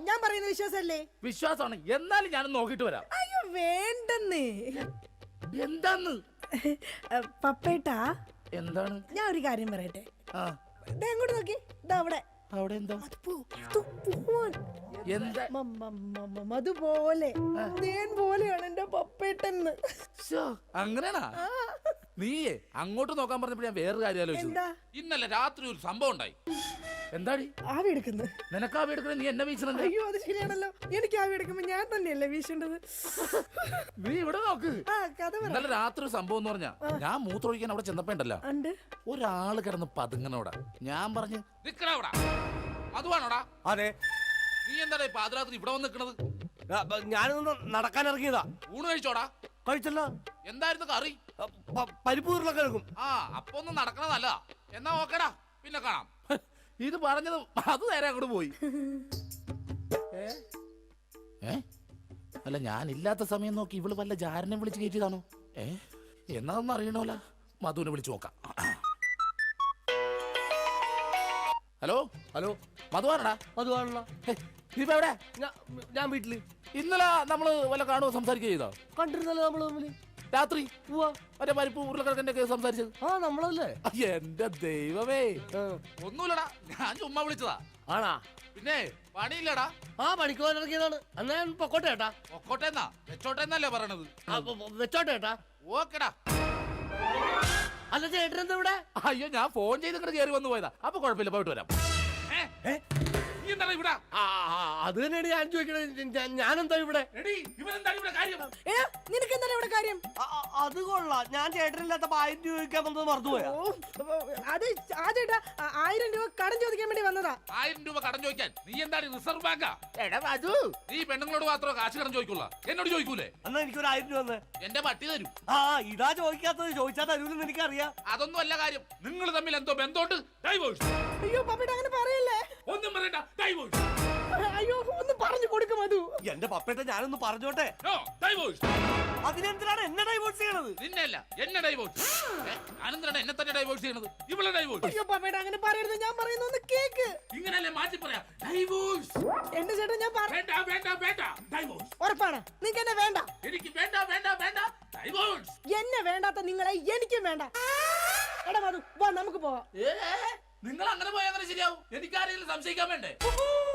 ഞാൻ പറയുന്ന വിശ്വാസല്ലേ? വിശ്വാസമാണ്. എന്നാലും ഞാനൊന്ന് നോക്കിട്ട് വരാം. അയ്യോ വേണ്ടെന്നേ. എന്താന്ന്? പപ്പേട്ടാ എന്താണ്? ഞാൻ ഒരു കാര്യം പറയട്ടെ. ആ അങ്ങോട്ട് നോക്കി. ഇതാ അവിടെ. അവിടെ എന്താ? എന്താ? അതുപോലെ തേൻ പോലെയാണ് എന്റെ പപ്പേട്ടെന്ന്. അങ്ങനെയാണാ? നീയേ അങ്ങോട്ട് നോക്കാൻ പറഞ്ഞപ്പോ ഞാൻ വേറൊരു കാര്യം ആലോചിച്ചു. ഇന്നലെ രാത്രി ഒരു സംഭവം ഉണ്ടായി. എന്താടി? ആവി എടുക്കുന്നു. നിനക്ക് ആവി എടുക്കണേ? നീ എന്നെ വീശണത്? അയ്യോ അത് ശരിയാണല്ലോ. എനിക്ക് ആവി എടുക്കുമ്പോ ഞാൻ തന്നെയല്ലേ വീശേണ്ടത്. നീ ഇവിടെ നോക്ക്. കഥ പറ. ഇന്നലെ രാത്രി ഒരു സംഭവം എന്ന് പറഞ്ഞാ ഞാൻ മൂത്രമൊഴിക്കാൻ അവിടെ ചെന്നപ്പോ ഉണ്ടല്ലോ ഒരാള് കിടന്ന് പതുങ്ങനോടാ. ഞാൻ പറഞ്ഞു നിക്കടാ. അതുവാണോടാ? അതെ. നീ എന്താടാ പാതിരാത്രി ഇവിടെ വന്ന് നിക്കണത്? ഞാനൊന്ന് നടക്കാൻ ഇറങ്ങിയതാ. ഊണ് കഴിച്ചോടാ? കഴിച്ചല്ലോ. എന്തായിരുന്നു കറി? പരിപ്പ് ഉരുളൊക്കെ എടുക്കും. ആ അപ്പൊ ഒന്നും നടക്കണതല്ല. എന്നാ ഓക്കേടാ, പിന്നെ കാണാം. ഇത് പറഞ്ഞത് അത് നേരെ അങ്ങോട്ട് പോയി. അല്ല ഞാനില്ലാത്ത സമയം നോക്കി ഇവള് വല്ല ജാരനെ വിളിച്ച് കയറ്റിയതാണോ? എന്നാന്ന് അറിയണോല. മധുവിനെ വിളിച്ചു നോക്കാം. ഹലോ ഹലോ മധുവാണടാ? മധുവാണല്ലോ. നീ ഇപ്പൊ എവിടെ? ഞാൻ വീട്ടില്. ഇന്നലെ നമ്മള് വല്ല കാണുമോ സംസാരിക്കുക ചെയ്തോ? കണ്ടിരുന്നല്ലോ നമ്മള് തമ്മില് രാത്രി. മറ്റേ പരിപ്പ് ഉരുളക്കിഴക്കന്റെ ഒക്കെ സംസാരിച്ചത്? ആ നമ്മളല്ലേ. എന്റെ ദൈവമേ. ഒന്നുമില്ലടാ, ഞാൻ ചുമ്മാ വിളിച്ചതാ. ആണാ? പിന്നെ പണിയില്ലടാ. ആ പണിക്ക് പോകാൻ ഇറങ്ങിയതാണ്. എന്നാ ഞാൻ പൊക്കോട്ടെ ഏട്ടാ. പൊക്കോട്ടെന്നാ വെച്ചോട്ടെന്നല്ലേ പറയണത്? വെച്ചോട്ടെ ഏട്ടാ. ഓക്കെടാ. അല്ല ചേട്ടൻ എന്താ ഇവിടെ? അയ്യോ ഞാൻ ഫോൺ ചെയ്തിട്ട് കയറി വന്നു പോയതാ. അപ്പൊ കുഴപ്പമില്ല, പോയിട്ട് വരാം. ഇവിടെ അത് തന്നെയാണ് ഞാൻ ചോദിക്കണത്. ഞാനെന്താ ഇവിടെ? നിനക്ക് എന്താണ് ഇവിടെ കാര്യം? അത് കൊള്ളാം. ഞാൻ ചേട്ടനില്ലാത്തപ്പോ 1000 രൂപ ചോദിക്കാൻ വന്നത് മറന്നുപോയാ? അത് ആ ചേട്ടാ 1000 രൂപ കടം ചോദിക്കാൻ വേണ്ടി വന്നതാ. 1000 രൂപ കടം ചോദിക്കാൻ? നീ എന്താണ് റിസർവ് ബാങ്കാ? നീ പെണ്ണുങ്ങളോട് മാത്രമേ കാശ് കടം ചോദിക്കുള്ള, എന്നോട് ചോദിക്കൂലേ? എന്നാ എനിക്കൊരു 1000 രൂപ തന്നെ. എന്റെ പട്ടി തരും. ഇതാ ചോദിക്കാത്തത്. ചോദിച്ചാൽ തരൂലെന്ന് എനിക്കറിയാം. അതൊന്നും അല്ല കാര്യം. നിങ്ങൾ തമ്മിൽ എന്തോ ബന്ധമുണ്ട്. ഡൈവോഴ്സ്. അയ്യോ പപ്പേട്ട അങ്ങനെ പറയല്ലേ. ഒന്നും പറയണ്ട. ഡൈവോഴ്സ്. അയ്യോ ഒന്ന് പറഞ്ഞു കൊടുക്കും അത്. എന്റെ പപ്പേട്ട ഞാനൊന്ന് പറഞ്ഞോട്ടെ. ഡൈവോഴ്സ്. അതിനെന്തിനാണ് എന്നെ ഡൈവോഴ്സ് ചെയ്യണത്? നിന്നല്ല എന്നെ ഡൈവോഴ്സ്. ഞാനെന്തിനാണ് എന്നെ തന്നെ ഡൈവോഴ്സ് ചെയ്യണത്? ഇവളെ ഡൈവോഴ്സ്. അയ്യോ പപ്പേട്ട അങ്ങനെ പറയരുത്. ഞാൻ പറയുന്ന ഒന്ന് കേക്ക്. ഇങ്ങനല്ലേ മാറ്റി പറയാ? ഡൈവോഴ്സ്. എന്റെ ചേട്ടാ ഞാൻ വേണ്ട വേണ്ട വേണ്ട. ഡൈവോഴ്സ്. ഉറപ്പാണ്? നിങ്ങൾക്ക് എന്നെ വേണ്ട? എനിക്ക് വേണ്ട വേണ്ട വേണ്ട. ഡൈവോഴ്സ്. എന്നെ വേണ്ടാത്ത നിങ്ങളെ എനിക്കും വേണ്ട. എടാ മധു വാ നമുക്ക് പോവാം. നിങ്ങൾ അങ്ങനെ പോയാൽ അങ്ങനെ ശരിയാവും. എനിക്കാരെങ്കിലും സംശയിക്കാൻ വേണ്ടേ?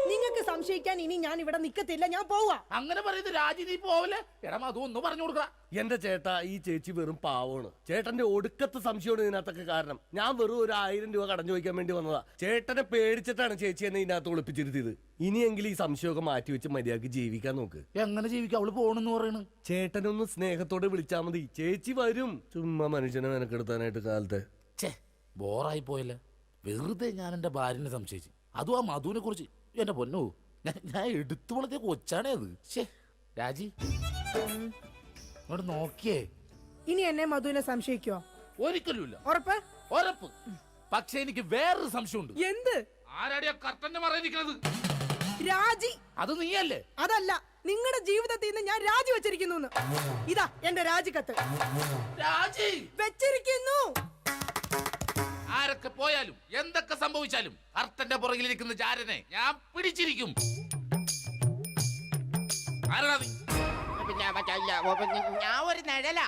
നിങ്ങൾക്ക് സംശയിക്കാൻ ഇനി ഞാൻ ഇവിടെ നിക്കത്തില്ല. ഞാൻ പോവാ. അങ്ങനെ പറയുന്നത് രാജി നീ പോവല്ലേ? എടാ അത് ഒന്ന് പറഞ്ഞു കൊടുക്ക. എന്റെ ചേട്ടാ ഈ ചേച്ചി വെറും പാവമാണ്. ചേട്ടന്റെ ഒടുക്കത്തെ സംശയമാണ് ഇതിനകത്തൊക്കെ കാരണം. ഞാൻ വെറും ഒരു 1000 രൂപ കടം ചോദിക്കാൻ വേണ്ടി വന്നതാ. ചേട്ടനെ പേടിച്ചിട്ടാണ് ചേച്ചി എന്നെ ഇതിനകത്ത് ഒളിപ്പിച്ചിരുത്തിയത്. ഇനിയെങ്കിലും ഈ സംശയമൊക്കെ മാറ്റി വെച്ച് മര്യാദക്ക് ജീവിക്കാൻ നോക്ക്. എങ്ങനെ ജീവിക്കാം? അവള് പോണെന്ന് പറയണ്. ചേട്ടനൊന്ന് സ്നേഹത്തോടെ വിളിച്ചാ മതി. ചേച്ചി വരും. ചുമ്മാ മനുഷ്യനെ മെനക്കെടുത്താനായിട്ട് കാലത്തെ. ബോറായി പോയല്ലേ. വെറുതെ ഞാൻ എന്റെ ഭാര്യനെ സംശയിച്ചു. അതും ആ മധുവിനെ കുറിച്ച്. എന്റെ പൊന്നോ, ഞാൻ എടുത്തു വളർത്തിയ കൊച്ചാണേ അത്. രാജി ഇങ്ങോട്ട് നോക്കിയേ. ഇനി എന്നെ മധുവിനെ സംശയിക്കോ? ഒരിക്കലുമില്ല. ഉറപ്പ്? ഉറപ്പ്. പക്ഷെ എനിക്ക് വേറൊരു സംശയമുണ്ട്. എന്ത്? ആരാടിയാ കർട്ടന്റെ മറയിരിക്കുന്നത്? രാജി. അത് നീയല്ലേ? അതല്ല, നിങ്ങളുടെ ജീവിതത്തിൽ നിന്ന് ഞാൻ രാജി വെച്ചിരിക്കുന്നു. ഇതാ എന്റെ രാജിക്കത്ത്. രാജി വെച്ചിരിക്കുന്നു. ആരൊക്കെ പോയാലും എന്തൊക്കെ സംഭവിച്ചാലും കർത്തന്റെ പുറകിലിരിക്കുന്ന ജാരനെ ഞാൻ പിടിച്ചിരിക്കും. ആരാ നീ? ഞാൻ ഒരു നിഴല,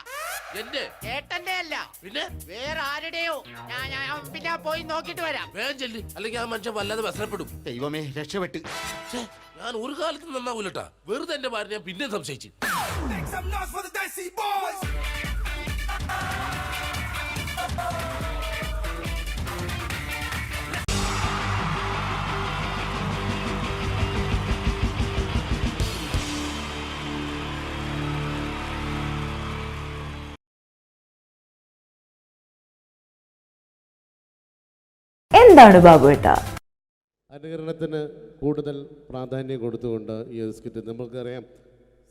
എന്റെ ചേട്ടന്റെ അല്ല, പിന്നെ വേറെ ആരുടെയോ. ഞാൻ പിന്നെ പോയി നോക്കിട്ട് വരാം. വേഗം ചെല്ലി, അല്ലെങ്കിൽ ആ മനുഷ്യൻ വല്ലാതെ വ്യസനപ്പെടും. ദൈവമേ, രക്ഷപ്പെട്ട്. ഛേ, ഞാൻ ഒരു കാലത്ത് നന്നാവൂലട്ടാ. വെറുതെ എന്റെ ഭാര്യ ഞാൻ പിന്നെ സംശയിച്ചു. എന്താണ് ബാബുവേട്ടാ? അനുകരണത്തിന് കൂടുതൽ പ്രാധാന്യം കൊടുത്തുകൊണ്ട് ഈ സ്കിറ്റ്, നമുക്കറിയാം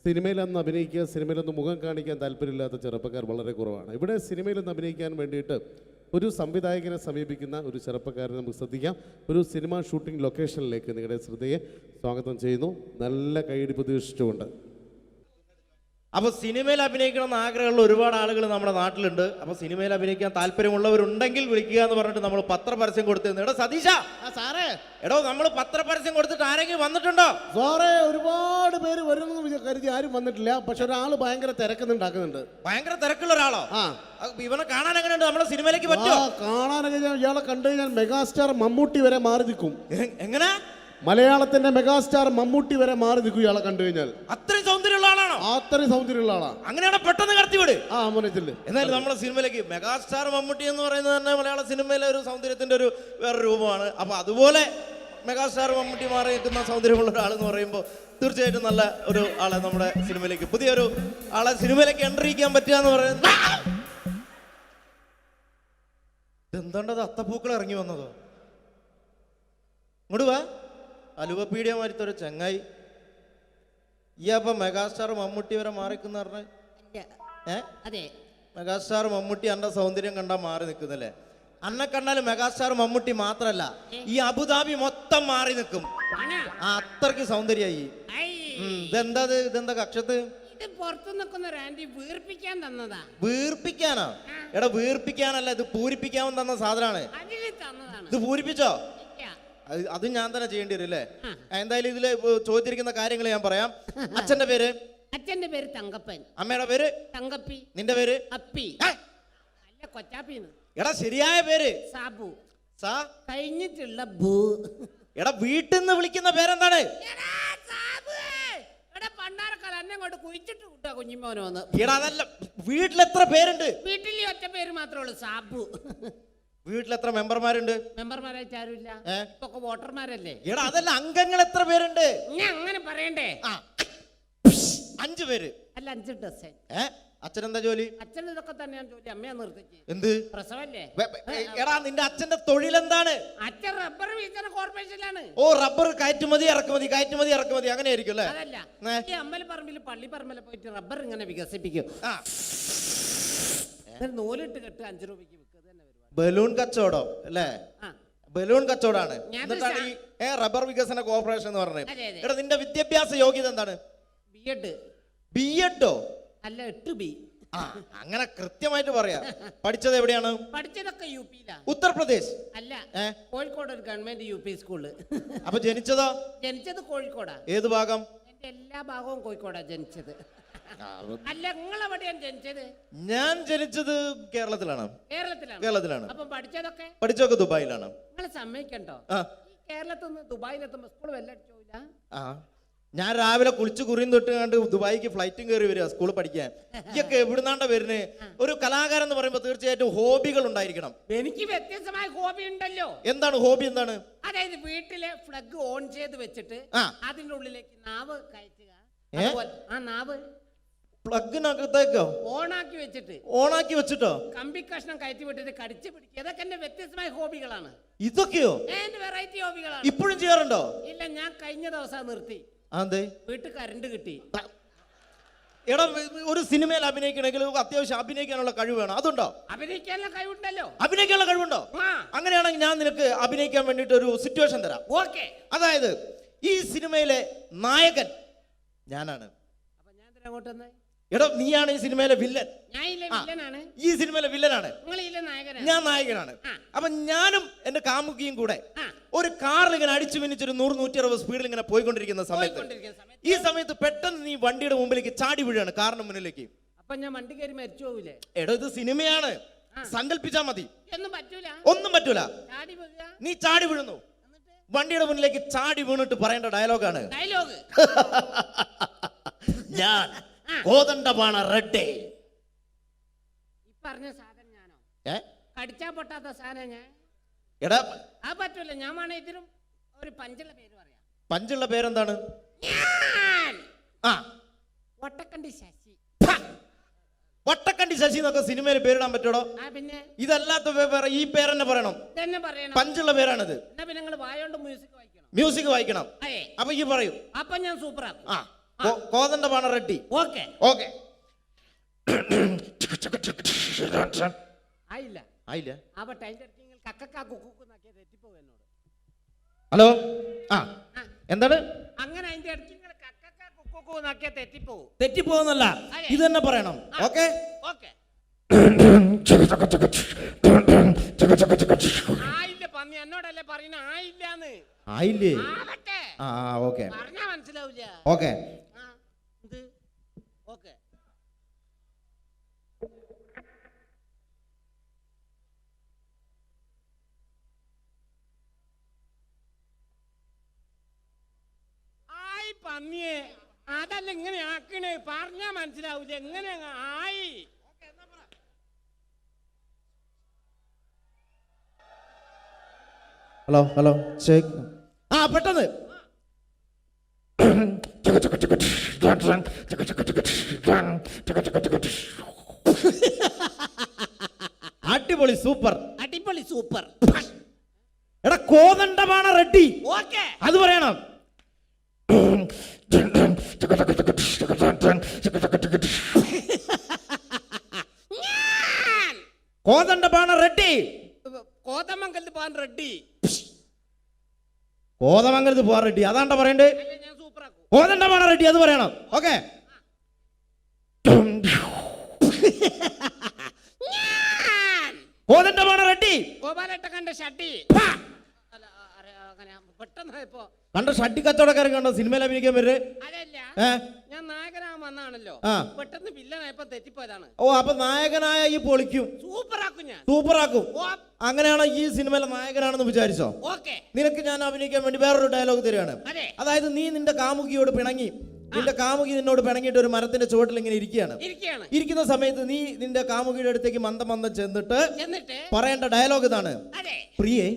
സിനിമയിലൊന്ന് അഭിനയിക്കുക, സിനിമയിലൊന്ന് മുഖം കാണിക്കാൻ താല്പര്യമില്ലാത്ത ചെറുപ്പക്കാർ വളരെ കുറവാണ്. ഇവിടെ സിനിമയിലൊന്ന് അഭിനയിക്കാൻ വേണ്ടിയിട്ട് ഒരു സംവിധായകനെ സമീപിക്കുന്ന ഒരു ചെറുപ്പക്കാരനെ നമുക്ക് ശ്രദ്ധിക്കാം. ഒരു സിനിമ ഷൂട്ടിംഗ് ലൊക്കേഷനിലേക്ക് നിങ്ങളുടെ ശ്രദ്ധയെ സ്വാഗതം ചെയ്യുന്നു, നല്ല കൈയടി പ്രതീക്ഷിച്ചുകൊണ്ട്. അപ്പോൾ സിനിമയിൽ അഭിനയിക്കണമെന്ന് ആഗ്രഹമുള്ള ഒരുപാട് ആളുകൾ നമ്മുടെ നാട്ടിലുണ്ട്. അപ്പോൾ സിനിമയിൽ അഭിനയിക്കാൻ താല്പര്യമുള്ളവരുണ്ടെങ്കിൽ വിളിക്കുക എന്ന് പറഞ്ഞിട്ട് നമ്മൾ പത്രപരസ്യം കൊടുത്തിരുന്നു. എടോ സതീശ, സാറേ, എടോ നമ്മൾ പത്രപരസ്യം കൊടുത്തിട്ട് ആരെങ്കിലും വന്നിട്ടുണ്ടോ? സാറേ, ഒരുപാട് പേര് വരുമെന്ന് കരുതി ആരും വന്നിട്ടില്ല. പക്ഷെ ഒരാൾ ഭയങ്കര തിരക്കുന്നുണ്ടാക്കുന്നുണ്ട്. ഭയങ്കര തിരക്കുള്ള ഒരാളോ? ഇവനെ കാണാൻ എങ്ങനെയുണ്ട്? നമ്മുടെ സിനിമയിലേക്ക് പറ്റുമോ? കാണാനൊക്കെ ഇയാളെ കണ്ടു കഴിഞ്ഞാൽ മെഗാസ്റ്റാർ മമ്മൂട്ടി വരെ മാറി നിൽക്കും. എങ്ങനെ? മലയാളത്തിന്റെ മെഗാസ്റ്റാർ മമ്മൂട്ടി വരെ മാറി നിൽക്കും ഇയാളെ കണ്ടു കഴിഞ്ഞാൽ. അത്രയും സൗന്ദര്യമുള്ള ആളാണോ? അത്രയും സൗന്ദര്യമുള്ള ആളാ. അങ്ങനെയാണ് പെട്ടെന്ന് കടത്തിവിട്. മോനത്തില് എന്നാലും നമ്മുടെ സിനിമയിലേക്ക് മെഗാസ്റ്റാർ മമ്മൂട്ടി എന്ന് പറയുന്നത് തന്നെ മലയാള സിനിമയിലെ ഒരു സൗന്ദര്യത്തിന്റെ ഒരു വേറെ രൂപമാണ്. അപ്പൊ അതുപോലെ മെഗാസ്റ്റാർ മമ്മൂട്ടി മാറി നിൽക്കുന്ന സൗന്ദര്യമുള്ള ഒരാൾ എന്ന് പറയുമ്പോൾ തീർച്ചയായിട്ടും നല്ല ഒരു ആളെ നമ്മുടെ സിനിമയിലേക്ക്, പുതിയൊരു ആളെ സിനിമയിലേക്ക് എൻട്രി ചെയ്യാൻ പറ്റുക എന്ന് പറയുന്നത്. എന്താണ്ടത്, അത്തപ്പൂക്കൾ ഇറങ്ങി വന്നതോ? ഇങ്ങോട്ട് വാ. അലുവപ്പീഡിയ മാരിത്തൊരു ചങ്ങായി. ഈ അപ്പൊ മെഗാസ്റ്റാർ മമ്മൂട്ടി വരെ മാറിക്കുന്ന പറഞ്ഞ മെഗാസ്റ്റാർ മമ്മൂട്ടി അന്റെ സൗന്ദര്യം കണ്ടാൽ മാറി നിൽക്കുന്നില്ലേ? അന്നെ കണ്ടാലും മെഗാസ്റ്റാർ മമ്മൂട്ടി മാത്രല്ല, ഈ അബുദാബി മൊത്തം മാറി നിൽക്കും. അത്രയ്ക്ക് സൗന്ദര്യായി. ഇതെന്താ കക്ഷത്ത്? പുറത്തു നിൽക്കുന്ന ഒരു ആന്റി വീർപ്പിക്കാൻ തന്നതാ. വീർപ്പിക്കാനോ? എടാ, വീർപ്പിക്കാനല്ല, ഇത് പൂരിപ്പിക്കാൻ തന്ന സാധനമാണ്. ഇത് പൂരിപ്പിച്ചോ? അത് ഞാൻ തന്നെ ചെയ്യേണ്ടി വരും അല്ലേ? എന്തായാലും ഇതില് ചോദിച്ചിരിക്കുന്ന കാര്യങ്ങൾ ഞാൻ പറയാം. അച്ഛന്റെ പേര്? അച്ഛന്റെ പേര് തങ്കപ്പൻ. അമ്മയുടെ പേര്? തങ്കപ്പി. നിന്റെ പേര്? അപ്പി. അല്ല, കൊച്ചാപ്പിന്ന്. എടാ, ശരിയായ പേര്? സാബു. സാ കഴിഞ്ഞിട്ടുള്ള ഭൂ. എടാ, വീട്ടിൽ നിന്ന് വിളിക്കുന്ന പേരെന്താണ്? പണ്ടാരക്കാലം കുഴിച്ചിട്ട് കൂട്ടാ കുഞ്ഞിമോനോന്ന്. എടാ, അതല്ല, വീട്ടിലെത്ര പേരുണ്ട്? വീട്ടിൽ ഒറ്റ പേര് മാത്രമേ ഉള്ളൂ, സാബു. വീട്ടിലെത്ര മെമ്പർമാരുണ്ട്? മെമ്പർമാരായിട്ട് ആരുമില്ല, ഇപ്പൊ വോട്ടർമാരല്ലേ. എടാ, അതല്ല, അംഗങ്ങൾ എത്ര പേരുണ്ട്? ഞാൻ അങ്ങനെ പറയണ്ടേ? 5 പേര്. അല്ല, 5 ഡസൻ. അച്ഛനെന്താ ജോലി? അച്ഛൻ ഇതൊക്കെ തന്നെയാണ് ജോലി. അമ്മയെ നിർത്തിച്ച്. എന്ത് പ്രസവല്ലേ? എടാ, നിന്റെ അച്ഛന്റെ തൊഴിൽ എന്താണ്? അച്ഛൻ റബ്ബർ വികസന കോർപ്പറേഷനിലാണ്. ഓ, റബ്ബർ കയറ്റുമതി ഇറക്കുമതി, കയറ്റുമതി ഇറക്കുമതി, അങ്ങനെ ആയിരിക്കും അല്ലേ? അതല്ല, ഈ അമ്പലപ്പറമ്പിൽ പള്ളിപ്പറമ്പിൽ പോയിട്ട് റബ്ബർ ഇങ്ങനെ വികസിപ്പിക്കും. നൂലിട്ട് കെട്ട് 5 രൂപയ്ക്ക് വിൽക്കുക. ബലൂൺ കച്ചവടം അല്ലേ? ബലൂൺ കച്ചവടമാണ്. എന്നിട്ടാണ് ഈ റബ്ബർ വികസന കോർപ്പറേഷൻ എന്ന് പറഞ്ഞത്. എടാ, നിന്റെ വിദ്യാഭ്യാസ യോഗ്യത എന്താണ്? ബിഎഡ്. ബിഎഡോ? അല്ല, 8B. അങ്ങനെ കൃത്യമായിട്ട് പറയാ. പഠിച്ചത് എവിടെയാണ്? പഠിച്ചതൊക്കെ യുപിയിലാണ്. ഉത്തർപ്രദേശ്? അല്ല, കോഴിക്കോട് ഒരു ഗവൺമെന്റ് യുപി സ്കൂള്. അപ്പൊ ജനിച്ചതോ? ജനിച്ചത് കോഴിക്കോടാ. ഏത് ഭാഗം? എന്റെ എല്ലാ ഭാഗവും കോഴിക്കോടാ ജനിച്ചത്. അല്ല, നിങ്ങളെവിടെയാണ് ജനിച്ചത്? ഞാൻ ജനിച്ചത് കേരളത്തിലാണ്. കേരളത്തിലാണ്. അപ്പൊ പഠിച്ചതൊക്കെ? പഠിച്ചതൊക്കെ ദുബായിലാണ്. നിങ്ങൾ സമ്മതിക്കണ്ടോ? കേരളത്തിൽ നിന്ന് ദുബായിലെത്തുമ്പോ സ്കൂൾ വെല്ലടിച്ചോല്ല. ഞാൻ രാവിലെ കുളിച്ച് കുറിയും തൊട്ട് കണ്ട് ദുബായിക്ക് ഫ്ലൈറ്റും കയറി വരിക സ്കൂളിൽ പഠിക്കാൻ. ഇതൊക്കെ എവിടുന്നാണ്ട വരുന്നേ? ഒരു കലാകാരൻ എന്ന് പറയുമ്പോൾ തീർച്ചയായിട്ടും ഹോബികൾ ഉണ്ടായിരിക്കണം. എനിക്ക് വ്യത്യസ്തമായ ഹോബി ഉണ്ടല്ലോ. എന്താണ് ഹോബി? എന്താണ്? അതായത് വീട്ടിലെ ഫ്ലഗ് ഓൺ ചെയ്ത് വെച്ചിട്ട് അതിന്റെ ഉള്ളിലേക്ക് നാവ് കയറ്റുക. ആ നാവ് പ്ലഗിനകത്തേക്കോ ഓണാക്കി വെച്ചിട്ട്? ഓണാക്കി വെച്ചിട്ടോ? കമ്പി കഷ്ണം കയറ്റി വിട്ടിട്ട് കടിച്ചു പിടിക്കുക. ഇതൊക്കെ എന്റെ വ്യത്യസ്തമായ ഹോബികളാണ്. ഇതൊക്കെയോ? എന്റെ വെറൈറ്റി ഹോബികളാണ്. ഇപ്പോഴും ചെയ്യാറുണ്ടോ? ഇല്ല, ഞാൻ കഴിഞ്ഞ ദിവസം നിർത്തി. അതെ, വീട്ടിൽ കറണ്ട് കിട്ടി. എടാ, ഒരു സിനിമയിൽ അഭിനയിക്കണമെങ്കിൽ അത്യാവശ്യം അഭിനയിക്കാനുള്ള കഴിവ് വേണം. അതുണ്ടോ? അഭിനയിക്കാനുള്ള കഴിവുണ്ടല്ലോ. അഭിനയിക്കാനുള്ള കഴിവുണ്ടോ? അങ്ങനെയാണെങ്കിൽ ഞാൻ നിനക്ക് അഭിനയിക്കാൻ വേണ്ടിട്ട് ഒരു സിറ്റുവേഷൻ തരാം. ഓക്കെ. അതായത് ഈ സിനിമയിലെ നായകൻ ഞാനാണ്. അപ്പൊ ഞാൻ ഇതിന് അങ്ങോട്ട് വന്നേ. എടോ നീയാണ് ഈ സിനിമയിലെ വില്ലൻ. ഞാൻ ഇല്ലേ വില്ലനാണ്. ഈ സിനിമയിലെ വില്ലനാണ്. നിങ്ങൾ ഇല്ലേ നായകനാണ്. ഞാൻ നായകനാണ്. അപ്പൊ ഞാനും എന്റെ കാമുകിയും കൂടെ ഒരു കാറിൽ ഇങ്ങനെ അടിച്ചു മിന്നിച്ചൊരു 100-160 സ്പീഡിൽ ഇങ്ങനെ പോയിക്കൊണ്ടിരിക്കുന്ന സമയത്ത് ഈ സമയത്ത് പെട്ടെന്ന് നീ വണ്ടിയുടെ മുമ്പിലേക്ക് ചാടി വീഴാണ്, കാറിന് മുന്നിലേക്ക്. അപ്പൊ ഞാൻ വണ്ടി കയറി മരിച്ചു പോവില്ലേ? എടോ ഇത് സിനിമയാണ്, സങ്കല്പിച്ചാ മതി. ഒന്നും പറ്റൂല. ഒന്നും പറ്റൂല. നീ ചാടി വീഴുന്നു, വണ്ടിയുടെ മുന്നിലേക്ക് ചാടി വീണിട്ട് പറയേണ്ട ഡയലോഗാണ്. ഡയലോഗ് ഞാൻ കോതണ്ടപാണ റെഡ്ഡേ. ഈ പറഞ്ഞ സാധനം ഞാനോ? കടിച്ചാ പൊട്ടാത്ത സാധനം ഞാൻ. എടാ ആ പറ്റൂല. ഞാൻ വേണേ ഇതിനും ഒരു പഞ്ചുള്ള പേര് പറയാം. പഞ്ചുള്ള പേരെന്താണ്? വട്ടക്കണ്ടി ശശി. വട്ടക്കണ്ടി ശശി എന്നൊക്കെ സിനിമയിൽ പേരിടാൻ പറ്റൂടോ? പിന്നെ ഇതല്ലാത്ത ഈ പേരെന്നെ പറയണം. പഞ്ചുള്ള പേരാണിത്. പിന്നെ നിങ്ങൾ വായോണ്ട് മ്യൂസിക് വായിക്കണം. മ്യൂസിക് വായിക്കണം. അപ്പൊ ഈ പറയൂ. അപ്പൊ ഞാൻ സൂപ്പർ ആക്കും. കോതണ്ടപാണ റെഡ്ഡി. Okay okay. ആയില്ല ആയില്ല. അപ്പൊ ടൈം കക്കക്കാ കുക്കുന്നാക്കിയ തെറ്റിപ്പോ എന്നോട്. ഹലോ എന്താണ്? അങ്ങനെ അതിന്റെ ഇടയ്ക്ക് കക്കക്കാ കുക്കുന്നാക്കിയ തെറ്റിപ്പോ. തെറ്റിപ്പോന്നല്ല, ഇത് തന്നെ പറയണം. Okay okay. ആയില്ല പന്നി എന്നോടല്ലേ പറയുന്ന. ആയില്ലാന്ന്. ആയില്ലേ? ഓക്കെ പറഞ്ഞാ മനസ്സിലാവില്ല. ഓക്കെ. ഓക്കെ. ആയി പന്നിയെ അതല്ല ഇങ്ങനെ ആക്കണേ. പറഞ്ഞാ മനസ്സിലാവില്ല. എങ്ങനെ ആയി? Hello hello check. പെട്ടെന്ന് അടിപൊളി സൂപ്പർ. അടിപൊളി സൂപ്പർ. എടാ കോതണ്ടപാണ റെഡ്ഡി. ഓക്കെ അത് പറയണം. കോതണ്ടപാണ റെഡ്ഡി. കോതമംഗലത്ത് പോകാൻ റെഡ്ഡി. കോതമംഗലത്ത് പോകാൻ റെഡ്ഡി അതാണ്ട പറയണ്ടേ? കോതണ്ടപാണ റെഡ്ഡി അത് പറയണം. ഓക്കെ. കോതണ്ടപാണ റെഡ്ഡി. ഗോപാലട്ട കണ്ട ഷട്ടി. പെട്ടെന്ന് കണ്ട ഷട്ടി കച്ചവടക്കാരൻ കണ്ടോ സിനിമയിൽ അഭിനയിക്കാൻ വരുന്നത്? അതല്ല, ഞാൻ നായകനാകാൻ വന്നാണല്ലോ. പെട്ടെന്ന് വില്ലനായപ്പോ തെറ്റിപ്പോയതാണ്. അപ്പൊ നായകനായ ഈ പൊളിക്കും. സൂപ്പറാക്കും ഞാൻ. സൂപ്പറാക്കും. അങ്ങനെയാണോ ഈ സിനിമയിലെ നായകനാണെന്ന് വിചാരിച്ചോ? ഓക്കെ. നിനക്ക് ഞാൻ അഭിനയിക്കാൻ വേണ്ടി വേറൊരു ഡയലോഗ് തരികയാണ്. അതായത് നീ നിന്റെ കാമുകിയോട് പിണങ്ങി, നിന്റെ കാമുകി നിന്നോട് പിണങ്ങിയിട്ട് ഒരു മരത്തിന്റെ ചുവട്ടിൽ ഇങ്ങനെ ഇരിക്കുന്ന സമയത്ത് നീ നിന്റെ കാമുകിയുടെ അടുത്തേക്ക് മന്ദം ചെന്നിട്ട് പറയേണ്ട ഡയലോഗ് ഇതാണ്. പ്രിയേ,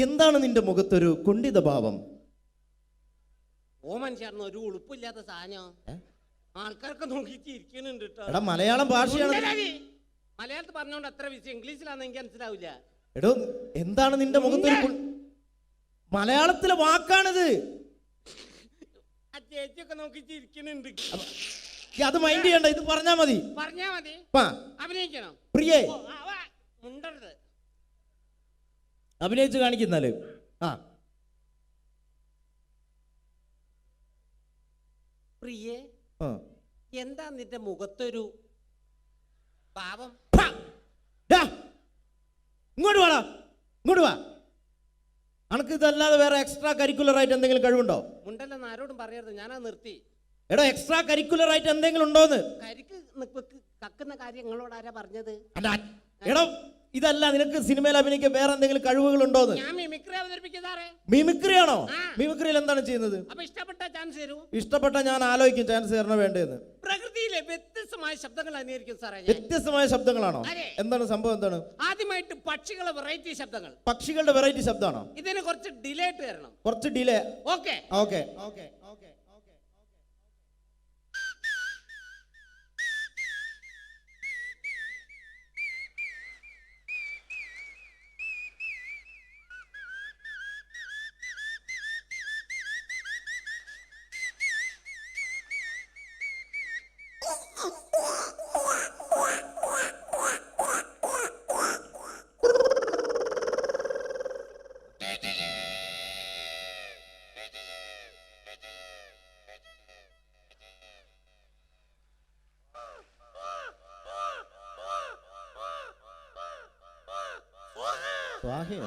എന്താണ് നിന്റെ മുഖത്തൊരു കുണ്ഠിത ഭാവം? ഓമൻ ചേർന്ന് ഒരു ഉളുപ്പില്ലാത്ത സാധനം ആൾക്കാർക്ക് നോക്കിയിട്ട് ഇരിക്കുന്നുണ്ട്. എടാ മലയാളം ഭാഷയാണ്. മലയാളത്തിൽ പറഞ്ഞോണ്ട് അത്ര വിഷയം. ഇംഗ്ലീഷിലാന്ന് എനിക്ക് മനസ്സിലാവില്ല. എടോ എന്താണ് നിന്റെ മുഖത്തൊരു മലയാളത്തിലെ വാക്കാണിത്. ചേച്ചിയൊക്കെ നോക്കിട്ട് ഇരിക്കുന്നുണ്ട്. അത് മൈൻഡ് ചെയ്യണ്ട, ഇത് പറഞ്ഞാ മതി. അഭിനയിക്കണം. പ്രിയേ മുണ്ടരുത്. അഭിനയിച്ച് കാണിക്കുന്നാല്. പ്രിയേ, എന്താ നിന്റെ മുഖത്തൊരു പാവം? ഇങ്ങോട്ട് വാടാ, ഇങ്ങോട്ട് വാ. അനക്ക് ഇതല്ലാതെ വേറെ എക്സ്ട്രാ കരിക്കുലർ ആയിട്ട് എന്തെങ്കിലും കഴിവുണ്ടോ? ഉണ്ടല്ലെന്ന് ആരോടും പറയരുത്, ഞാനാ നിർത്തി. എടോ എക്സ്ട്രാ കരിക്കുലർ ആയിട്ട് എന്തെങ്കിലും ഉണ്ടോന്ന്? കക്കുന്ന കാര്യം നിങ്ങളോട് ആരാ പറഞ്ഞത്? എടോ ഇതല്ല, നിനക്ക് സിനിമയിൽ അഭിനയിക്കാൻ വേറെ എന്തെങ്കിലും കഴിവുകൾ ഉണ്ടോന്ന്? ഞാൻ മിമിക്രി അവതരിപ്പിക്കുന്നതാറേ. മിമിക്രിയാണോ? മിമിക്രിയിൽ എന്താണ് ചെയ്യുന്നത്? അപ്പൊ ഇഷ്ടപ്പെട്ട ചാൻസ് തരൂ. ഇഷ്ടപ്പെട്ട ഞാൻ ആലോചിക്കും ചാൻസ് തരണോ വേണ്ടതെന്ന്. പ്രകൃതിയിലെ വ്യത്യസ്തമായ ശബ്ദങ്ങൾ അനുകരിക്കും സാറേ. വ്യത്യസ്തമായ ശബ്ദങ്ങളാണോ? എന്താണ് സംഭവം? എന്താണ്? ആദ്യമായിട്ട് പക്ഷികളുടെ വെറൈറ്റി ശബ്ദങ്ങൾ. പക്ഷികളുടെ വെറൈറ്റി ശബ്ദമാണോ? ഇതിന് കുറച്ച് ഡിലേ തരണം. കുറച്ച് delay. Okay okay okay okay. സ്വാഹയോ?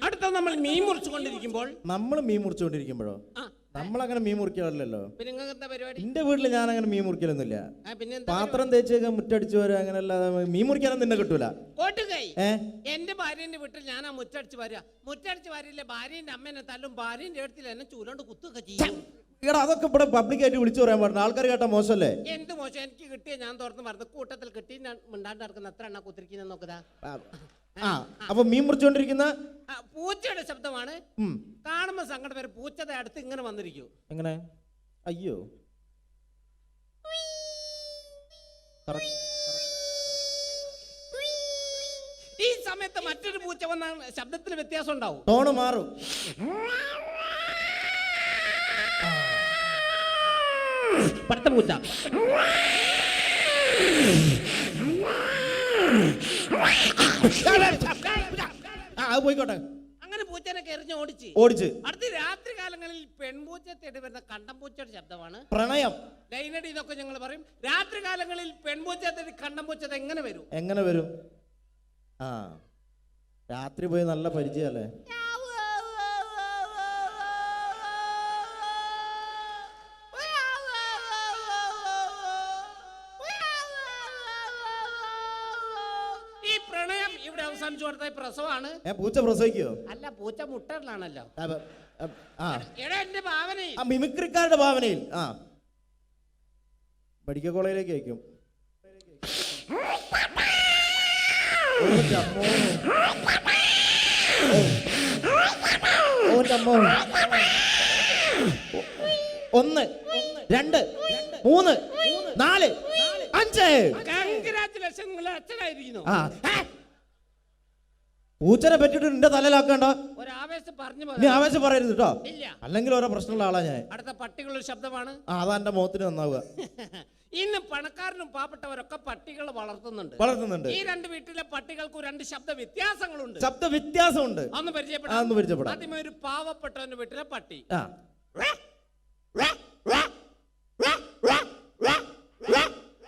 അടുത്ത നമ്മൾ മീൻ മുറിച്ചുകൊണ്ടിരിക്കുമ്പോൾ നമ്മൾ മീൻ മുറിച്ചുകൊണ്ടിരിക്കുമ്പോഴോ? നമ്മളങ്ങനെ മീൻ മുറിക്കാറില്ലല്ലോ. പിന്നെ നിങ്ങൾക്ക് എന്താ പരിപാടി? എന്റെ വീട്ടിൽ ഞാൻ അങ്ങനെ മീൻ മുറിക്കലൊന്നുമില്ല. പിന്നെ പാത്രം തേച്ചൊക്കെ മുറ്റടിച്ചു വരാ, അങ്ങനെ അല്ലാതെ മീൻ മുറിക്കാനൊന്നും നിന്നെ കിട്ടൂല. കോട്ടുകൈ എന്റെ ഭാര്യന്റെ വീട്ടിൽ ഞാൻ ആ മുറ്റടിച്ച് വരിക. മുറ്റടിച്ച് വരില്ലേ, ഭാര്യന്റെ അമ്മേനെ തല്ലും, ഭാര്യന്റെ അടുത്തിൽ എന്നെ ചൂലോണ്ട് കുത്തുക ചെയ്യും. എടാ അതൊക്കെ ഇവിടെ പബ്ലിക്കായിട്ട് വിളിച്ചു പറയാൻ പാടില്ല, ആൾക്കാർ കേട്ടാ മോശമല്ലേ? എന്ത് മോശം? എനിക്ക് കിട്ടിയ ഞാൻ തുറന്ന് പറഞ്ഞു, കൂട്ടത്തിൽ കിട്ടി മിണ്ടാണ്ട് നടക്കുന്ന എത്ര എണ്ണ കുത്തിരിക്കുന്ന നോക്കുതാ. അപ്പൊ മീൻ മുറിച്ചുകൊണ്ടിരിക്കുന്ന പൂച്ചയുടെ ശബ്ദമാണ്. കാണുമ്പോ സങ്കടം വരെ. പൂച്ചയുടെ അടുത്ത് ഇങ്ങനെ വന്നിരിക്കും. എങ്ങനെ? അയ്യോ, ഈ സമയത്ത് മറ്റൊരു പൂച്ച വന്ന ശബ്ദത്തിന് വ്യത്യാസം ഉണ്ടാവും, ടോണ് മാറും. പടുത്ത പൂച്ച പോയിക്കോട്ടെ. അങ്ങനെ പൂച്ചനെ എറിഞ്ഞ് ഓടിച്ച് അടുത്ത രാത്രി കാലങ്ങളിൽ പെൺപൂച്ച തേടി വരുന്ന കണ്ടംപൂച്ചയുടെ ശബ്ദമാണ് പ്രണയം. ലൈനടി ഇതൊക്കെ ഞങ്ങൾ പറയും. രാത്രി കാലങ്ങളിൽ പെൺപൂച്ച തേടി കണ്ടംപൂച്ച എങ്ങനെ വരും? എങ്ങനെ വരും? രാത്രി പോയി നല്ല പരിചയമല്ലേ? ഈ പ്രണയം ഇവിടെ അവസാനിച്ചു കൊടുത്ത പ്രസവമാണ്. പൂച്ച പ്രസവിക്കോ? അല്ല, പൂച്ച മുട്ടലാണല്ലോ. എടാ എന്റെ ഭാവനയിൽ, മിമിക്രിക്കാരുടെ ഭാവനയിൽ മെഡിക്കൽ കോളേജിലേക്ക് അയക്കും. ഒന്ന്, രണ്ട്, മൂന്ന്, നാല്, അഞ്ച്. കൺഗ്രാറ്റുലേഷൻ, നിങ്ങൾ അച്ഛനായിരിക്കുന്നു. പൂച്ചനെ പറ്റിട്ട് നിന്റെ തലയിലാക്കണ്ട. ഒരാവേശം പറഞ്ഞു, നീ ആവേശം പറയരുത് കേട്ടോ, ഇല്ല. അല്ലെങ്കിൽ ഓരോ പ്രശ്നമുള്ള ആളാ ഞാൻ. അടുത്ത പട്ടികളുടെ ശബ്ദമാണ്. അതാ എന്റെ മുഖത്തിന് നന്നാവുക. ഇന്ന് പണക്കാരനും പാവപ്പെട്ടവരൊക്കെ പട്ടികൾ വളർത്തുന്നുണ്ട്. ഈ രണ്ട് വീട്ടിലെ പട്ടികൾക്ക് രണ്ട് ശബ്ദ വ്യത്യാസങ്ങളുണ്ട്. ശബ്ദ വ്യത്യാസമുണ്ട്. ഒന്ന് പരിചയപ്പെടാം. ആദ്യമേ ഒരു പാവപ്പെട്ടവന്റെ വീട്ടിലെ പട്ടി.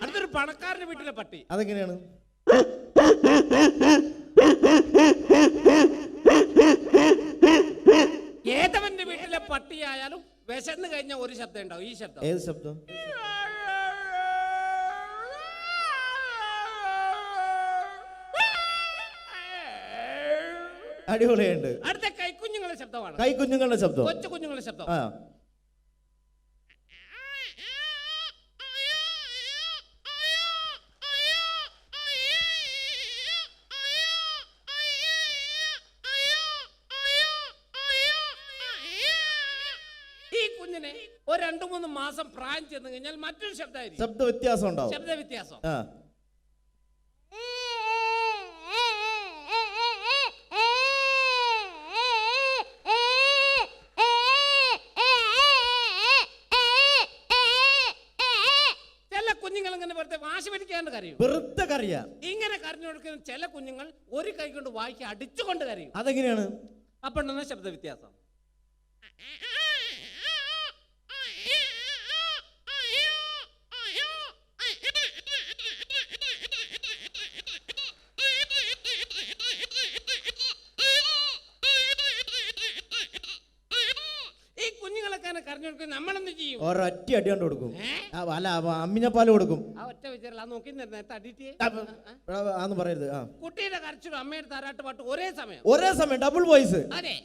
അടുത്തൊരു പണക്കാരന്റെ വീട്ടിലെ പട്ടി. അതെങ്ങനെയാണ്? ഏതവന്റെ വീട്ടിലെ പട്ടിയായാലും വിശന്ന് കഴിഞ്ഞ ഒരു ശബ്ദം ഉണ്ടാവും. ഈ ശബ്ദം. ഏത് ശബ്ദം? അടിപൊളിയുണ്ട്. അടുത്ത കൈക്കുഞ്ഞുങ്ങളുടെ ശബ്ദമാണ്. കൈക്കുഞ്ഞുങ്ങളുടെ ശബ്ദം, കൊച്ചു കുഞ്ഞുങ്ങളുടെ ശബ്ദം. ഈ കുഞ്ഞിനെ ഒരു 2-3 മാസം പ്രായം ചെന്ന് കഴിഞ്ഞാൽ മറ്റൊരു ശബ്ദമായിരിക്കും. ശബ്ദ വ്യത്യാസം ഉണ്ടാവും. ശബ്ദ വ്യത്യാസം. ചില കുഞ്ഞുങ്ങൾ ഇങ്ങനെ വെറുതെ വാശി പിടിക്കാണ്ട് കരയും. വെറുതെ കരയാ. ഇങ്ങനെ കരഞ്ഞു കൊടുക്കുന്ന ചില കുഞ്ഞുങ്ങൾ ഒരു കൈ കൊണ്ട് വായിക്ക് അടിച്ചുകൊണ്ട് കരയും. അതെങ്ങനെയാണ്? അപ്പൊ ശബ്ദ വ്യത്യാസം. ഈ കുഞ്ഞുങ്ങളൊക്കെ കരഞ്ഞു നമ്മളെന്ത് ചെയ്യും? ഒരൊറ്റ അടി കൊണ്ട് കൊടുക്കും. അല്ല, അമ്മിഞ്ഞപ്പാല് കൊടുക്കും. ആ ഒറ്റ വിചാരം നോക്കി തടിയിട്ട് ആന്ന് പറയരുത്. കുട്ടിയുടെ കരച്ചിലും അമ്മയുടെ താരാട്ട് പാട്ട് ഒരേ സമയം ഡബിൾ വോയിസ്. അതെ.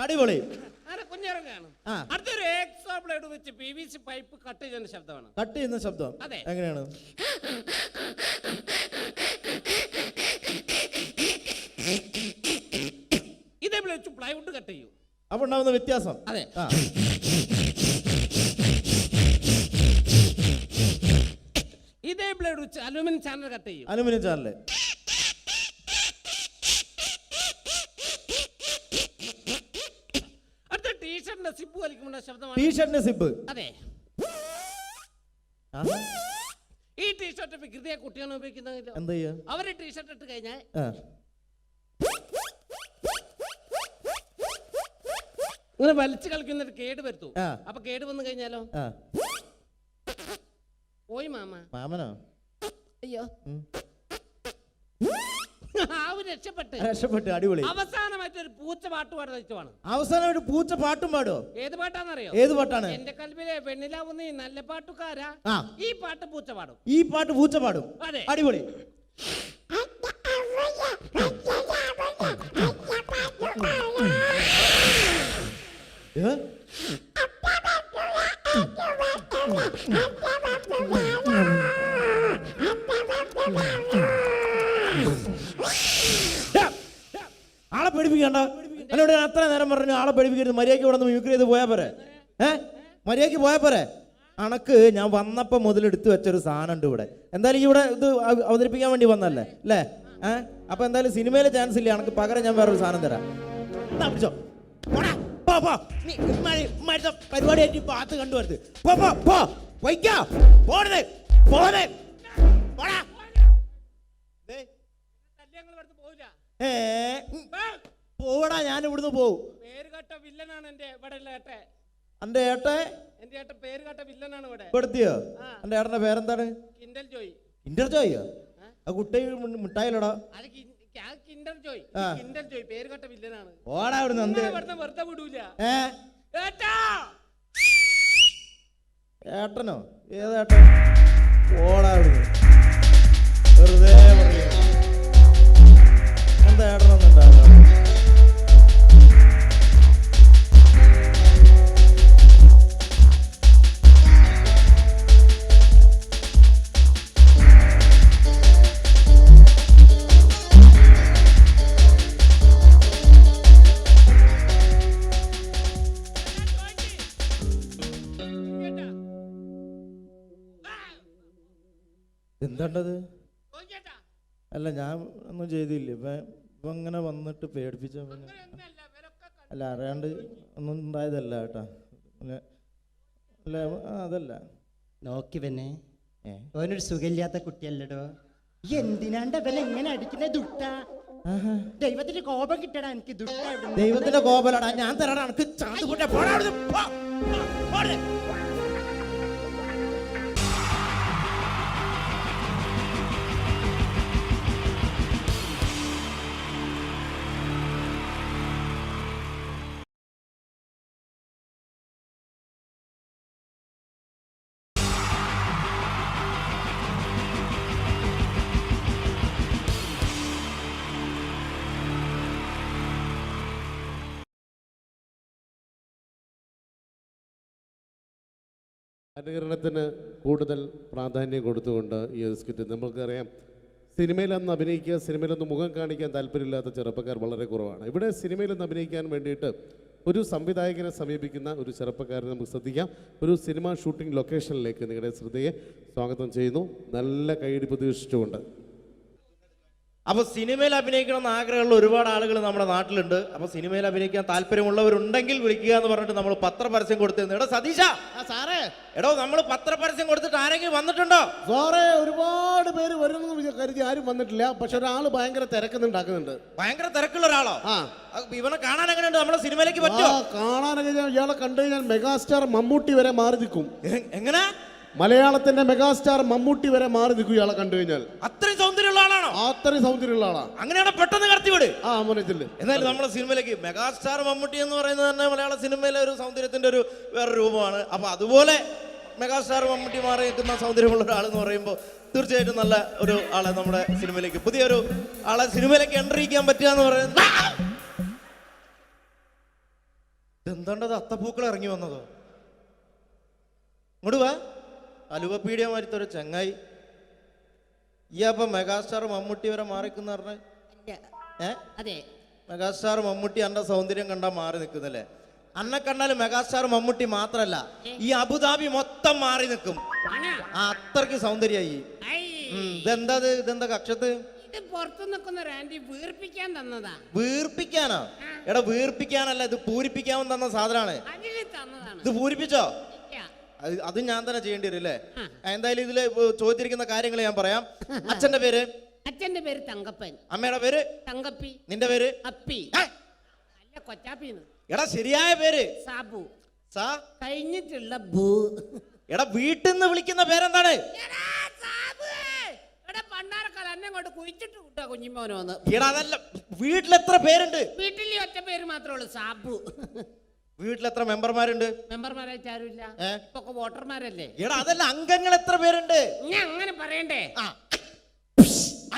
അടിപൊളി. കുഞ്ഞിറങ്ങാണ്. അടുത്തൊരു എക്സ്ട്രാ ബ്ലേഡ് വെച്ച് PVC പൈപ്പ് കട്ട് ചെയ്യുന്ന ശബ്ദമാണ്. കട്ട് ചെയ്യുന്ന ശബ്ദം. അതെ. എങ്ങനെയാണ്? ഇതേപോലെ വെച്ച് പ്ലൈവുഡ് കട്ട് ചെയ്യും. അപ്പൊ ഉണ്ടാവുന്ന വ്യത്യാസം. അതെ. ബ്ലേഡ് വെച്ച് അലുമിനിയം ചാനൽ കട്ട് ചെയ്യും. Aluminium channel. അടുത്ത ടീഷർട്ടിന്റെ സിപ്പ് വലിക്കുമ്പോൾ ശബ്ദമാണ്. ടീഷർട്ടിന്റെ സിപ്പ്. അതെ. ഈ ടീഷർട്ട് വികൃതിയെ കുട്ടിയാണ് ഉപയോഗിക്കുന്നത്. എന്താ ചെയ്യാ? അവര് ടീഷർട്ട് ഇട്ട് കഴിഞ്ഞാൽ ഇങ്ങനെ വലിച്ചു കളിക്കുന്നൊരു കേട് വരുത്തു. അപ്പൊ കേട് വന്നു കഴിഞ്ഞാലോ? പോയി മാമനോ? അയ്യോ, രക്ഷപ്പെട്ട്. അടിപൊളി. അവസാനമായിട്ട് ഒരു പൂച്ച പാട്ട് പാടുവാണ്. അവസാനമായിട്ട് പൂച്ച പാട്ടും പാടോ? ഏത് പാട്ടാന്നറിയോ? ഏത് പാട്ടാണ്? എന്റെ കൽവിലെ വെണ്ണിലാവുന്ന നല്ല പാട്ടുകാരാ. ഈ പാട്ട് പൂച്ച പാടും. ഈ പാട്ട് പൂച്ച പാടും. അതെ. അടിപൊളി. ആളെ പേടിപ്പിക്കണ്ട. എന്നോട് ഞാൻ അത്ര നേരം പറഞ്ഞു ആളെ പേടിപ്പിക്കരുത്, മര്യാദയ്ക്ക് ഇവിടെ നിന്ന് മ്യൂക്കർ ചെയ്ത് പോയാ പോരെ. മര്യാദയ്ക്ക് പോയാ പോരെ. അണക്ക് ഞാൻ വന്നപ്പോ മുതൽ എടുത്തു വെച്ചൊരു സാധനം ഉണ്ട് ഇവിടെ. എന്തായാലും ഇവിടെ ഇത് അവതരിപ്പിക്കാൻ വേണ്ടി വന്നല്ലേ അല്ലേ? അപ്പൊ എന്തായാലും സിനിമയിലെ ചാൻസ് ഇല്ല. അണക്ക് പകരം ഞാൻ വേറൊരു സാധനം തരാം. പരിപാടിയായിട്ട് പാത്ത് കണ്ടുവരുത്. പോവടാ, ഞാൻ ഇവിടുന്ന് പോവും. പേരുകേട്ട വില്ലനാണ് എന്റെ ഇവിടെ ഏട്ടെ. എന്റെ ഏട്ടെ? എന്റെ ഏട്ടൻ പേരുകേട്ട വില്ലനാണ് ഇവിടെ. പെടുത്തിയോ? എന്റെ ഏട്ടന്റെ പേരെന്താണ്? കിൻഡൽ ജോയ്. കിൻഡർ ജോയോ? ആ കുട്ടി മിഠായിലടാ. കിൻഡർ ജോയ്. കിൻഡൽ ജോയ് പേരുകേട്ട വില്ലനാണ്. ഓടാ ഇവിടുന്ന്. വെറുതെ വിടൂല. ഏട്ടനോ? ഏതേട്ടൻ? ഓടാ ഇവിടുന്ന്. വെറുതെ പറയാ. എന്താ ഏട്ടനൊന്നും ഉണ്ടാവില്ല. എന്താണ്ടത്? അല്ല, ഞാൻ ഒന്നും ചെയ്തില്ല. ഇപ്പൊ ഇങ്ങനെ വന്നിട്ട് പേടിപ്പിച്ച. അല്ല, അറിയാണ്ട് ഒന്നും ഉണ്ടായതല്ല കേട്ടാ. അല്ല, അതല്ല. നോക്കി പിന്നെ ഓനൊരു സുഖമില്ലാത്ത കുട്ടിയല്ലടോ. എന്തിനാണ്ട് അവൻ എങ്ങനെ അടിക്കുന്ന ദുട്ട? ദൈവത്തിന്റെ കോപം കിട്ടടാ എനിക്ക്. ദുട്ട ദൈവത്തിന്റെ കോപലടാ. ഞാൻ തരാടാ എനിക്ക്. ചാന്ത് കുട്ടിയെ പോടാ. അനുകരണത്തിന് കൂടുതൽ പ്രാധാന്യം കൊടുത്തുകൊണ്ട് ഈ സ്കിറ്റ്, നമുക്കറിയാം സിനിമയിലൊന്ന് അഭിനയിക്കുക, സിനിമയിലൊന്ന് മുഖം കാണിക്കാൻ താല്പര്യമില്ലാത്ത ചെറുപ്പക്കാർ വളരെ കുറവാണ്. ഇവിടെ സിനിമയിലൊന്ന് അഭിനയിക്കാൻ വേണ്ടിയിട്ട് ഒരു സംവിധായകനെ സമീപിക്കുന്ന ഒരു ചെറുപ്പക്കാരനെ നമുക്ക് ശ്രദ്ധിക്കാം. ഒരു സിനിമ ഷൂട്ടിംഗ് ലൊക്കേഷനിലേക്ക് നിങ്ങളുടെ ശ്രദ്ധയെ സ്വാഗതം ചെയ്യുന്നു, നല്ല കൈയടി പ്രതീക്ഷിച്ചുകൊണ്ട്. അപ്പോൾ സിനിമയിൽ അഭിനയിക്കണം എന്ന് ആഗ്രഹമുള്ള ഒരുപാട് ആളുകൾ നമ്മുടെ നാട്ടിലുണ്ട്. അപ്പോൾ സിനിമയിൽ അഭിനയിക്കാൻ താല്പര്യമുള്ളവരുണ്ടെങ്കിൽ വിളിക്കുക എന്ന് പറഞ്ഞിട്ട് നമ്മൾ പത്രപരസ്യം കൊടുത്തിരുന്നു. എടോ സതീശ, സാറേ, എടോ നമ്മൾ പത്രപരസ്യം കൊടുത്തിട്ട് ആരെങ്കിലും വന്നിട്ടുണ്ടോ? സാറേ, ഒരുപാട് പേര് വരുമെന്ന് കരുതി ആരും വന്നിട്ടില്ല. പക്ഷെ ഒരാൾ ഭയങ്കര തിരക്കുന്നുണ്ടാക്കുന്നുണ്ട്. ഭയങ്കര തിരക്കുള്ള ഒരാളോ? ഇവനെ കാണാൻ എങ്ങനെയുണ്ട്? നമ്മുടെ സിനിമയിലേക്ക് പറ്റുമോ? കാണാനൊക്കെ ഇയാളെ കണ്ടു കഴിഞ്ഞാൽ മെഗാസ്റ്റാർ മമ്മൂട്ടി വരെ മാറി നിൽക്കും. എങ്ങനെ? മലയാളത്തിന്റെ മെഗാസ്റ്റാർ മമ്മൂട്ടി വരെ മാറി നിൽക്കും ഇയാളെ കണ്ടു കഴിഞ്ഞാൽ. അത്രയും സൗന്ദര്യമുള്ള ആളാണോ? അത്രയും സൗന്ദര്യമുള്ള ആളാ. അങ്ങനെയാണ് പെട്ടെന്ന് കടത്തിവിട്. മോനത്തില്. എന്നാലും നമ്മുടെ സിനിമയിലേക്ക് മെഗാസ്റ്റാർ മമ്മൂട്ടി എന്ന് പറയുന്നത് തന്നെ മലയാള സിനിമയിലെ ഒരു സൗന്ദര്യത്തിന്റെ ഒരു വേറെ രൂപമാണ്. അപ്പൊ അതുപോലെ മെഗാസ്റ്റാർ മമ്മൂട്ടി മാറി നിൽക്കുന്ന സൗന്ദര്യമുള്ള ഒരാളെന്ന് പറയുമ്പോൾ തീർച്ചയായിട്ടും നല്ല ഒരു ആളെ നമ്മുടെ സിനിമയിലേക്ക്, പുതിയൊരു ആളെ സിനിമയിലേക്ക് എൻട്രി ചെയ്യാൻ പറ്റുക എന്ന് പറയുന്നത്. എന്താണ്ടത്? അത്തപ്പൂക്കൾ ഇറങ്ങി വന്നതോ? ഇങ്ങോട്ട് വാ. അലുവപ്പീഡിയ മാറ്റൊരു ചങ്ങായി. ഈ അപ്പൊ മെഗാസ്റ്റാർ മമ്മൂട്ടി വരെ മാറിക്കുന്ന പറഞ്ഞ മെഗാസ്റ്റാർ മമ്മൂട്ടി അന്റെ സൗന്ദര്യം കണ്ടാൽ മാറി നിൽക്കുന്നല്ലേ? അന്നെ കണ്ടാലും മെഗാസ്റ്റാർ മമ്മൂട്ടി മാത്രല്ല, ഈ അബുദാബി മൊത്തം മാറി നിൽക്കും. അത്രയ്ക്ക് സൗന്ദര്യായി. ഇതെന്താ കക്ഷത്ത്? ഇത് പുറത്തു നിൽക്കുന്ന ഒരു ആന്റി വീർപ്പിക്കാൻ തന്നതാ. വീർപ്പിക്കാനാ? എടാ വീർപ്പിക്കാനല്ല, ഇത് പൂരിപ്പിക്കാൻ തന്ന സാധനമാണ്. അതിന് തന്നതാണ്. ഇത് പൂരിപ്പിച്ചോ? ഇല്ല. അത് ഞാൻ തന്നെ ചെയ്യേണ്ടി വരും അല്ലേ? എന്തായാലും ഇതില് ചോദിച്ചിരിക്കുന്ന കാര്യങ്ങൾ ഞാൻ പറയാം. അച്ഛന്റെ പേര്? അച്ഛന്റെ പേര് തങ്കപ്പൻ. അമ്മയുടെ പേര്? തങ്കപ്പി. നിന്റെ പേര്? അപ്പി. അല്ല, കൊച്ചാപ്പിന്ന്. എടാ ശരിയായ പേര്? സാബു. സാ കഴിഞ്ഞിട്ടുള്ള ബൂ. എടാ വീട്ടിൽ നിന്ന് വിളിക്കുന്ന പേരെന്താണ്? പണ്ടാരക്കാലം എന്നെ കൊണ്ട് കുഴിച്ചിട്ട് വിട്ടാ കുഞ്ഞിമോനോന്ന്. എടാ അതല്ല, വീട്ടിലെത്ര പേരുണ്ട്? വീട്ടിൽ ഒറ്റ പേര് മാത്രമേ ഉള്ളൂ, സാബു. വീട്ടിലെത്ര മെമ്പർമാരുണ്ട്? മെമ്പർമാരായിട്ട് ആരുമില്ല, ഇപ്പൊ വോട്ടർമാരല്ലേ. എടാ അതല്ല, അംഗങ്ങൾ എത്ര പേരുണ്ട്? ഞാൻ അങ്ങനെ പറയണ്ടേ?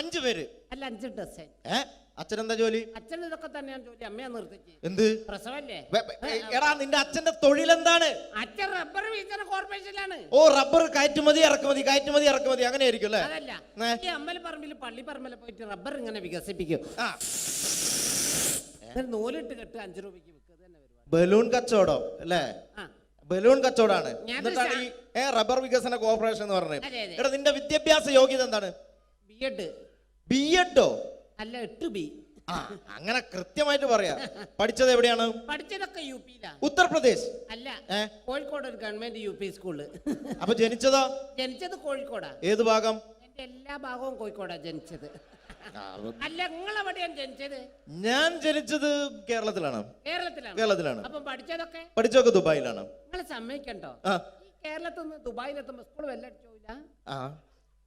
5 പേര്. അല്ല, 5 ഡസൻ. അച്ഛനെന്താ ജോലി? അച്ഛൻ ഇതൊക്കെ തന്നെയാണ് ജോലി. അമ്മയാ നിർത്തിക്ക്. എന്ത് പ്രസവല്ലേ? എടാ നിന്റെ അച്ഛന്റെ തൊഴിൽ എന്താണ്? അച്ഛൻ റബ്ബർ വികസന കോർപ്പറേഷനിലാണ്. ഓ, റബ്ബർ കയറ്റുമതി ഇറക്കുമതി അങ്ങനെ ആയിരിക്കും അല്ലേ? അതല്ല, ഈ അമ്പലപ്പറമ്പിൽ പള്ളിപ്പറമ്പിൽ പോയിട്ട് റബ്ബർ ഇങ്ങനെ വികസിപ്പിക്കും. നൂലിട്ട് കെട്ട് 5 രൂപയ്ക്ക് വിൽക്കുക തന്നെ പരിപാടി. ബലൂൺ കച്ചവടം അല്ലേ? ബലൂൺ കച്ചവടാണ്. എന്നിട്ടാണ് ഈ റബ്ബർ വികസന കോർപ്പറേഷൻ എന്ന് പറഞ്ഞത്. എടാ നിന്റെ വിദ്യാഭ്യാസ യോഗ്യത എന്താണ്? ബിഎഡോ? അല്ല, 8B. അങ്ങനെ കൃത്യമായിട്ട് പറയാ. പഠിച്ചത് എവിടെയാണ്? പഠിച്ചതൊക്കെ യുപിയിലാ. ഉത്തർപ്രദേശ്? അല്ല, കോഴിക്കോട് ഒരു ഗവൺമെന്റ് UP സ്കൂള്. അപ്പൊ ജനിച്ചതോ? ജനിച്ചത് കോഴിക്കോടാ. ഏത് ഭാഗം? എന്റെ എല്ലാ ഭാഗവും കോഴിക്കോടാ ജനിച്ചത്. അല്ല, നിങ്ങളെവിടെയാണ് ജനിച്ചത്? ഞാൻ ജനിച്ചത് കേരളത്തിലാണ്. കേരളത്തിലാണ്. അപ്പൊ പഠിച്ചതൊക്കെ ദുബായിലാണ്. നിങ്ങൾ സമ്മതിക്കണ്ടോ? കേരളത്തിൽ നിന്ന് ദുബായിലെത്തുമ്പോ സ്കൂൾ വെല്ലടിച്ചോയില്ല.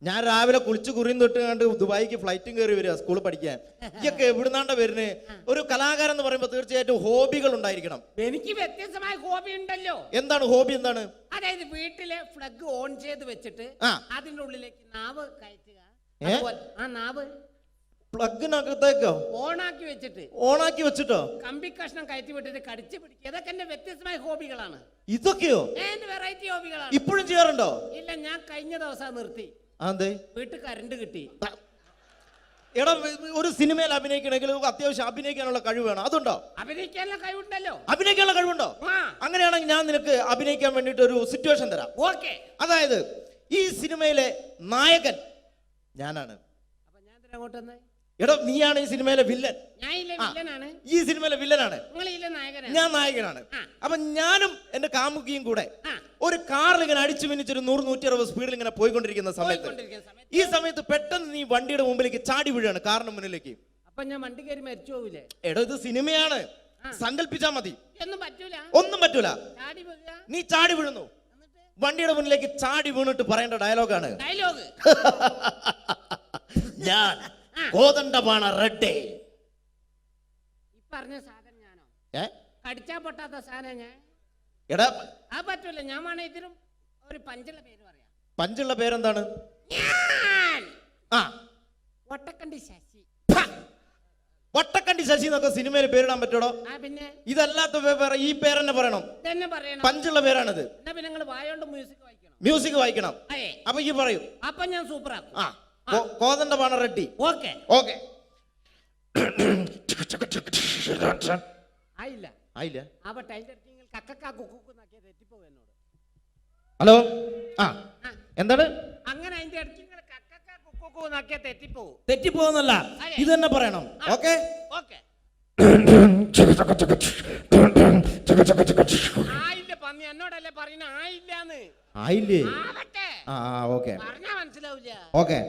ഞാൻ രാവിലെ കുളിച്ച് കുറിയും തൊട്ട് കണ്ട് ദുബായിക്ക് ഫ്ലൈറ്റും കയറി വരിക സ്കൂളിൽ പഠിക്കാൻ. ഇയൊക്കെ എവിടുന്നാണ്ട വരുന്നത്? ഒരു കലാകാരൻ എന്ന് പറയുമ്പോൾ തീർച്ചയായിട്ടും ഹോബികൾ ഉണ്ടായിരിക്കണം. എനിക്ക് വ്യത്യസ്തമായ ഹോബി ഉണ്ടല്ലോ. എന്താണ് ഹോബി? എന്താണ്? അതായത് വീട്ടിലെ ഫ്ലഗ് ഓൺ ചെയ്ത് വെച്ചിട്ട് അതിന്റെ ഉള്ളിലേക്ക് നാവ് കയറ്റുക. ആ നാവ് പ്ലഗിനകത്തേക്കോ ഓണാക്കി വെച്ചിട്ടോ കമ്പി കഷ്ണം കയറ്റി വിട്ടിട്ട് കടിച്ചു പിടിക്കുക. ഇതൊക്കെ എന്റെ വ്യത്യസ്തമായ ഹോബികളാണ്. ഇതൊക്കെയോ? എന്റെ വെറൈറ്റി ഹോബികളാണ്. ഇപ്പോഴും ചെയ്യാറുണ്ടോ? ഇല്ല, ഞാൻ കഴിഞ്ഞ ദിവസം നിർത്തി. വീട്ടിൽ കറണ്ട് കിട്ടി. എടാ, ഒരു സിനിമയിൽ അഭിനയിക്കണമെങ്കിൽ അത്യാവശ്യം അഭിനയിക്കാനുള്ള കഴിവ് വേണം. അതുണ്ടോ? അഭിനയിക്കാനുള്ള കഴിവുണ്ടല്ലോ. അഭിനയിക്കാനുള്ള കഴിവുണ്ടോ? അങ്ങനെയാണെങ്കിൽ ഞാൻ നിനക്ക് അഭിനയിക്കാൻ വേണ്ടിട്ട് ഒരു സിറ്റുവേഷൻ തരാം. ഓക്കെ. അതായത് ഈ സിനിമയിലെ നായകൻ ഞാനാണ്. അപ്പൊ ഞാൻ അങ്ങോട്ട് എടാ, നീയാണ് ഈ സിനിമയിലെ വില്ലൻ. ഈ സിനിമയിലെ വില്ലനാണ്. ഞാൻ നായകനാണ്. അപ്പൊ ഞാനും എന്റെ കാമുകിയും കൂടെ ഒരു കാറിൽ ഇങ്ങനെ അടിച്ചു മിനിച്ചൊരു 100-160 സ്പീഡിൽ ഇങ്ങനെ പോയിക്കൊണ്ടിരിക്കുന്ന സമയത്ത് ഈ സമയത്ത് പെട്ടെന്ന് നീ വണ്ടിയുടെ മുമ്പിലേക്ക് ചാടി വീഴാണ്, കാറിന് മുന്നിലേക്ക്. അപ്പൊ ഞാൻ വണ്ടി കയറി മരിച്ചു പോവില്ലേ? എടോ, ഇത് സിനിമയാണ്, സങ്കല്പിച്ചാ മതി. ഒന്നും പറ്റൂല. നീ ചാടി വീഴുന്നു, വണ്ടിയുടെ മുന്നിലേക്ക് ചാടി വീണിട്ട് പറയേണ്ട ഡയലോഗാണ്, ഞാൻ കോതണ്ടപാണ റെഡ്ഡേ. പറഞ്ഞ സാധനം ഞാനോ? കടിച്ചാ പൊട്ടാത്ത സാധനം ഞാൻ. എടാ, ആ പറ്റൂല. ഞാൻ വേണേ ഇതിനും ഒരു പഞ്ചുള്ള പേര് പറയാം. പഞ്ചുള്ള പേരെന്താണ്? ഒട്ടക്കണ്ടി ശശി. ഒട്ടക്കണ്ടി ശശി എന്നൊക്കെ സിനിമയിൽ പേരിടാൻ പറ്റോടോ? പിന്നെ ഇതല്ലാത്ത ഈ പേരെന്നെ പറയണം. പഞ്ചുള്ള പേരാണിത്. മ്യൂസിക് വായിക്കണം. അപ്പൊ ഈ പറയൂ. അപ്പൊ ഞാൻ സൂപ്പറാക്കും. കോതണ്ടപാണ റെഡ്ഡി. ഓക്കെ. ആയില്ല. ഹലോ, എന്താണ്? അങ്ങനെ തെറ്റിപ്പോന്നല്ല, ഇത് തന്നെ പറയണം. ഓക്കെ. ആയില്ല പന്നി, എന്നോടല്ലേ പറയുന്ന ആയില്ലാന്ന്. ആയില്ലേ? ഓക്കെ. പറഞ്ഞാ മനസ്സിലാവില്ല. ഓക്കെ.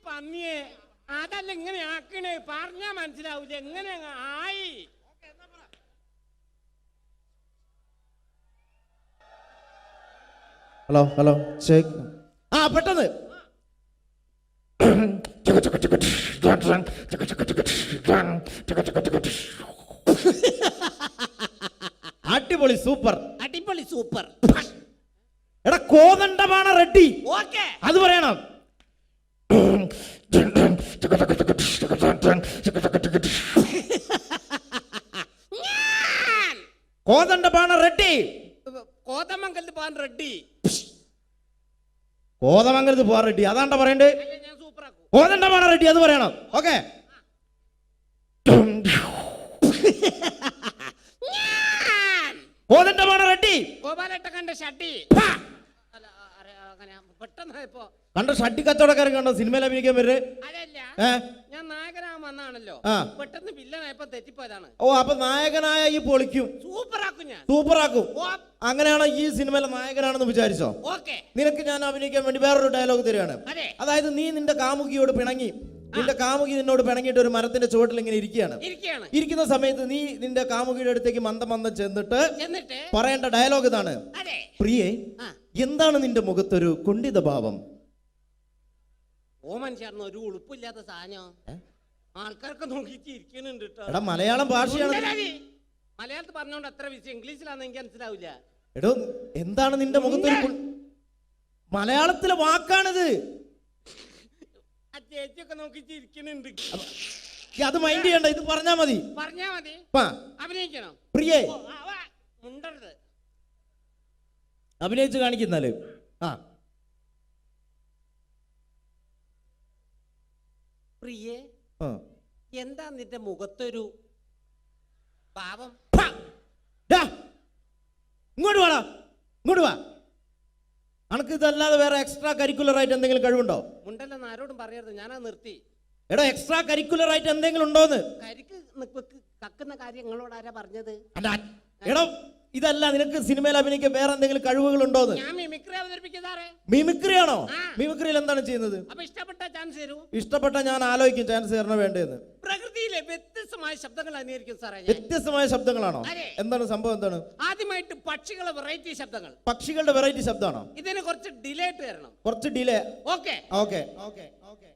പന്നിയെ അതല്ല ഇങ്ങനെ ആക്കണേ, പറഞ്ഞാ മനസ്സിലാവൂല. എങ്ങനെ ആയി? Hello check. പെട്ടെന്ന് അടിപൊളി, സൂപ്പർ. എടാ, കോതണ്ടപാണ റെഡ്ഡി. ഓക്കെ, അത് പറയണം. കോതണ്ടപാണ റെഡ്ഡി. കോതമംഗലത്ത് പോകാൻ റെഡ്ഡി. കോതമംഗലത്ത് പോകാൻ റെഡ്ഡി, അതാണ്ട പറയണ്ടേ? ഓതണ്ടമാണ് റെഡി, അത് പറയണം. ഓക്കെ. ഓതണ്ടമാണ് റെഡി. ഗോപാലേട്ട കണ്ട ഷട്ടി പെട്ടെന്ന് ഇപ്പോ കണ്ട ഷട്ടി കച്ചവടക്കാരൻ കണ്ടോ സിനിമയിൽ അഭിനയിക്കാൻ വരുന്നത്? അതല്ല, ഞാൻ നായകനാകാൻ വന്നാണല്ലോ, പെട്ടെന്ന് വില്ലനായപ്പോ തെറ്റിപ്പോയതാണ്. ഓ, അപ്പൊ നായകനായ ഈ പൊളിക്കും, സൂപ്പറാക്കും ഞാൻ, സൂപ്പറാക്കും. അങ്ങനെയാണോ ഈ സിനിമയിലെ നായകനാണെന്ന് വിചാരിച്ചോ? ഓക്കെ. നിനക്ക് ഞാൻ അഭിനയിക്കാൻ വേണ്ടി വേറൊരു ഡയലോഗ് തരികയാണ്. അതായത് നീ നിന്റെ കാമുകിയോട് പിണങ്ങി, നിന്റെ കാമുകി നിന്നോട് പിണങ്ങിയിട്ട് ഒരു മരത്തിന്റെ ചുവട്ടിൽ ഇങ്ങനെ ഇരിക്കുകയാണ്. ഇരിക്കുന്ന സമയത്ത് നീ നിന്റെ കാമുകിയുടെ അടുത്തേക്ക് മന്ദം ചെന്നിട്ട് പറയേണ്ട ഡയലോഗ് ഇതാണ്: പ്രിയേ, എന്താണ് നിന്റെ മുഖത്തൊരു കുണ്ഠിത ഭാവം? ഓമൻ ചേർന്ന ഒരു ഉളുപ്പില്ലാത്ത സാധനം ആൾക്കാർക്ക് നോക്കിയിട്ട് ഇരിക്കുന്നുണ്ട്. എടാ, മലയാളം ഭാഷയാണ്. മലയാളത്തിൽ പറഞ്ഞോണ്ട് അത്ര വിഷയം, ഇംഗ്ലീഷിലാന്ന് എനിക്ക് മനസ്സിലാവില്ല. എടോ, എന്താണ് നിന്റെ മുഖത്തൊരു മലയാളത്തിലെ വാക്കാണിത്. ആ ചേച്ചിയൊക്കെ നോക്കിയിട്ട് ഇരിക്കുന്നുണ്ട്. അത് മൈൻഡ് ചെയ്യണ്ട, ഇത് പറഞ്ഞാ മതി. പറഞ്ഞാ മതി. അഭിനയിക്കണം. പ്രിയേ, മുണ്ടരുത്, അഭിനയിച്ച് കാണിക്കുന്നാല്. പ്രിയേ, എന്താ നിന്റെ മുഖത്തൊരു പാവം? ഇങ്ങോട്ട് വാടാ, ഇങ്ങോട്ട് വാ. അനക്ക് ഇതല്ലാതെ വേറെ എക്സ്ട്രാ കരിക്കുലർ ആയിട്ട് എന്തെങ്കിലും കഴിവുണ്ടോ? മുണ്ടല്ലെന്ന് ആരോടും പറയരുത്, ഞാനാ നിർത്തി. എടോ, എക്സ്ട്രാ കരിക്കുലർ ആയിട്ട് എന്തെങ്കിലും ഉണ്ടോന്ന്? കരിക്ക് കക്കുന്ന കാര്യം നിങ്ങളോട് ആരാ പറഞ്ഞത്? എടോ, ഇതല്ല, നിനക്ക് സിനിമയിൽ അഭിനയിക്കാൻ വേറെ എന്തെങ്കിലും കഴിവുകൾ ഉണ്ടോന്ന്? ഞാൻ മിമിക്രി അവതരിപ്പിക്കുന്നതാറേ. മിമിക്രി ആണോ? മിമിക്രിയിൽ എന്താണ് ചെയ്യുന്നത്? അപ്പൊ ഇഷ്ടപ്പെട്ട ചാൻസ് തരൂ. ഇഷ്ടപ്പെട്ട ഞാൻ ആലോചിക്കും ചാൻസ് തരണോ വേണ്ടതെന്ന്. പ്രകൃതിയിലെ വ്യത്യസ്തമായ ശബ്ദങ്ങൾ അനുകരിക്കും സാറേ. വ്യത്യസ്തമായ ശബ്ദങ്ങളാണോ? എന്താണ് സംഭവം? എന്താണ്? ആദ്യമായിട്ട് പക്ഷികളെ വെറൈറ്റി ശബ്ദങ്ങൾ. പക്ഷികളുടെ വെറൈറ്റി ശബ്ദമാണോ? ഇതിന് കുറച്ച് ഡിലേ ഇട്ട് തരണം. കുറച്ച് delay. Okay okay okay okay.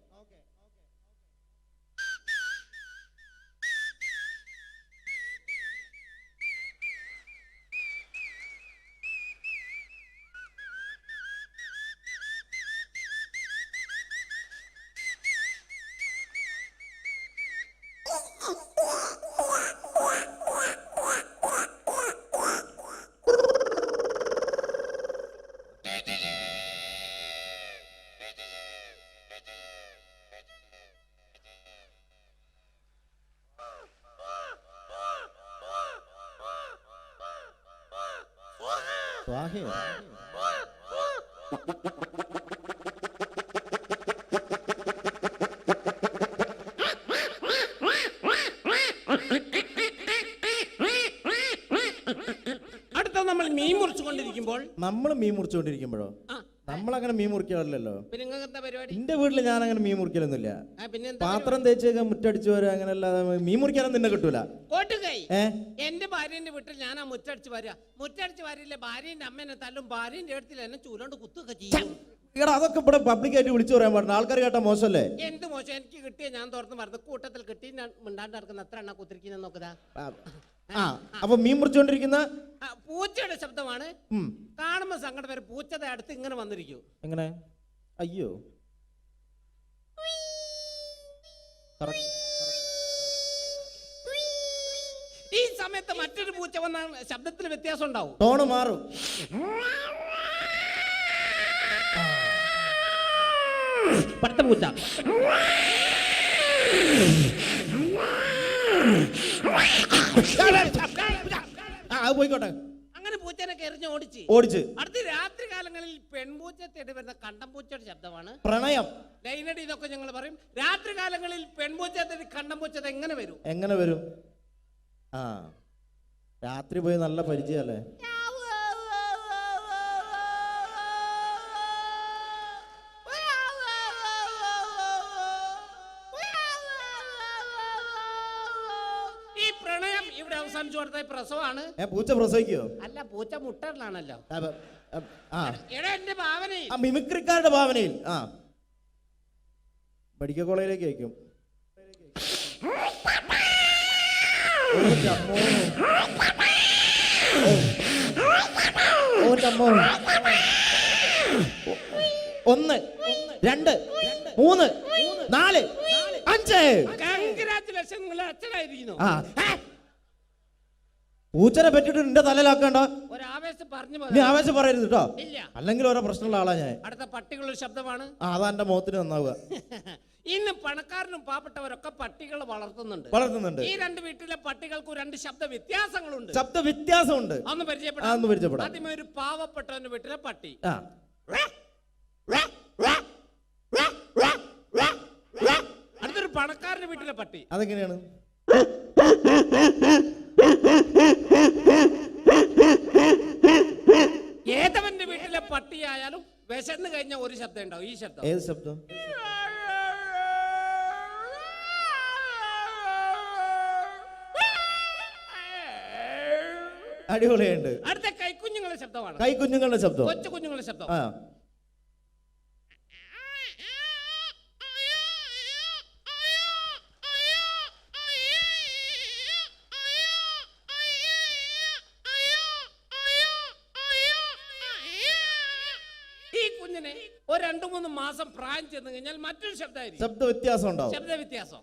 അടുത്ത നമ്മൾ മീൻ മുറിച്ചുകൊണ്ടിരിക്കുമ്പോൾ നമ്മളങ്ങനെ മീൻ മുറിക്കാറില്ലല്ലോ. പിന്നെ നിങ്ങൾക്ക് എന്താ പരിപാടി? എന്റെ വീട്ടില് ഞാൻ അങ്ങനെ മീൻ മുറിക്കലൊന്നുമില്ല. പാത്രം തേച്ചേക്കാൻ മുറ്റടിച്ചു വരാ, അങ്ങനെയല്ലാതെ മീൻ മുറിക്കാനൊന്നും നിന്നെ കിട്ടൂല. എന്റെ ഭാര്യന്റെ വീട്ടിൽ ഞാനാ മുറ്റടിച്ച് വരിക. മുറ്റടിച്ച് വരില്ലേ, ഭാര്യന്റെ അമ്മേനെ തല്ലും, ഭാര്യന്റെ അടുത്തിൽ എന്നെ ചൂലോണ്ട് കുത്തുക ചെയ്യും. അതൊക്കെ ഇവിടെ പബ്ലിക്കായിട്ട് വിളിച്ചു പറയാൻ പാടില്ല, ആൾക്കാർ കേട്ടാ മോശമല്ലേ? എന്ത് മോശം? എനിക്ക് കിട്ടിയ ഞാൻ തുറന്ന് മറന്നു. കൂട്ടത്തിൽ കിട്ടി മിണ്ടാണ്ട് നടക്കുന്ന എത്ര എണ്ണ കുത്തിരിക്കുന്ന നോക്കുക. അപ്പൊ മീൻ മുറിച്ചോണ്ടിരിക്കുന്ന പൂച്ചയുടെ ശബ്ദമാണ്. കാണുമ്പോ സങ്കടം വരെ. പൂച്ചയുടെ അടുത്ത് ഇങ്ങനെ വന്നിരിക്കും. എങ്ങനെ? അയ്യോ, ഈ സമയത്ത് മറ്റൊരു പൂച്ച വന്ന ശബ്ദത്തിൽ വ്യത്യാസം ഉണ്ടാവും, ടോണ് മാറും. പടുത്ത പൂച്ച. പോയിക്കോട്ടെ. അങ്ങനെ പൂച്ചനെ എറിഞ്ഞ് ഓടിച്ച് അടുത്ത രാത്രി കാലങ്ങളിൽ പെൺപൂച്ച തേടി വരുന്ന കണ്ടംപൂച്ചയുടെ ശബ്ദമാണ് പ്രണയം. ലൈനടി എന്നൊക്കെ ഞങ്ങൾ പറയും. രാത്രി കാലങ്ങളിൽ പെൺപൂച്ച തേടി കണ്ടംപൂച്ച എങ്ങനെ വരും? എങ്ങനെ വരും? രാത്രി പോയി നല്ല പരിചയല്ലേ? ഈ പ്രണയം ഇവിടെ അവസാനിച്ചു കൊടുത്ത പ്രസവമാണ്. പൂച്ച പ്രസവിക്കോ? അല്ല, പൂച്ച മുട്ടറിലാണല്ലോ. എന്റെ ഭാവനയിൽ, മിമിക്രിക്കാരുടെ ഭാവനയിൽ മെഡിക്കൽ കോളേജിലേക്ക് അയക്കും. ഒന്ന്, രണ്ട്, മൂന്ന്, നാല്, അഞ്ച്. കൺഗ്രാറ്റുലേഷൻ, നിങ്ങൾ അച്ഛനായിരിക്കുന്നു. പൂച്ചനെ പറ്റിട്ട് നിന്റെ തലയിലാക്കണ്ട. ഒരാവേശം പറഞ്ഞു നീ ആവേശം പറയരുത് കേട്ടോ, ഇല്ല. അല്ലെങ്കിൽ ഓരോ പ്രശ്നമുള്ള ആളാ ഞാൻ. അടുത്ത പട്ടികളുടെ ശബ്ദമാണ്. അതാ എന്റെ മുഖത്തിന് നന്നാവുക. ഇന്ന് പണക്കാരനും പാവപ്പെട്ടവരൊക്കെ പട്ടികൾ വളർത്തുന്നുണ്ട്. ഈ രണ്ട് വീട്ടിലെ പട്ടികൾക്ക് രണ്ട് ശബ്ദ വ്യത്യാസങ്ങളുണ്ട്. ശബ്ദ വ്യത്യാസമുണ്ട്. ഒന്ന് പരിചയപ്പെടാം. ആദ്യമേ ഒരു പാവപ്പെട്ടവന്റെ വീട്ടിലെ പട്ടി. അടുത്തൊരു പണക്കാരന്റെ വീട്ടിലെ പട്ടി. അതെങ്ങനെയാണ്? ഏതവന്റെ വീട്ടിലെ പട്ടിയായാലും വിശന്ന് കഴിഞ്ഞ ഒരു ശബ്ദം ഉണ്ടാവും. ഈ ശബ്ദം. ഏത് ശബ്ദം? അടിപൊളിയുണ്ട്. അടുത്ത കൈക്കുഞ്ഞുങ്ങളുടെ ശബ്ദമാണ്. കൈക്കുഞ്ഞുങ്ങളുടെ ശബ്ദം, കൊച്ചു കുഞ്ഞുങ്ങളുടെ ശബ്ദം. ഈ കുഞ്ഞിനെ ഒരു 2-3 മാസം പ്രായം ചെന്ന് കഴിഞ്ഞാൽ മറ്റൊരു ശബ്ദമായിരിക്കും. ശബ്ദ വ്യത്യാസം ഉണ്ടാവും. ശബ്ദ വ്യത്യാസം.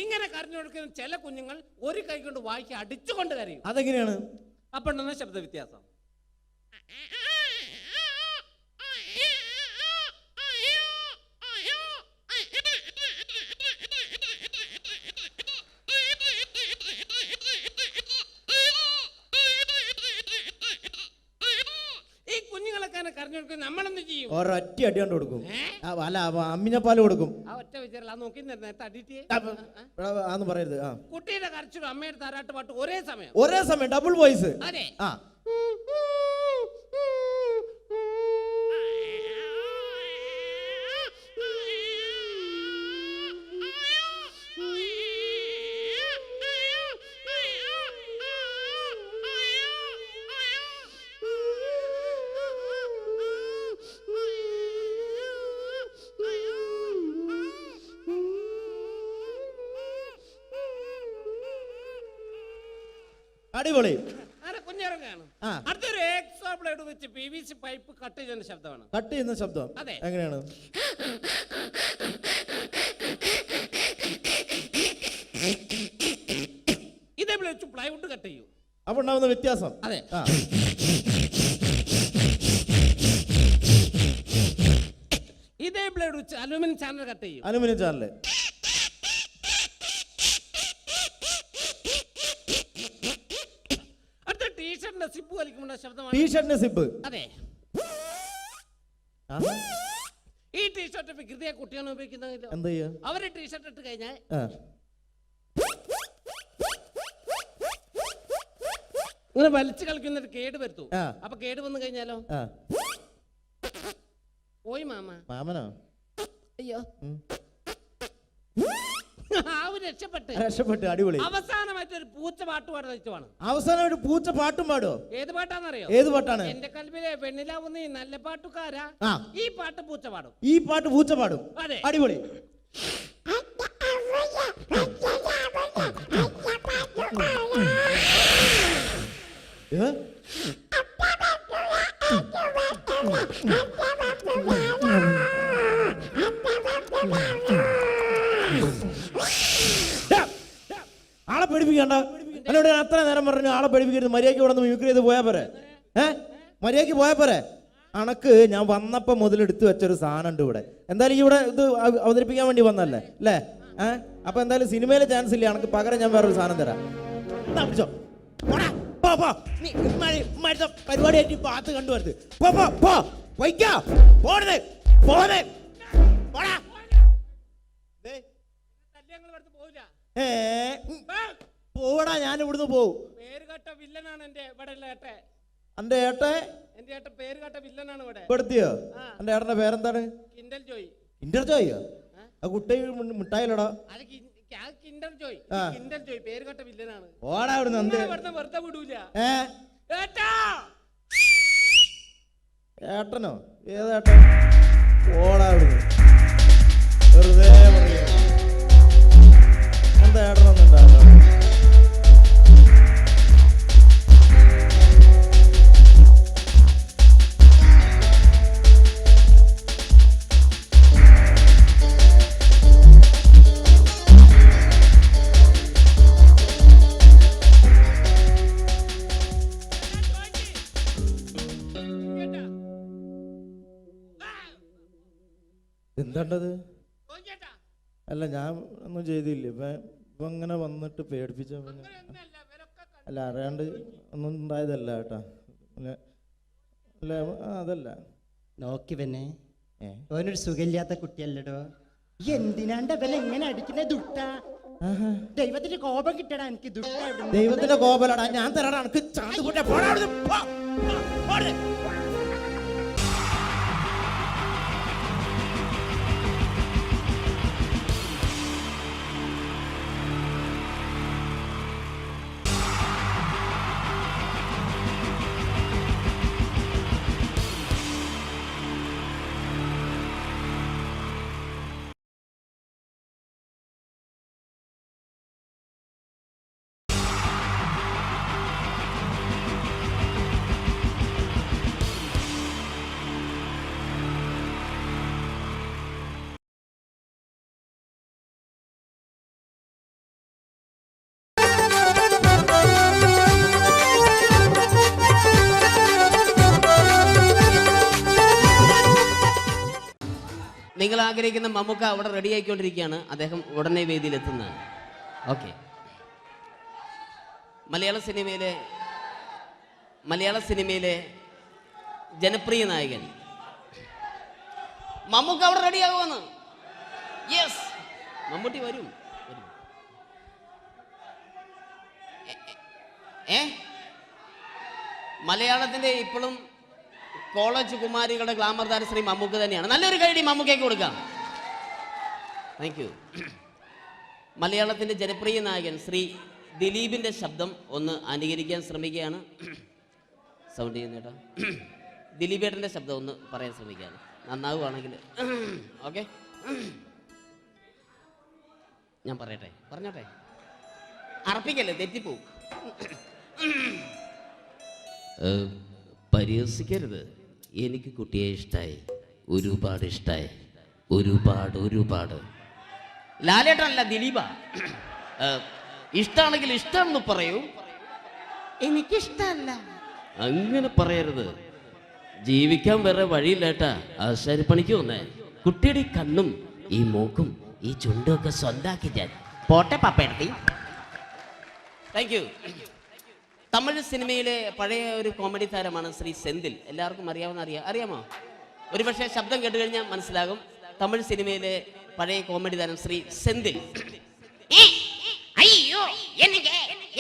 ഇങ്ങനെ കരഞ്ഞു കൊടുക്കുന്ന ചില കുഞ്ഞുങ്ങൾ ഒരു കൈ കൊണ്ട് വായിക്ക് അടിച്ചുകൊണ്ട് കരയും. അതെങ്ങനെയാണ്? അപ്പൊ ശബ്ദ വ്യത്യാസം. ഈ കുഞ്ഞുങ്ങളൊക്കെ കരഞ്ഞു കൊടുക്കും. നമ്മളെന്ത് ചെയ്യും? ഒരൊറ്റ അടി കൊണ്ട് കൊടുക്കും. അല്ല, അമ്മിഞ്ഞപ്പാല് കൊടുക്കും. ആന്ന് പറയരുത്. കുട്ടിയുടെ കരച്ചിലും അമ്മയുടെ താരാട്ട് പാട്ട് ഒരേ സമയം ഡബിൾ വോയിസ്. അതെ. അടിപൊളി. കുഞ്ഞിറങ്ങാണ്. അടുത്തൊരു എക്സ്ട്രാ ബ്ലേഡ് വെച്ച് PVC പൈപ്പ് കട്ട് ചെയ്യുന്ന ശബ്ദമാണ്. കട്ട് ചെയ്യുന്ന ശബ്ദം. അതെ. എങ്ങനെയാണ്? ഇതേപോലെ വെച്ച് പ്ലൈവുഡ് കട്ട് ചെയ്യും. അപ്പൊ ഉണ്ടാവുന്ന വ്യത്യാസം. അതെ. ഇതേ ബ്ലേഡ് വെച്ച് അലുമിനിയം ചാനൽ കട്ട് ചെയ്യും. Aluminium channel. സിബ് വലിക്കുമ്പോൾ ശബ്ദമാണ്. ടീഷർട്ടിന്റെ സിബ്. അതെ. ഈ ടീഷർട്ട് വികൃതിയെ കുട്ടിയാണ് ഉപയോഗിക്കുന്നത്. എന്താ ചെയ്യാ? അവര് ടീഷർട്ട് ഇട്ട് കഴിഞ്ഞാൽ ഇങ്ങനെ വലിച്ചു കളിക്കുന്നൊരു കേട് വരുത്തു. അപ്പൊ കേട് വന്നു കഴിഞ്ഞാലോ? പോയി മാമനോ? അയ്യോ, രക്ഷപ്പെട്ട്. അടിപൊളി. അവസാനമായിട്ട് ഒരു പൂച്ച പാട്ട് പാടുന്ന ഇഷ്ടമാണ്. അവസാനമായിട്ട് പൂച്ച പാട്ടും പാടോ? ഏത് പാട്ടാന്നറിയോ? ഏത് പാട്ടാണ്? എന്റെ കൽവിലെ വെണ്ണിലാവുന്ന ഈ നല്ല പാട്ടുകാരാ. ഈ പാട്ട് പൂച്ച പാടും. ഈ പാട്ട് പൂച്ച പാടും. അതെ. അടിപൊളി. ആളെ പേടിപ്പിക്കണ്ട. എന്നോട് അത്ര നേരം പറഞ്ഞു ആളെ പേടിപ്പിക്കരുത്. മര്യാദയ്ക്ക് ഇവിടെ നിന്ന് മിമിക്രി ചെയ്ത് പോയാ പോരെ? മര്യാദയ്ക്ക് പോയാ പോരെ? അണക്ക് ഞാൻ വന്നപ്പോ മുതൽ എടുത്തു വെച്ചൊരു സാധനം ഉണ്ട് ഇവിടെ. എന്തായാലും ഇവിടെ ഇത് അവതരിപ്പിക്കാൻ വേണ്ടി വന്നല്ലേ അല്ലേ? അപ്പൊ എന്തായാലും സിനിമയിലെ ചാൻസ് ഇല്ല. അണക്ക് പകരം ഞാൻ വേറൊരു സാധനം തരാം. പരിപാടിയായിട്ട് പാത്ത് കണ്ടുവരുത്. പോവടാ, ഞാൻ ഇവിടുന്ന് പോവും. പേരുകേട്ട വില്ലനാണ് എന്റെ ഏട്ടെ. എന്റെ ഏട്ടെ? എന്റെ ഏട്ട പേരുകേട്ട വില്ലനാണ് ഇവിടെ. പെടുത്തിയോ? എന്റെ ഏട്ടന്റെ പേരെന്താണ്? കിൻഡൽ ജോയ്. കിൻഡൽ ജോയോ? ആ കുട്ടി മിഠായിലടാ. കിൻഡൽ ജോയ്. കിൻഡൽ ജോയ് പേരുകേട്ട വില്ലനാണ്. ഓടാ ഇവിടുന്ന്. വെറുതെ വിടൂല. ഏട്ടനോ? ഏതേട്ടൻ? ഓടാ ഇവിടുന്ന്. വെറുതെ പറയാ. എന്താ ഏട്ടനൊന്നും ഉണ്ടാവില്ല. എന്താണ്ടത്? അല്ല ഞാൻ ഒന്നും ചെയ്തില്ല. ഇപ്പം ഇങ്ങനെ വന്നിട്ട് പേടിപ്പിച്ച അല്ല അറിയാണ്ട് ഒന്നും ഉണ്ടായതല്ല കേട്ടാ. അല്ല അതല്ല. നോക്കി പിന്നെ ഓനൊരു സുഖമില്ലാത്ത കുട്ടിയല്ലടോ. എന്തിനാണ്ട് അവൻ എങ്ങനെ അടിക്കുന്ന ദുട്ട? ദൈവത്തിന്റെ കോപം കിട്ടടാ എനിക്ക് ദുട്ട. ദൈവത്തിന്റെ കോപലടാ ഞാൻ തരാടാ എനിക്ക് ചാന്ത് കൂട്ടാ. നിങ്ങൾ ആഗ്രഹിക്കുന്ന മമ്മൂക്ക അവിടെ റെഡി ആയിക്കൊണ്ടിരിക്കുകയാണ്. അദ്ദേഹം ഉടനെ വേദിയിലെത്തുന്നതാണ്. ഓക്കെ. മലയാള സിനിമയിലെ ജനപ്രിയ നായകൻ മമ്മൂക്ക അവിടെ റെഡിയാകുമെന്ന്. യെസ്, മമ്മൂട്ടി വരും. മലയാളത്തിന്റെ ഇപ്പോഴും കോളേജ് കുമാരികളുടെ ഗ്ലാമർ താരം ശ്രീ മമ്മൂക്ക തന്നെയാണ്. നല്ലൊരു കൈഡി മമ്മൂക്കയ്ക്ക് കൊടുക്കാം. Thank you. മലയാളത്തിന്റെ ജനപ്രിയ നായകൻ ശ്രീ ദിലീപിന്റെ ശബ്ദം ഒന്ന് അനുകരിക്കാൻ ശ്രമിക്കുകയാണ്. സൗണ്ട് ചെയ്യുന്നേട്ടാ. ദിലീപേട്ടന്റെ ശബ്ദം ഒന്ന് പറയാൻ ശ്രമിക്കുകയാണ്. നന്നാവുകയാണെങ്കിൽ ഓക്കെ. ഞാൻ പറഞ്ഞോട്ടെ. അർപ്പിക്കല്ലേ, തെറ്റിപ്പോവും. പരിഹസിക്കരുത്. എനിക്ക് കുട്ടിയെ ഇഷ്ടമായി, ഒരുപാട് ഇഷ്ടമായി, ഒരുപാട്. ലാലേട്ടനല്ല, ദിലീപ. ഇഷ്ടമാണെങ്കിൽ ഇഷ്ടമെന്ന് പറയൂ. എനിക്കിഷ്ടമല്ല അങ്ങനെ പറയരുത്. ജീവിക്കാൻ വേറെ വഴിയില്ലേട്ടാ. ആശാരിപ്പണിക്ക് വന്നേ. കുട്ടിയുടെ ഈ കണ്ണും ഈ മൂക്കും ഈ ചുണ്ടും ഒക്കെ സ്വന്താക്കി ഞാൻ പോട്ടെ പപ്പയെടുത്തി. Thank you. തമിഴ് സിനിമയിലെ പഴയ ഒരു കോമഡി താരമാണ് ശ്രീ സെന്തിൽ. എല്ലാവർക്കും അറിയാമോ? ഒരുപക്ഷെ ശബ്ദം കേട്ട് കഴിഞ്ഞാൽ മനസ്സിലാകും. തമിഴ് സിനിമയിലെ പഴയ കോമഡി താരം ശ്രീ സെന്തിൽ. ஐயோ என்னங்க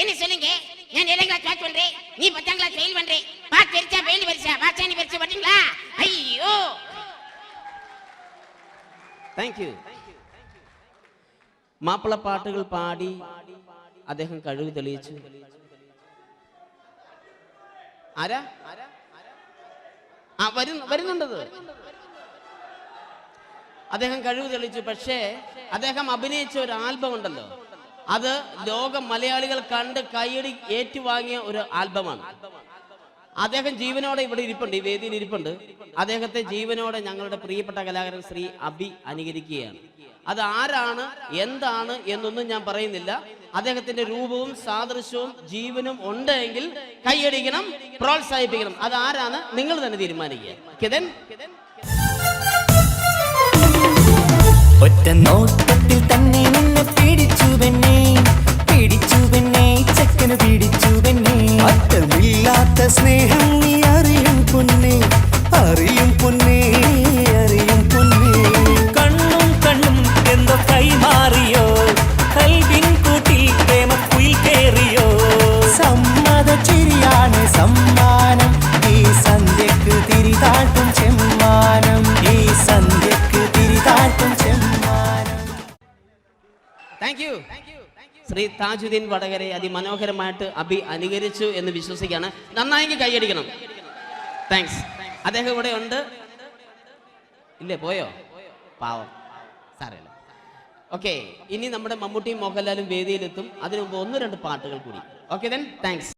என்ன சொல்லுங்க நான் 7th கிளாஸ் பாஸ் பண்றேன் நீ 10th கிளாஸ் ஃபெயில் பண்றே பாஸ் தெரிச்சா ஃபெயில் பரிசா பாஸ் நீ பரிசா பண்ணீங்களா ஐயோ താങ്ക് യു. മാപ്പിള പാട്ടുകൾ പാടി അദ്ദേഹം കഴിവ് തെളിയിച്ചു. ആരാ വരുന്നുണ്ടത്. അദ്ദേഹം കഴിവ് തെളിയിച്ചു. പക്ഷേ അദ്ദേഹം അഭിനയിച്ച ഒരു ആൽബം ഉണ്ടല്ലോ, അത് ലോക മലയാളികൾ കണ്ട് കൈയടി ഏറ്റുവാങ്ങിയ ഒരു ആൽബമാണ്. അദ്ദേഹം ജീവനോടെ ഇവിടെ ഇരിപ്പുണ്ട്, ഈ വേദിയിൽ ഇരിപ്പുണ്ട്. അദ്ദേഹത്തെ ജീവനോടെ ഞങ്ങളുടെ പ്രിയപ്പെട്ട കലാകാരൻ ശ്രീ അബി അനുകരിക്കുകയാണ്. അത് ആരാണ് എന്താണ് എന്നൊന്നും ഞാൻ പറയുന്നില്ല. അദ്ദേഹത്തിന്റെ രൂപവും സാദൃശ്യവും ജീവനും ഉണ്ടെങ്കിൽ കൈയടിക്കണം, പ്രോത്സാഹിപ്പിക്കണം. അത് ആരാണ് നിങ്ങൾ തന്നെ തീരുമാനിക്കുക. ഒറ്റ നോട്ടത്തിൽ തന്നെ നിന്നെ പിടിച്ചു പെണ്ണേ ചെക്കന് പിടിച്ചു പെണ്ണേ. അറ്റമില്ലാത്ത സ്നേഹം നീ അറിയും പൊന്നേ കണ്ണും എന്തോ കൈമാറിയോ കൽവിൻ കൂട്ടിൽ പ്രേമക്കുയിൽ കേറിയോ. സമ്മത ചിരിയാണ് സമ്മാനം ഈ സന്ധ്യക്ക് തിരിതാട്ടും ചെമ്മാനം താങ്ക് യു. ശ്രീ താജുദ്ദീൻ വടകരെ അതിമനോഹരമായിട്ട് അബി അനുകരിച്ചു എന്ന് വിശ്വസിക്കുകയാണ്. നന്നായെങ്കിൽ കൈയടിക്കണം. താങ്ക്സ്. അദ്ദേഹം ഇവിടെ ഉണ്ട്. ഇല്ലേ, പോയോ? പാവം, സാരമില്ല. ഓക്കെ, ഇനി നമ്മുടെ മമ്മൂട്ടിയും മോഹൻലാലും വേദിയിലെത്തും. അതിനു മുമ്പ് 1-2 പാട്ടുകൾ കൂടി. Okay then, thanks.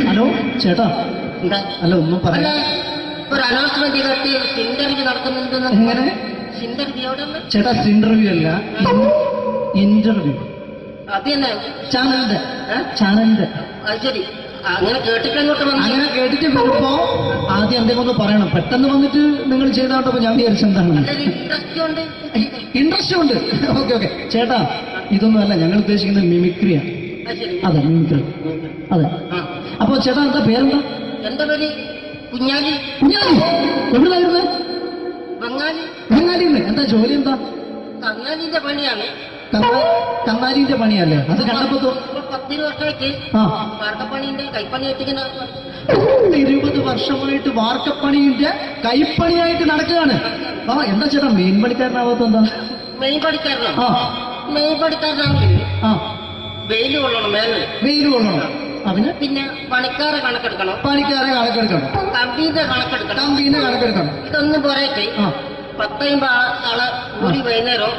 ഹലോ ചേട്ടാ, അല്ല ഒന്നും പറയാ. ഒരു അനൗൺസ്മെന്റ് നടത്തി ഇന്റർവ്യൂ നടത്തുന്നുണ്ട്. എങ്ങനെ ചേട്ടാ ഇന്റർവ്യൂ അല്ല, ഇന്റർവ്യൂ. അത് തന്നെ ചാനലിന്റെ അത് ശരി. അങ്ങനെ കേട്ടിട്ട് അങ്ങോട്ട് വന്നു. അങ്ങനെ കേട്ടിട്ട് വരുമ്പോ ആദ്യം എന്തെങ്കിലും ഒന്ന് പറയണം. പെട്ടെന്ന് വന്നിട്ട് നിങ്ങൾ ചെയ്താട്ടപ്പോ ഞാൻ വിചാരിച്ചെന്താണ് ഇൻട്രസ്റ്റ് ഉണ്ട്. ഓക്കെ ഓക്കെ ചേട്ടാ, ഇതൊന്നും അല്ല ഞങ്ങൾ ഉദ്ദേശിക്കുന്നത് മിമിക്രിയാണ്. അതെ മിമിക്രി. അതെ. അപ്പൊ ചേട്ടാ എന്താ പേരെന്താ? എന്റെ പേര് കുഞ്ഞാലി. കുഞ്ഞാലി എവിടുന്നായിരുന്നു? ബംഗാളി. ബംഗാളിന്ന്. എന്താ ജോലി എന്താ? കങ്ങാലിന്റെ പണിയാണ്. കന്നാലിന്റെ പണിയല്ലേ? അത് കണ്ടപ്പോ 10 വർഷമായിട്ട് വാർക്കപ്പണിന്റെ കൈപ്പണിയായിട്ട് ഇങ്ങനെ 20 വർഷമായിട്ട് വാർക്കപ്പണിന്റെ കൈപ്പണിയായിട്ട് നടക്കുകയാണ്. ആ എന്താ ചേട്ടാ മെയിൻ പണിക്കാരനാവാത്ത എന്താ? മെയിൻ പണിക്കാരനാണ്. മെയിൻ പണിക്കാരനാണെങ്കിൽ വെയിൽ കൊള്ളണം. വെയിൽ കൊള്ളണം. അതിന് പിന്നെ പണിക്കാരെ കണക്കെടുക്കണം. കമ്പീന്റെ കണക്കെടുക്കണം. ഇതൊന്നും പോരായിട്ട് 10-50 ആളെ കൂടി വൈകുന്നേരം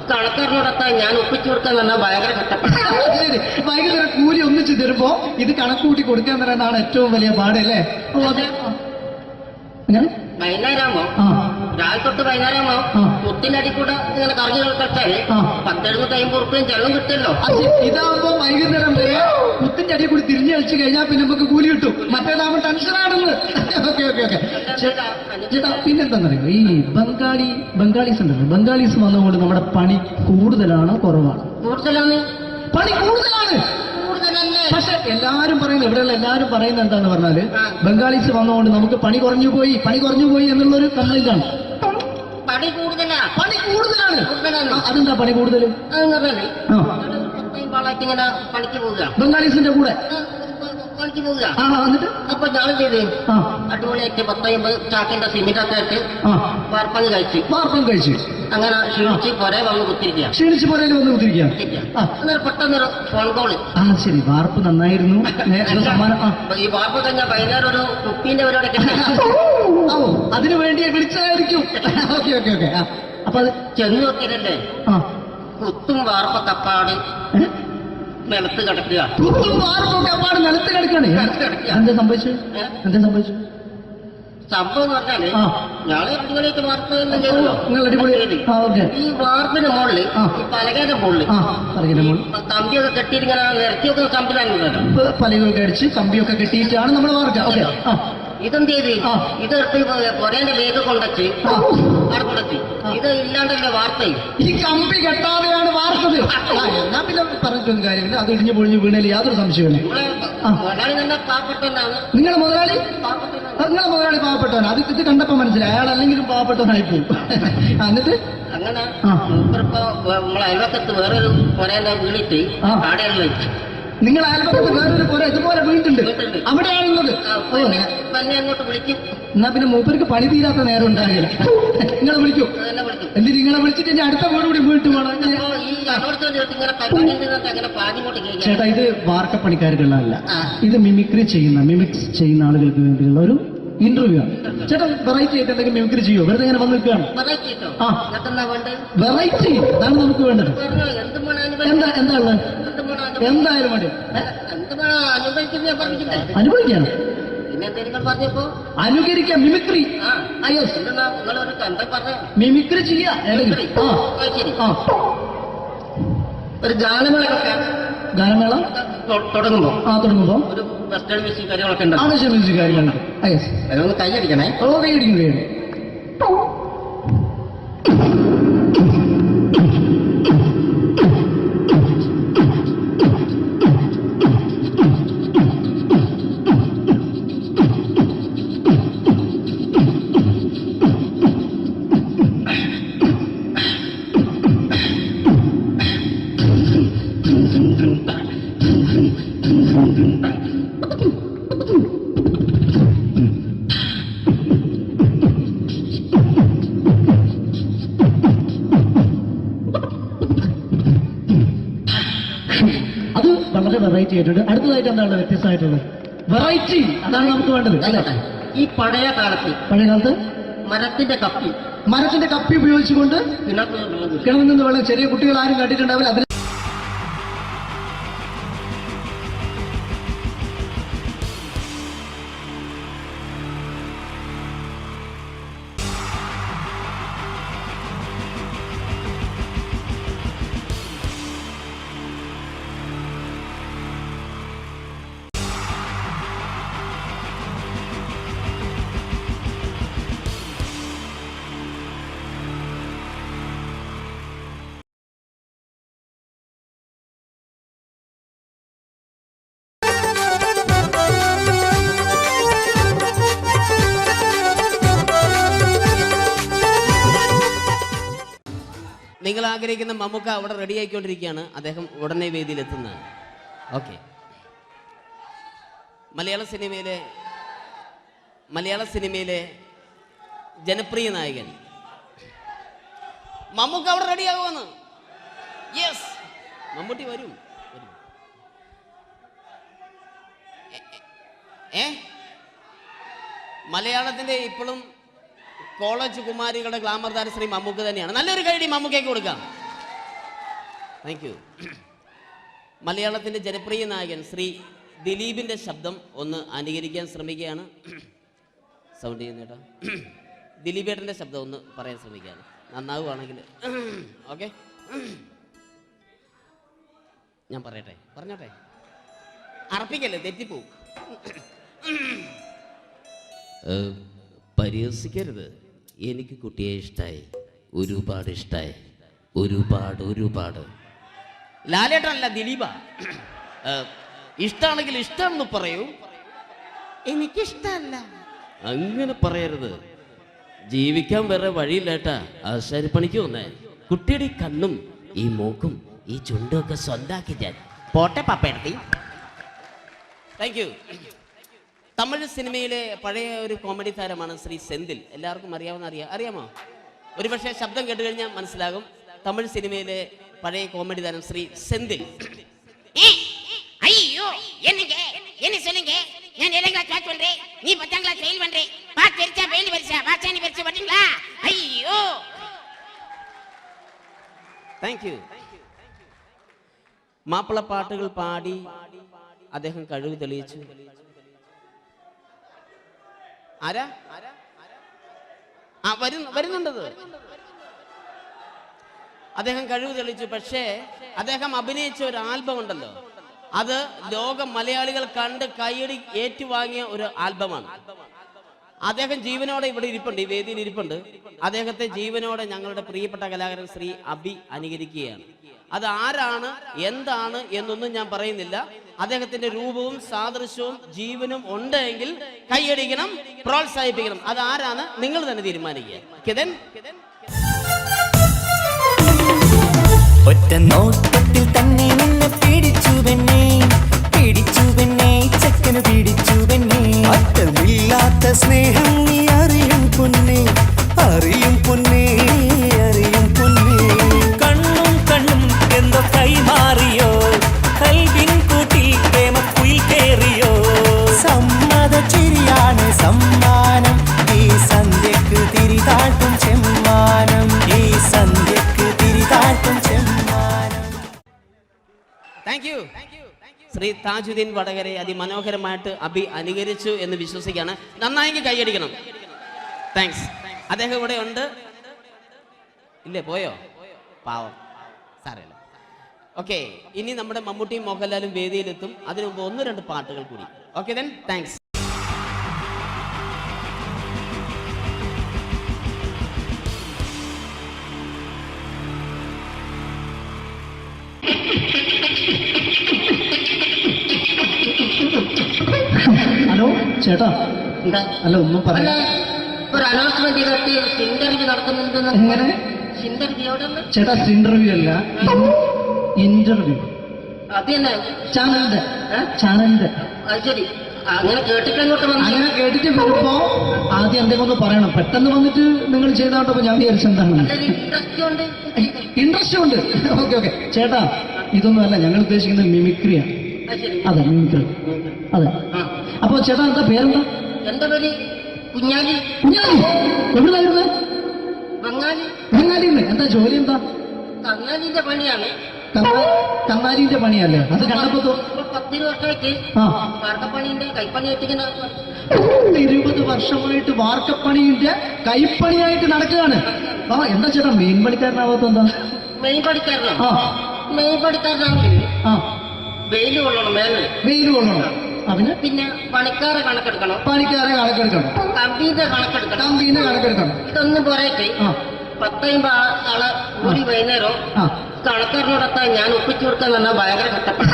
കണക്കാരനോടൊക്കെ ഞാൻ ഒപ്പിച്ചു കൊടുക്കാൻ പറഞ്ഞാൽ ഭയങ്കര കഷ്ടപ്പാട്. വൈകുന്നേരം കൂലി ഒന്നിച്ച് തരുമ്പോ ഇത് കണക്കൂട്ടി കൊടുക്കാൻ തരാനാണ് ഏറ്റവും വലിയ പാടല്ലേ? വൈകുന്നേരമാകുമ്പോ രാവിലെ തൊട്ട് വൈകുന്നേരമാകുമ്പോ മുത്തിന്റെ അടി കൂടെ ഇങ്ങനെ കറങ്ങി കളിച്ചാല് 10-70-50 ഉറുപ്പിയും ചെലവും കിട്ടുമല്ലോ. ഇതാകുമ്പോ വൈകുന്നേരം വരെ മുത്തിന്റെ അടി കൂടി തിരിഞ്ഞു കളിച്ചു കഴിഞ്ഞാൽ പിന്നെ നമുക്ക് കൂലി കിട്ടും. മറ്റേതാകുമ്പോ ടെൻഷനാണെന്ന്. ഓക്കെ ഓക്കെ ഓക്കെ ചേട്ടാ, പിന്നെന്താണെന്നറിയോ, ഈ ബംഗാളീസ് ഉണ്ടല്ലോ, ബംഗാളീസ് വന്നുകൊണ്ട് നമ്മുടെ പണി കൂടുതലാണോ കുറവാണ്? കൂടുതലാണ്. പണി കൂടുതലാണ്. പക്ഷെ എല്ലാരും പറയുന്നത്, ഇവിടെയുള്ള എല്ലാരും പറയുന്നത് എന്താന്ന് പറഞ്ഞാല് ബംഗാളീസ് വന്നുകൊണ്ട് നമുക്ക് പണി കുറഞ്ഞു പോയി എന്നുള്ളൊരു കംപ്ലൈന്റാണ്. പണി കൂടുതലാണ്. അതെന്താ പണി കൂടുതൽ? ഇങ്ങനെ പണിക്ക് പോവുക ബംഗാളീസിന്റെ കൂടെ പണിക്ക് പോവുക. എന്നിട്ട് അപ്പൊ ഞാൻ ചെയ്ത് അടിപൊളിയായിട്ട് 10-50 ചാക്കിന്റെ സിമെന്റൊക്കെ ആയിട്ട് വാർപ്പങ്ങ് കഴിച്ചു. അങ്ങനെ ക്ഷീണിച്ച് പുറേ വന്ന് കുത്തിരിക്കുക. അന്നേരം പെട്ടെന്നൊരു ഫോൺ കോള്. ശരി, വാർപ്പ് നന്നായിരുന്നു. ഈ വാർപ്പ് കഴിഞ്ഞ വൈകുന്നേരം ഒരു കുപ്പീന്റെ പരിപാടി അതിനു വേണ്ടി വിളിച്ചതായിരിക്കും. Okay okay okay. അപ്പൊ അത് ചെന്ന് നോക്കിയതല്ലേ, കുത്തും വാർപ്പ കപ്പാട് നിലത്ത് കിടക്കുക. നിലത്ത് കിടക്കാണ്. എന്താ സംഭവിച്ചു? സംഭവം എന്ന് പറഞ്ഞാല് ഞാള് അടിപൊളിയായിട്ട് വാർപ്പ് ഈ വാർപ്പിന്റെ മുകളില് ഈ പലകയുടെ മുകളില് കമ്പിയൊക്കെ കെട്ടിയിട്ട് ഇങ്ങനെ നിരത്തിയൊക്കെ കമ്പിലാണ് പലകൊക്കെ അടിച്ച് കമ്പിയൊക്കെ കെട്ടിയിട്ടാണ് നമ്മൾ വാർക്കുക. ഇതെന്ത് ചെയ്ത് ഇതെടുത്ത് പൊരേന്റെ വേഗം കൊണ്ടച്ച് അവിടെ കൊണ്ടെത്തി. ഇത് ഇല്ലാണ്ടല്ലേ വാർത്തയും. ഈ കമ്പി കെട്ടാതെയാണ് വാർത്തത്. എന്നാ പിന്നെ പറഞ്ഞിട്ടൊന്നും കാര്യമില്ല. അത് ഇടിഞ്ഞു പൊളിഞ്ഞു വീണേൽ യാതൊരു സംശയമില്ല. മുതലാളി തന്നെ പാവപ്പെട്ടവനാണ്. നിങ്ങളെ മുതലാളി പാവപ്പെട്ടവനാണ്. അത് ഇത് കണ്ടപ്പോ മനസ്സിലായി അയാൾ അല്ലെങ്കിലും പാവപ്പെട്ടവനായി പോകും. എന്നിട്ട് അങ്ങനെ മൂപ്പറിപ്പോ നമ്മളെ അയൽവക്കത്ത് വേറൊരു പൊരേന്റെ വീണിട്ട് ആടെയാണ് വെച്ചു. നിങ്ങൾ അയൽപക്കത്ത് വേറൊരു പുര ഇതുപോലെ വീട്ടുണ്ട്, അവിടെയാണുള്ളത്. അങ്ങോട്ട് വിളിക്കും. എന്നാ പിന്നെ മൂപ്പർക്ക് പണി തീരാത്ത നേരം ഉണ്ടാകില്ല. നിങ്ങളെ വിളിക്കും. എന്നിട്ട് നിങ്ങളെ വിളിച്ചിട്ട് ഇനി അടുത്ത വീട് കൂടി വീട്ടു പോകണം. ചേട്ടാ, ഇത് വാർക്കപ്പണിക്കാർക്കുള്ളതല്ല. ഇത് മിമിക്സ് ചെയ്യുന്ന ആളുകൾക്ക് വേണ്ടിയുള്ള ഒരു ഇന്റർവ്യൂ ആണ്. ചേട്ടാ, വെറൈറ്റി ആയിട്ട് എന്തെങ്കിലും മിമിക്രി ചെയ്യോ? വെറുതെ ഇങ്ങനെ വന്ന് നിൽക്കുകയാണ്. വെറൈറ്റി അതാണ് നമുക്ക് വേണ്ടത്. എന്താ ഉള്ളത്? എന്തായാലും മതി. അനുഭവിക്കാണ്. അനുകരിക്കാം. മിമിക്രി മിമിക്രി ചെയ്യാ. ഒരു ഗാനമേള തുടങ്ങുമ്പോ ഒരു വെസ്റ്റേൺ മ്യൂസിക് കാര്യങ്ങളൊക്കെ ഉണ്ട്. മ്യൂസിക് കാര്യങ്ങളുണ്ട്. അതൊന്ന് കൈയടിക്കണേ. കൈയടിക്കും. അത് വളരെ വെറൈറ്റി ആയിട്ടുണ്ട്. അടുത്തതായിട്ട് എന്താണ് വ്യത്യസ്തമായിട്ടുള്ളത്? വെറൈറ്റി അതാണ് നമുക്ക് വേണ്ടത് അല്ലേ? ഈ പഴയ കാലത്ത് മരത്തിന്റെ കപ്പി ഉപയോഗിച്ചുകൊണ്ട് കിണറിൽ നിന്ന് വെള്ളം ചെറിയ കുട്ടികൾ ആരും കണ്ടിട്ടുണ്ടാവില്ല. അതിൽ നിങ്ങൾ ആഗ്രഹിക്കുന്ന മമ്മൂക്ക അവിടെ റെഡി ആയിക്കൊണ്ടിരിക്കുകയാണ്. അദ്ദേഹം ഉടനെ വേദിയിൽ എത്തുന്നതാണ്. ഓക്കെ. മലയാള സിനിമയിലെ ജനപ്രിയ നായകൻ മമ്മൂക്ക അവിടെ റെഡിയാകുമെന്ന്. യെസ്, മമ്മൂട്ടി വരും. മലയാളത്തിന്റെ ഇപ്പോഴും കോളേജ് കുമാരികളുടെ ഗ്ലാമർ താരം ശ്രീ മമ്മൂക്ക തന്നെയാണ്. നല്ലൊരു കൈഡി മമ്മൂക്കയ്ക്ക് കൊടുക്കാം. Thank you. മലയാളത്തിന്റെ ജനപ്രിയ നായകൻ ശ്രീ ദിലീപിന്റെ ശബ്ദം ഒന്ന് അനുകരിക്കാൻ ശ്രമിക്കുകയാണ്. സൗണ്ട് ചെയ്യുന്നേട്ടാ. ദിലീപേട്ടന്റെ ശബ്ദം ഒന്ന് പറയാൻ ശ്രമിക്കുകയാണ്. നന്നാവുകയാണെങ്കിൽ ഓക്കെ. ഞാൻ പറഞ്ഞോട്ടെ. അർപ്പിക്കല്ലേ, തെറ്റിപ്പോവും. പരിഹസിക്കരുത്. എനിക്ക് കുട്ടിയെ ഇഷ്ടമായി, ഒരുപാട് ഇഷ്ടമായി, ഒരുപാട്. ലാലേട്ടനല്ല, ദിലീപ. ഇഷ്ടമാണെങ്കിൽ ഇഷ്ടമെന്ന് പറയൂ, എനിക്കിഷ്ടമല്ല അങ്ങനെ പറയരുത്. ജീവിക്കാൻ വേറെ വഴിയില്ലേട്ടാ. ആശാരിപ്പണിക്ക് വന്നേ. കുട്ടിയുടെ ഈ കണ്ണും ഈ മൂക്കും ഈ ചുണ്ടും ഒക്കെ സ്വന്താക്കി ഞാൻ പോട്ടെ പപ്പയെടുത്തി. Thank you. തമിഴ് സിനിമയിലെ പഴയ ഒരു കോമഡി താരമാണ് ശ്രീ സെന്തിൽ. എല്ലാവർക്കും അറിയാമോ? ഒരുപക്ഷെ ശബ്ദം കേട്ട് കഴിഞ്ഞാൽ മനസ്സിലാകും. തമിഴ് സിനിമയിലെ പഴയ കോമഡി താരം ശ്രീ സെന്തിൽ. ஐயோ என்னங்க என்ன சொல்லுங்க நான் 7th கிளாஸ் பாஸ் பண்றேன் நீ 10th கிளாஸ் ஃபெயில் பண்றேன் பாஸ் தெரிச்சா ஃபெயில் பரிசா பாஸானி பரிசா பண்ணீங்களா ஐயோ. Thank you. മാപ്പിളപ്പാട്ടുകൾ പാടി അദ്ദേഹം കഴിവ് തെളിയിച്ചു. ആരാ വരുന്നുണ്ടത്. അദ്ദേഹം കഴിവ് തെളിയിച്ചു. പക്ഷേ അദ്ദേഹം അഭിനയിച്ച ഒരു ആൽബം ഉണ്ടല്ലോ, അത് ലോക മലയാളികൾ കണ്ട് കൈയടി ഏറ്റുവാങ്ങിയ ഒരു ആൽബമാണ്. അദ്ദേഹം ജീവനോടെ ഇവിടെ ഇരിപ്പുണ്ട്, ഈ വേദിയിൽ ഇരിപ്പുണ്ട്. അദ്ദേഹത്തെ ജീവനോടെ ഞങ്ങളുടെ പ്രിയപ്പെട്ട കലാകാരൻ ശ്രീ അബി അനുകരിക്കുകയാണ്. അത് ആരാണ് എന്താണ് എന്നൊന്നും ഞാൻ പറയുന്നില്ല. അദ്ദേഹത്തിന്റെ രൂപവും സാദൃശ്യവും ജീവനും ഉണ്ടെങ്കിൽ കൈയടിക്കണം, പ്രോത്സാഹിപ്പിക്കണം. അത് ആരാണ് നിങ്ങൾ തന്നെ തീരുമാനിക്കുക. ഒറ്റ നോട്ടത്തിൽ തന്നെ നിന്നെ പിടിച്ചു പെണ്ണേ ചക്കന് പിടിച്ചു പെണ്ണേ. അറ്റമില്ലാത്ത സ്നേഹം നീ അറിയും പൊന്നേ. കണ്ണും എന്തോ കൈമാറിയോ, കൽവിൻ കൂട്ടിൽ പ്രേമക്കുയിൽ കേറിയോ. സമ്മത ചിരിയാണ് സമ്മാനം, ഈ സന്ധ്യക്ക് തിരിതാട്ടും ചെമ്മാനം, ഈ സന്ധ്യക്ക് തിരിതാട്ടും ചെമ്മാനം. Thank you. ശ്രീ താജുദ്ദീൻ വടകരെ അതിമനോഹരമായിട്ട് അബി അനുകരിച്ചു എന്ന് വിശ്വസിക്കുകയാണ്. നന്നായെങ്കിൽ കൈയടിക്കണം. താങ്ക്സ്. അദ്ദേഹം ഇവിടെ ഉണ്ട്. ഇല്ലേ, പോയോ? പാവം, സാരമില്ല. ഓക്കെ, ഇനി നമ്മുടെ മമ്മൂട്ടിയും മോഹൻലാലും വേദിയിലെത്തും. അതിനു മുമ്പ് 1-2 പാട്ടുകൾ കൂടി. Okay then, thanks. ഹലോ ചേട്ടാ. അല്ല, ഒന്നും പറയാ. ഒരു അനൗൺസ്മെന്റ് ചെയ്തിട്ട് ഇന്റർവ്യൂ നടത്തുന്നുണ്ടെന്ന്. എങ്ങനെ ചേട്ടാ? ഇന്റർവ്യൂ അല്ല, ഇന്റർവ്യൂ. അത് തന്നെ ചാനലിന്റെ. അത് ശരി. അങ്ങനെ കേട്ടിട്ട് അങ്ങോട്ട് വന്നു. അങ്ങനെ കേട്ടിട്ട് വരുമ്പോ ആദ്യം എന്തെങ്കിലും ഒന്ന് പറയണം. പെട്ടെന്ന് വന്നിട്ട് നിങ്ങൾ ചെയ്താട്ടപ്പോ ഞാൻ വിചാരിച്ചെന്താണ് ഇൻട്രസ്റ്റ് ഉണ്ട്. ഓക്കെ. ചേട്ടാ, ഇതൊന്നും അല്ല, ഞങ്ങൾ ഉദ്ദേശിക്കുന്നത് മിമിക്രിയാണ്. അതെ, മിമിക്രി. അതെ. അപ്പൊ ചേട്ടാ, എന്താ പേരെന്താ? എന്റെ പേര് കുഞ്ഞാലി. എവിടുന്നായിരുന്നു? ബംഗാളിന്ന്. എന്താ ജോലി? എന്താ? കങ്ങാലിന്റെ പണിയാണ്. കങ്ങാലിന്റെ പണിയല്ലേ? അത് കണ്ടപ്പോ 10 വർഷമായിട്ട് വാർക്കപ്പണിന്റെ കൈപ്പണിയായിട്ട് 20 വർഷമായിട്ട് വാർക്കപ്പണിന്റെ കൈപ്പണിയായിട്ട് നടക്കുകയാണ്. എന്താ ചേട്ടാ മെയിൻ പണിക്കാരനാവാത്ത? എന്താ മെയിൻ പണിക്കാരനാണെങ്കിൽ വെയിൽ കൊള്ളണം, വെയിൽ കൊള്ളണം. പിന്നെ പണിക്കാരെ കണക്കെടുക്കണം, കമ്പീന്റെ കണക്കെടുക്കണം. ഇതൊന്നും പോരായിട്ട് 10-50 ആളെ കൂടി വൈകുന്നേരം കണക്കാരനോടൊക്കെ ഞാൻ ഒപ്പിച്ചു കൊടുക്കാൻ പറഞ്ഞാൽ ഭയങ്കര കഷ്ടപ്പെട്ടു.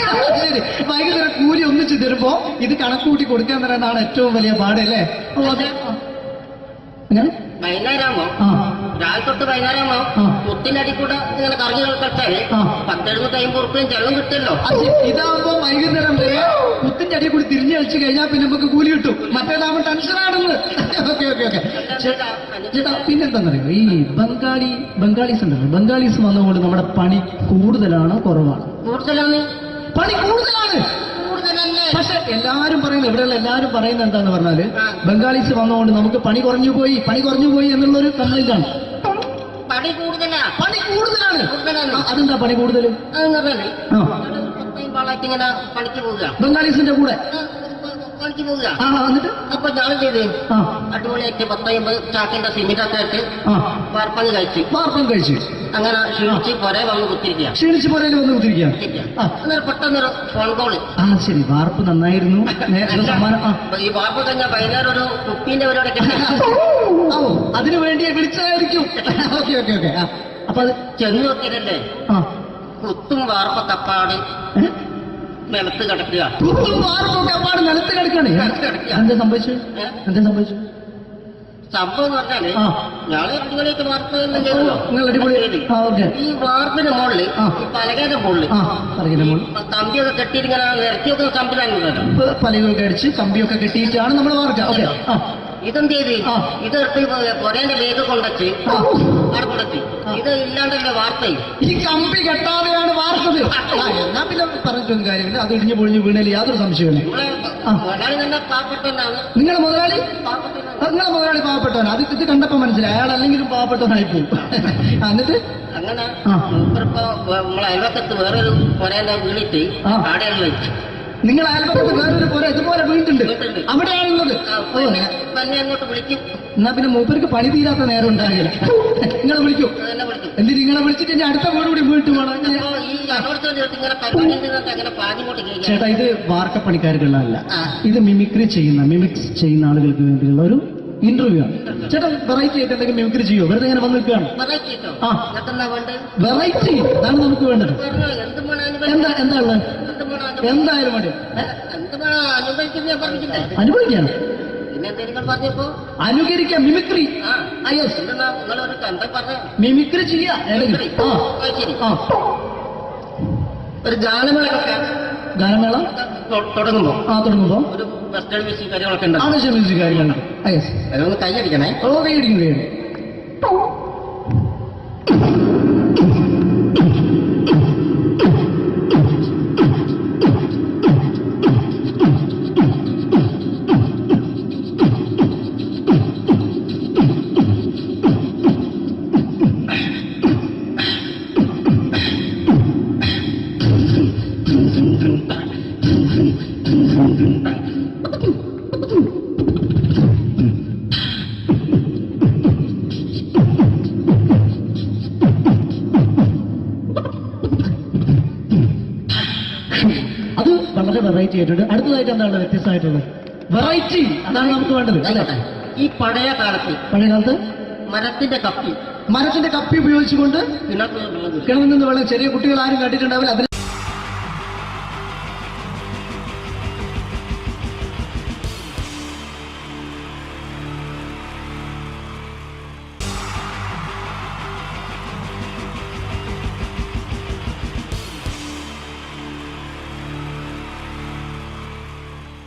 വൈകുന്നേരം കൂലി ഒന്നിച്ച് തരുമ്പോ ഇത് കണക്കൂട്ടി കൊടുക്കാൻ തരാനാണ് ഏറ്റവും വലിയ പാടല്ലേ? വൈകുന്നേരമാകുമ്പോ രാവിലെ തൊട്ട് വൈകുന്നേരം മുത്തിന്റെ അടി കൂടെ ഇങ്ങനെ കറങ്ങി കളിച്ചാല് 10-750 ഉറുപ്പിയും ചെള്ളം കിട്ടുമല്ലോ. ഇതാവുമ്പോ വൈകുന്നേരം വരെ മുത്തിന്റെ അടി കൂടി തിരിഞ്ഞു കളിച്ചു കഴിഞ്ഞാൽ പിന്നെ നമുക്ക് കൂലി കിട്ടും. മറ്റേതാവുമ്പോ ടെൻഷനാണെന്ന്. ഓക്കെ ഓക്കെ ഓക്കെ ചേട്ടാ, പിന്നെന്താന്നറിയോ, ഈ ബംഗാളീസ് ഉണ്ടല്ലോ, ബംഗാളീസ് വന്നുകൊണ്ട് നമ്മുടെ പണി കൂടുതലാണ് കുറവാണ്? കൂടുതലാണ്. പണി കൂടുതലാണ്. പക്ഷെ എല്ലാരും പറയുന്നത്, ഇവിടെയുള്ള എല്ലാരും പറയുന്നത് എന്താന്ന് പറഞ്ഞാല് ബംഗാളീസ് വന്നുകൊണ്ട് നമുക്ക് പണി കുറഞ്ഞു പോയി എന്നുള്ളൊരു കംപ്ലൈന്റ് ആണ്. പണി കൂടുതലാണ്. അതെന്താ പണി കൂടുതൽ? ഇങ്ങനെ പണിക്ക് പോവുക ബംഗാളീസിന്റെ കൂടെ പണിക്ക് പോവുക. എന്നിട്ട് അപ്പൊ ഞാൻ ചെയ്ത് അടിപൊളിയായിട്ട് 10-50 ചാക്കിന്റെ സിമെന്റ് ഒക്കെ ആയിട്ട് വാർപ്പം കഴിച്ച് അങ്ങനെ ക്ഷീണിച്ച് പുറേ വന്ന് കുത്തിരിക്കുക. അന്നേരം പെട്ടെന്നൊരു ഫോൺ കോള്. ശരി, വാർപ്പ് നന്നായിരുന്നു. ഈ വാർപ്പ് കഴിഞ്ഞാൽ വൈകുന്നേരം ഒരു കുപ്പീന്റെ പരിപാടി അതിനു വേണ്ടി വിളിച്ചതായിരിക്കും. Okay okay okay. അപ്പൊ അത് ചെന്ന് നോക്കിയതല്ലേ, കുത്തും വാർപ്പ തപ്പാട് നിലത്ത് കിടക്കുക. നിലത്ത് കിടക്കാണ്. എന്താ സംഭവിച്ചു? സംഭവം എന്ന് പറഞ്ഞാല് ഞാള് അടിപൊളിയായിട്ട് വാർപ്പ് ഈ വാർപ്പിന്റെ മുകളില് ഈ പലകയുടെ മുകളില് കമ്പിയൊക്കെ കെട്ടിയിട്ട് ഇങ്ങനെ നിരത്തി വെക്കുന്ന സംവിധാനം പലകൊക്കെ അടിച്ച് കമ്പിയൊക്കെ കെട്ടിയിട്ടാണ് നമ്മൾ വാർക്കുക. ഇതെന്ത് ചെയ്ത് ഇതെടുത്ത് പൊരേന്റെ വേഗം കൊണ്ടച്ച് അവിടെ കൊണ്ടച്ച് ഇത് ഇല്ലാണ്ടല്ലേ വാർത്തയും. ഈ കമ്പി കെട്ടാതെയാണ് വാർത്തത്. എന്നാ പിന്നെ പറഞ്ഞിട്ടൊന്നും കാര്യമില്ല. അത് ഇടിഞ്ഞു പൊളിഞ്ഞു വീണേല് യാതൊരു സംശയമില്ല. മുതലാളി തന്നെ പാവപ്പെട്ടവനാണ്. നിങ്ങളെ മുതലാളി പാവപ്പെട്ടവനാണ്. അത് ഇത് കണ്ടപ്പോ മനസ്സിലായി. അയാൾ അല്ലെങ്കിലും പാവപ്പെട്ടവനായി പോകും. എന്നിട്ട് അങ്ങനെ മൂപ്പരിപ്പോ നമ്മളെ അയൽവക്കത്ത് വേറൊരു പൊരേന്റെ വീണിട്ട് ആടെയാണ് വെച്ചു. നിങ്ങൾ അയൽപക്കത്ത് വേറൊരു പോലെ ഇതുപോലെ വീട്ടുണ്ട്, അവിടെയാണുള്ളത്. തന്നെ അങ്ങോട്ട് വിളിക്കും. എന്നാ പിന്നെ മൂപ്പർക്ക് പണി തീരാത്ത നേരം ഉണ്ടാകില്ല. നിങ്ങളെ വിളിക്കും. എന്തിന് നിങ്ങളെ വിളിച്ചിട്ട് ഇനി അടുത്ത വീട് കൂടി വീട്ടു പോകണം. ചേട്ടാ, ഇത് വാർക്കപ്പണിക്കാർക്കുള്ളതല്ല. ഇത് മിമിക്സ് ചെയ്യുന്ന ആളുകൾക്ക് വേണ്ടിയുള്ള ഒരു ഇന്റർവ്യൂ ആണ്. ചേട്ടാ, വെറൈറ്റി ആയിട്ട് എന്തെങ്കിലും മിമിക്രി ചെയ്യോ? വെറുതെ ഇങ്ങനെ വന്ന് നിൽക്കുകയാണ്. വെറൈറ്റി അതാണ് നമുക്ക് വേണ്ടത്. എന്താ ഉള്ളത്? എന്തായാലും മതി. അനുഭവിക്കാണ്. അനുകരിക്കാം. മിമിക്രി. മിമിക്രി ചെയ്യാ. ഒരു ഗാനമേള തുടങ്ങുമ്പോ ഒരു വെസ്റ്റേൺ മ്യൂസിക് കാര്യങ്ങളൊക്കെ ഉണ്ട്. കാര്യങ്ങളുണ്ട്. കൈയടിക്കണേ. കൈയടിക്കും. വെറൈറ്റി ആയിട്ടുണ്ട്. അടുത്തതായിട്ട് എന്താണ് വ്യത്യസ്തമായിട്ടുള്ളത്? വെറൈറ്റി. അതാണ് നമുക്ക് വേണ്ടത് അല്ലേ? ഈ പഴയ കാലത്ത് മരത്തിന്റെ കപ്പി ഉപയോഗിച്ചുകൊണ്ട് കിണറിൽ നിന്ന് വെള്ളം ചെറിയ കുട്ടികൾ ആരും കണ്ടിട്ടുണ്ടാവില്ല.